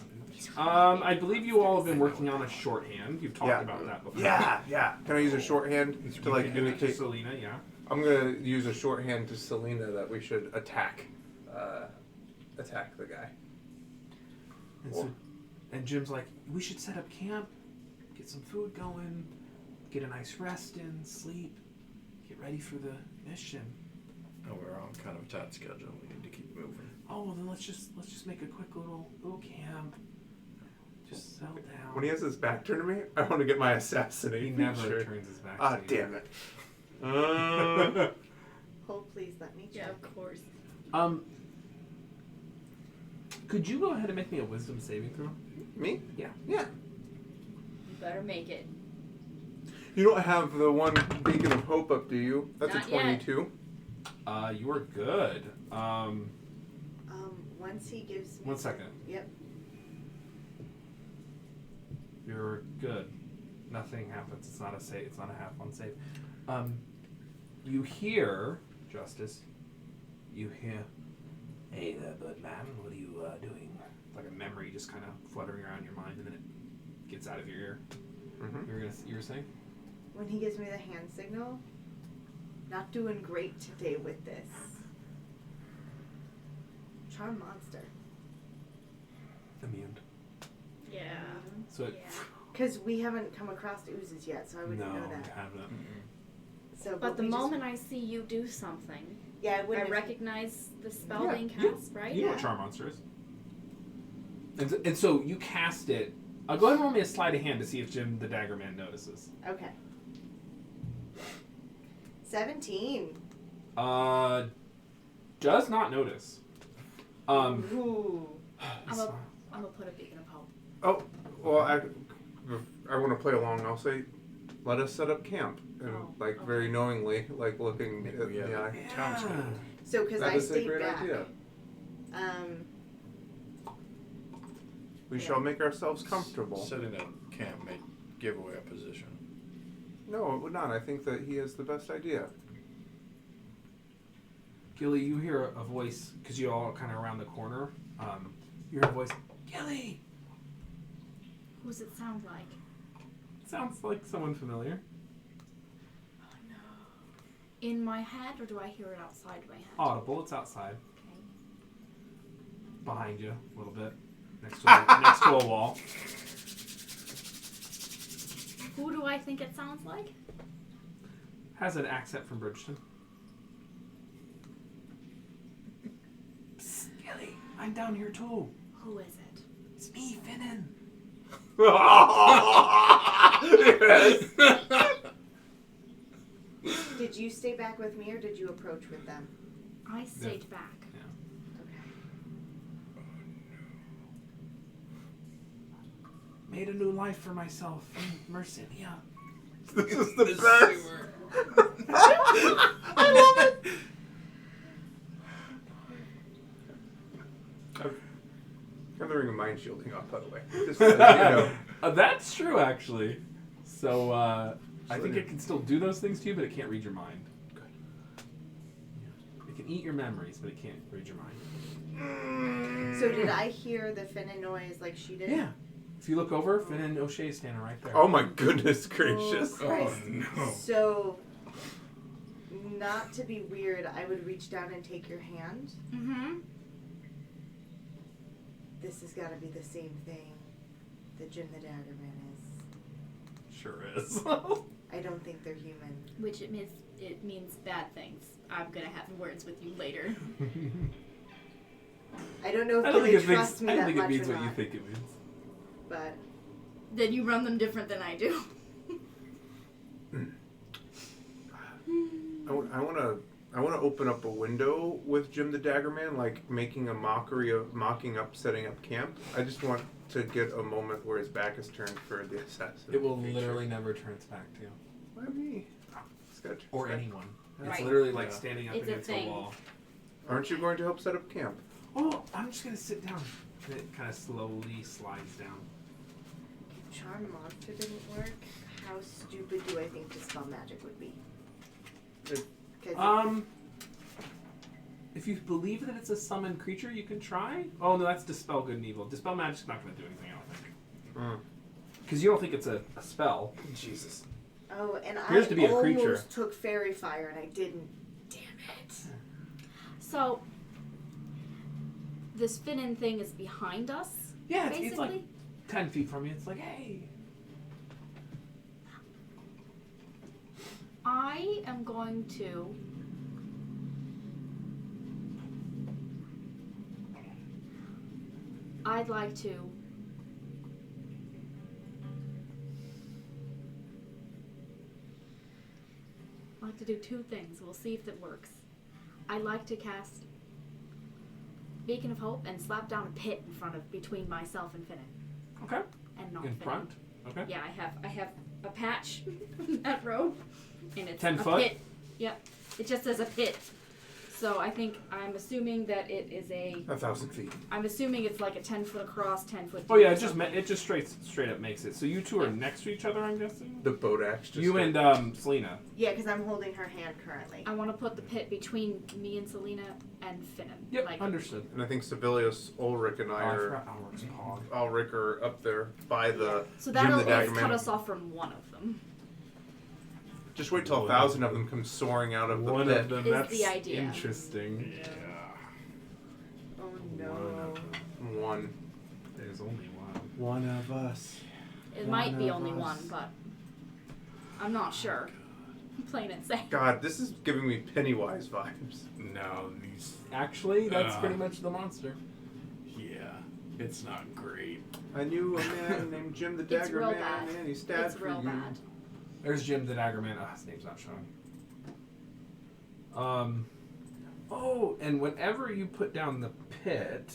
on I believe you all have been working on a shorthand. You've talked Yeah. about that before. Yeah. Can I use a shorthand You to like can do it to indicate? Selina, yeah. I'm gonna use a shorthand to Selina that we should attack the guy. And Jim's like, we should set up camp, get some food going, get a nice rest in, sleep, get ready for the mission. Oh, we're on kind of a tight schedule. We need to keep moving. Oh, well then let's just make a quick little camp. Just settle down. When he has his back turned to me, I want to get my He assassination. never turns his back. Ah, to you. damn it. Hold, please let me check. Yeah, of course. Could you go ahead and make me a wisdom saving throw? Me? Yeah. Yeah. You better make it. You don't have the one beacon of hope up, do you? That's Not a yet. 22. You are good. Once he gives me. 1 second. Yep. You're good. Nothing happens. It's not a save. It's not a half-on save. You hear, Justice. You hear, hey there, Birdman. What are you doing? It's like a memory just kind of fluttering around your mind, and then it gets out of your ear. Mm-hmm. You were saying? When he gives me the hand signal, not doing great today with this. Charm monster. Immune. Yeah. So it, Because we haven't come across oozes yet, so I wouldn't know you that. haven't. So, But the we just- moment I see you do something, yeah, I I wouldn't. recognize the spell Yeah, being yeah, cast, right? You know what Charm Monster is. And so you cast it. Go ahead and roll me a sleight of hand to see if Jim the Dagger Man notices. Okay. 17. Does not notice. Ooh. I'm gonna put a beacon of hope. Oh, well, I want to play along. I'll say, let us set up camp. And, Oh, like, okay. very knowingly, like, looking Maybe at we have the eye. a town square. So, because That I is a stayed great back. idea. We Yeah. shall make ourselves comfortable. Setting a camp may give away a position. No, it would not. I think that he has the best idea. Gilly, you hear a voice, because you all kind of around the corner. You hear a voice, Gilly! Who does it sound like? Sounds like someone familiar. Oh no. In my head, or do I hear it outside my head? Audible, it's outside. Okay. Behind you, a little bit. Next to a wall. Who do I think it sounds like? Has an accent from Bridgeton. Psst, Gilly, I'm down here too. Who is it? It's me, Finnan. Yes. Did you stay back with me or did you approach with them? I stayed back. Okay. Made a new life for myself in Mercinia. This is the best. I love it. I have the ring of mind shielding off, by the way. Just so that you know. That's true, actually. So, I think it can still do those things to you, but it can't read your mind. Good. It can eat your memories, but it can't read your mind. So did I hear the Finnan noise like she did? Yeah. If you look over, Finn and O'Shea is standing right there. Oh my goodness gracious. Oh, Christ. no. So, not to be weird, I would reach down and take your hand. Mm-hmm. This has got to be the same thing that Jim the Dagger Man is. Sure is. I don't think they're human. Which it means bad things. I'm gonna have words with you later. I don't know if I don't Gilly think it trusts means. I me don't that think it much means or what you not. think it means. But Then you run them different than I do. I want to open up a window with Jim the Dagger Man, like mocking up setting up camp. I just want to get a moment where his back is turned for the assassin. It will literally never turn its back to you. Why me? Sketch. Or anyone. It's Right. literally like Yeah. standing up It's a against a thing. wall. Aren't you going to help set up camp? Oh, I'm just gonna sit down. And it kind of slowly slides down. if Charm Monster didn't work, how stupid do I think Dispel Magic would be? It- 'Cause If you believe that it's a summoned creature, you can try. Oh no, that's Dispel Good and Evil. Dispel Magic's not gonna do anything, I don't think. Because you don't think it's a spell. Jesus. oh, and Appears I to be a almost creature. took Fairy Fire and I didn't. Damn it. So this Finnan thing is behind us. Yeah, basically. it's like 10 feet from you. It's like, hey. I am going to I'd like to do two things. We'll see if that works. I'd like to cast Beacon of Hope and slap down a pit in front of between myself and Finnan. Okay. And not In Finnan. front? Okay. Yeah, I have a patch on that robe, and it's 10 a foot? pit. Yep, it just says a pit. So I'm assuming that it is 1,000 feet. I'm assuming it's like a 10-foot across, 10-foot deep. Oh yeah, or it just something. it just straight up makes it. So you two are next to each other, I'm guessing. The boat axe. Just You and Selina. Yeah, because I'm holding her hand currently. I want to put the pit between me and Selina and Finnan. Yep, Like, understood. And I think Sevilius, Ulrich, and I are. Ulrich are up there by the. so Jim that'll the at Dagger least cut Man. us off from one of them. Just wait till 1,000 of them come soaring out of the One pit. of them. Is That's the idea. interesting. Oh no. One. There's only one. One of us. It might be of only us. one, but I'm not sure. Plain and simple. God, this is giving me Pennywise vibes. No, these. Actually, that's pretty much the monster. Yeah, it's not great. I knew a man named Jim the It's Dagger real Man, bad. and he stabbed It's for real you. bad. There's Jim the Dagger Man. Oh, his name's not showing. Oh, and whenever you put down the pit,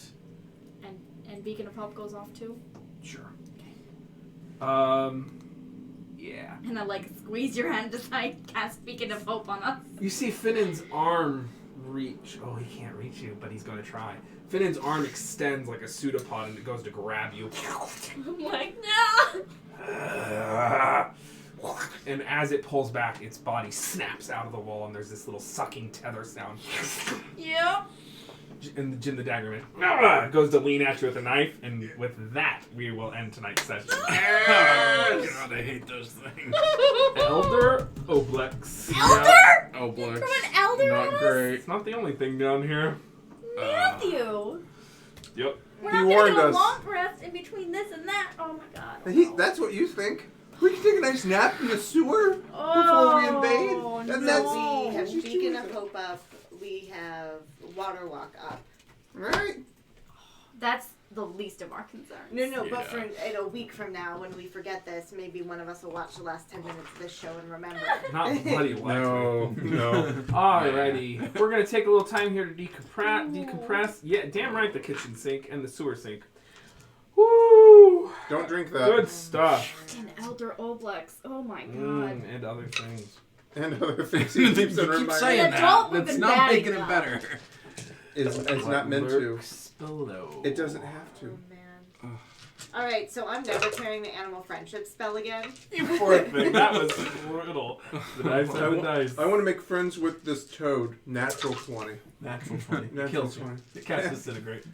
And Beacon of Hope goes off too. sure. Okay. Yeah. And I like squeeze your hand as I cast Beacon of Hope on us. You see Finnan's arm reach. Oh, he can't reach you, but he's going to try. Finnan's arm extends like a pseudopod and it goes to grab you. I'm like, no! And as it pulls back, its body snaps out of the wall and there's this little sucking tether sound. Yep. And Jim the Dagger Man goes to lean at you with a knife, and with that, we will end tonight's session. God, I hate those things. Elder Oblex. Elder? Oh, Blix. From an elder Not on us? great. It's not the only thing down here. Matthew! Yep. We're He not warned getting a us. long rest in between this and that. Oh my god. That's what you think? We can take a nice nap in the sewer before we invade? Oh, And no. We have Just Beacon you of think. Hope up. We have Water Walk up. Right? That's the least of our concerns. No, but Yeah. for in a week from now, when we forget this, maybe one of us will watch the last 10 minutes of this show and remember. Not bloody No. Alrighty. We're going to take a little time here to decompress. Yeah, damn right, the kitchen sink and the sewer sink. Woo! Don't drink that. Good stuff. An Elder Oblex. Oh my god. And other things. And other things he keeps on You keep reminding saying An that. adult with That's a not daddy making it gun. better. It's not meant to. Lurks below. It doesn't have to. Oh, man. Alright, so I'm never carrying the Animal Friendship spell again. You poor thing. That was brutal. The dice are the dice. I want to make friends with this toad. Natural 20. Natural 20. Natural Kills 20. you. It casts Disintegrate.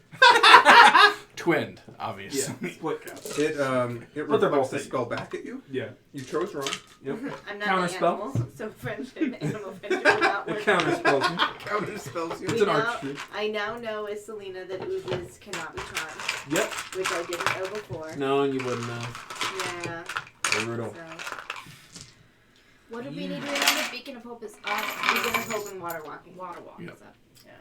Twinned, obviously. Yeah. Split cast. It But they're reflects both the safe. skull back at you. Yeah. You chose wrong. Yep. I'm not Counter an spell? animal, so animal friendship will not It work. counter spells you. Counter spells you. It's We an now- archery. I now know as Selena that oozes cannot be charmed, Yep. which I didn't know before. No, and you wouldn't know. Yeah. Brutal. So. What do we need to remember? Beacon of Hope is up. Beacon of Hope and water walking. Water Walk Yep. is up. Yeah.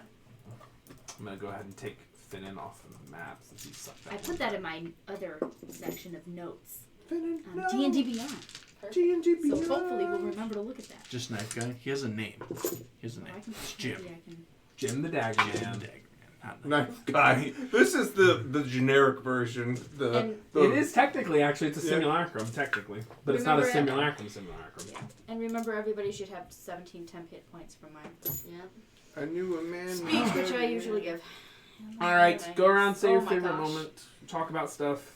I'm gonna go ahead and take Finnan off the map since he sucked I that put one. that in my other section of notes. Finnan, no. D&D Beyond. G&G So hopefully we'll remember to look at that. Just knife guy. He has a name. He has a Oh, name. I can, It's Jim. maybe I can. Jim the Dagger Jim Man. Dagger Man. Not knife. Nice guy. This is the generic version. And- It is technically, actually, it's a Yeah. simulacrum, technically. But it's not a Remember- simulacrum. Yeah. And remember, everybody should have 17 temp hit points from mine. Yeah. I knew a man. Speech, which I usually give. Alright, go around, say your Oh my favorite gosh. moment, talk about stuff.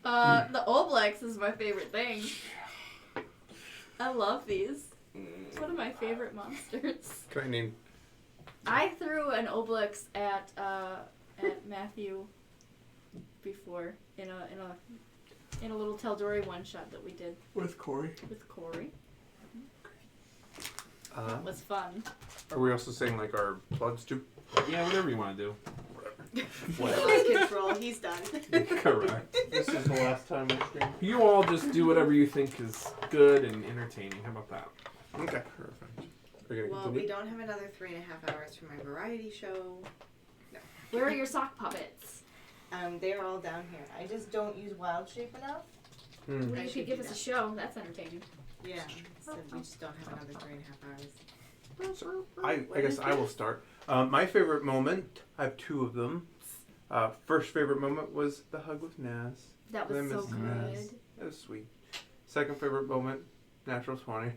The Oblex is my favorite thing. I love these. It's one of my favorite monsters. Can I name? I threw an Oblex at Matthew before in a little Teldori one shot that we did With Corey. with Corey. It was fun. Are we also saying like our plugs too? Yeah, whatever you want to do. Lose control. He's done. Correct. This is the last time we stream. You all just do whatever you think is good and entertaining. How about that? Okay. Perfect. Are you gonna Well, continue? we don't have another 3.5 hours for my variety show. Where are your sock puppets? They're all down here. I just don't use wild shape enough. Hmm. Well, I you should could give do us a that. show. That's entertaining. Yeah. So we just don't have another 3.5 hours. I guess I will start. My favorite moment, I have two of them. First favorite moment was the hug with Naz. That I was so miss Naz. good. That was sweet. Second favorite moment, Natural 20.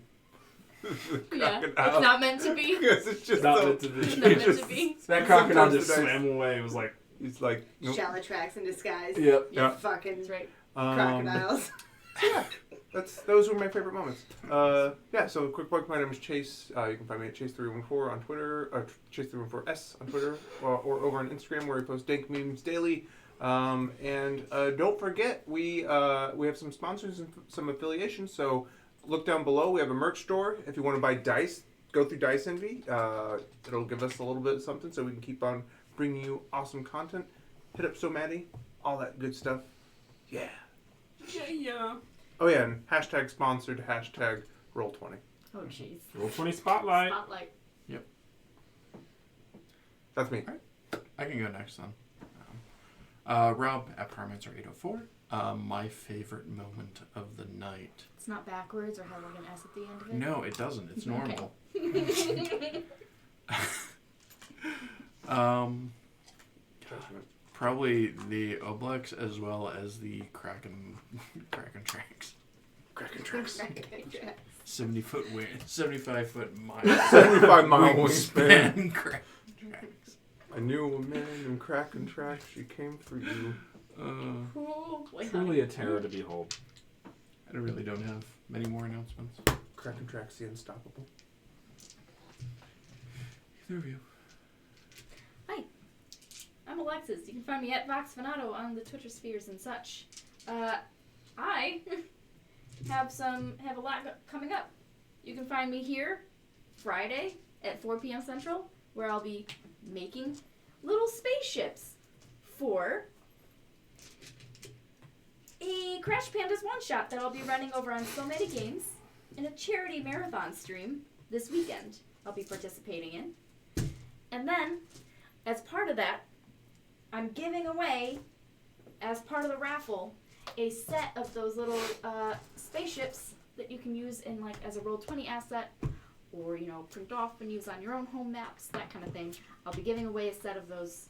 Yeah, it's not meant to be. Because it's just Not so, meant to be. It's not meant just- to be. That crocodile Sometimes just the dice- swam away. It was like, He's like, nope. Shallow tracks in disguise. yep. You Yeah. fucking That's right. crocodiles. Those were my favorite moments. Yeah, so quick plug, my name is Chase. You can find me at Chase314 on Twitter, Chase314S on Twitter, or over on Instagram where we post dank memes daily. And don't forget, we have some sponsors and some affiliations, so look down below. We have a merch store. If you want to buy dice, go through Dice Envy. It'll give us a little bit of something so we can keep on bringing you awesome content. Hit up So Maddie, all that good stuff. Yeah. Yeah. Oh yeah, and hashtag sponsored, hashtag Roll20. Oh jeez. Roll 20 spotlight. Spotlight. That's me. I can go next then. Rob at Parmancer804. My favorite moment of the night. It's not backwards or have like an S at the end of it. No, it doesn't. It's Okay. normal. Probably the Oblex as well as the Kraken tracks. Kraken tracks. 70-foot wind, 75-foot mile. 75-mile wingspan. Kraken tracks. I knew a man in Kraken tracks. She came for you. Oh, boy, Truly a terror to behold. I really don't have many more announcements. Kraken tracks, the unstoppable. Either of you. I'm Alexis. You can find me at VoxFanato on the Twitter spheres and such. I have a lot coming up. You can find me here Friday at 4 p.m. Central, where I'll be making little spaceships for a Crash Pandas one-shot that I'll be running over on So Many Games in a charity marathon stream this weekend. I'll be participating in. And then, as part of that, I'm giving away, as part of the raffle, a set of those little spaceships that you can use in like as a Roll20 asset, or print off and use on your own home maps, that kind of thing. I'll be giving away a set of those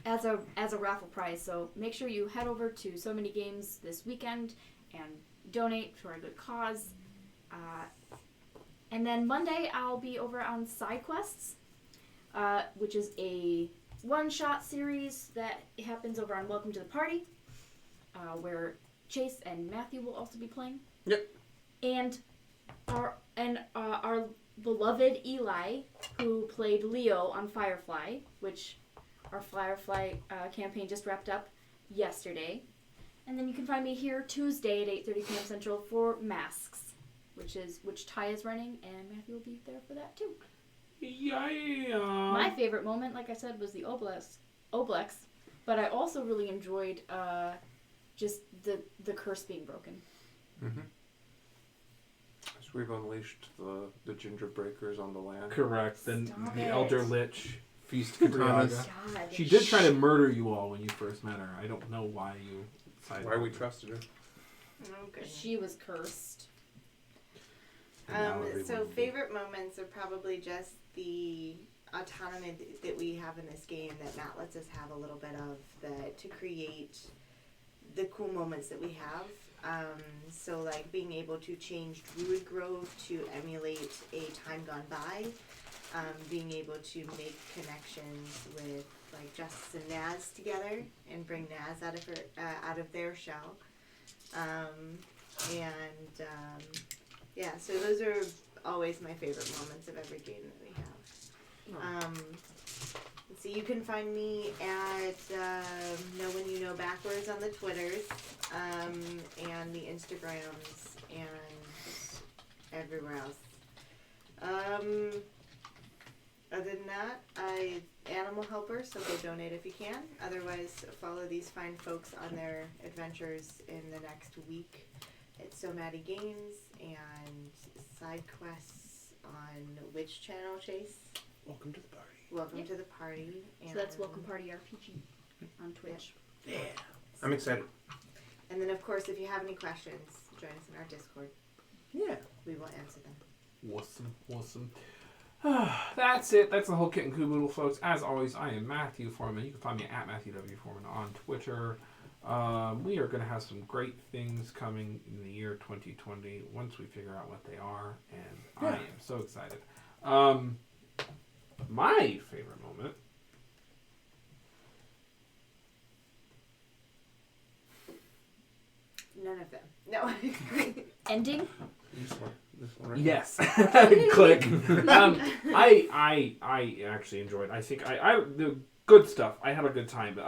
as a raffle prize. So make sure you head over to So Many Games this weekend and donate for a good cause. And then Monday I'll be over on Side Quests, which is a one-shot series that happens over on Welcome to the Party, where Chase and Matthew will also be playing. Yep. And our beloved Eli, who played Leo on Firefly, which our Firefly campaign just wrapped up yesterday. And then you can find me here Tuesday at 8:30 p.m. Central for Masks, which Ty is running, and Matthew will be there for that too. Yeah. My favorite moment, like I said, was the Oblex, but I also really enjoyed just the curse being broken. Mm-hmm. So we've unleashed the ginger breakers on the land. Correct. Then Stop the it. Elder Lich feast Katanas. katanas. God. She did try to murder you all when you first met her. I don't know why you decided. Why we trusted her. Okay. She was cursed. Now everyone So will be- favorite moments are probably just the autonomy that we have in this game that Matt lets us have a little bit of, that to create the cool moments that we have. So like being able to change Druid Grove to emulate a time gone by, being able to make connections with like Justice and Naz together and bring Naz out of their shell, yeah. So those are always my favorite moments of every game that we have. Let's see, you can find me at Know When You Know Backwards on the Twitters, and the Instagrams, and everywhere else. Other than that, Animal Helper, so go donate if you can. Otherwise, follow these fine folks on their adventures in the next week at So Maddie Games, and side quests on which channel, Chase? Welcome to the party. Welcome to the party. And So that's Welcome Party RPG on Twitch. Yeah. I'm excited. And then, of course, if you have any questions, join us in our Discord. Yeah. We will answer them. Awesome. That's it. That's the whole kit and caboodle, folks. As always, I am Matthew Foreman. You can find me at Matthew W. Foreman on Twitter. We are going to have some great things coming in the year 2020 once we figure out what they are, and I am so excited. My favorite moment. None of them. No. Ending? This one right Yes. Click. I actually enjoyed. I think the good stuff. I had a good time.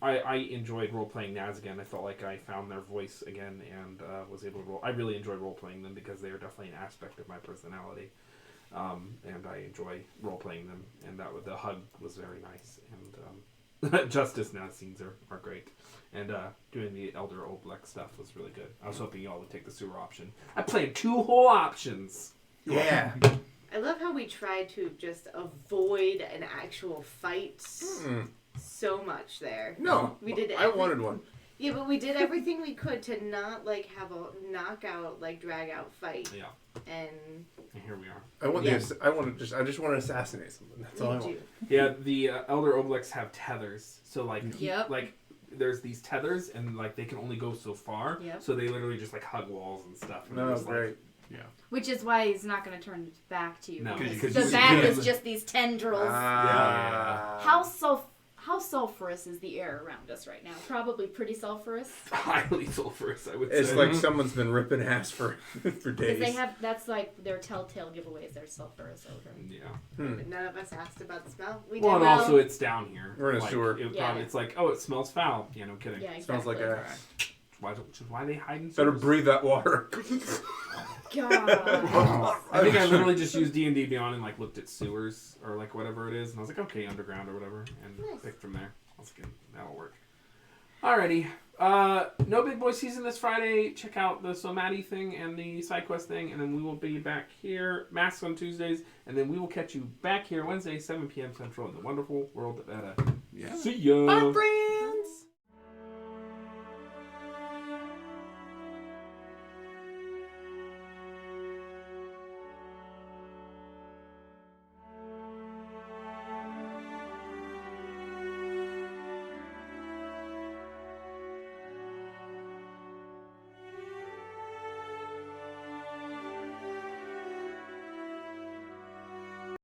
I enjoyed role playing Naz again. I felt like I found their voice again and was able to roll. I really enjoyed role playing them because they are definitely an aspect of my personality, and I enjoy role playing them. And the hug was very nice. And Justice Naz scenes are great. And doing the Elder Oblek stuff was really good. I was hoping y'all would take the sewer option. I played 2 whole options. Yeah. I love how we tried to just avoid an actual fight so much there. No. We did I wanted one. Yeah, but we did everything we could to not like have a knockout, like drag out fight. Yeah. And here we are. I just want to assassinate someone. That's all I you want. do. Yeah, the Elder Obleks have tethers. So Yep. there's these tethers, and like they can only go so far. Yep. So they literally just like hug walls and stuff. And No, just, like, great. Which is why he's not going to turn his back to you. No, because because the you back can't- is just these tendrils. Ah. How sulfurous is the air around us right now? Probably pretty sulfurous. highly sulfurous, I would It's say. like someone's been ripping ass for Because days. they have, that's like their telltale giveaways, their sulfurous odor. Yeah. But none of us asked about the smell. We Well, did. and also it's down here. We're in a like, sewer. Yeah. It's like, oh, it smells foul. Yeah, no kidding. Yeah, exactly. Smells like ass. Which is why they hide in Better sewers. breathe that water. God. I think I literally just used D&D Beyond and like looked at sewers or like whatever it is, and I was like, okay, underground or whatever, and Nice. picked from there. I was like, that'll work. Alrighty. No Big Boy season this Friday. Check out the Somati thing and the side quest thing, and then we will be back here. Masks on Tuesdays, and then we will catch you back here Wednesday, 7 p.m. Central in the wonderful world of Edda. Yeah. See ya. Bye, friends.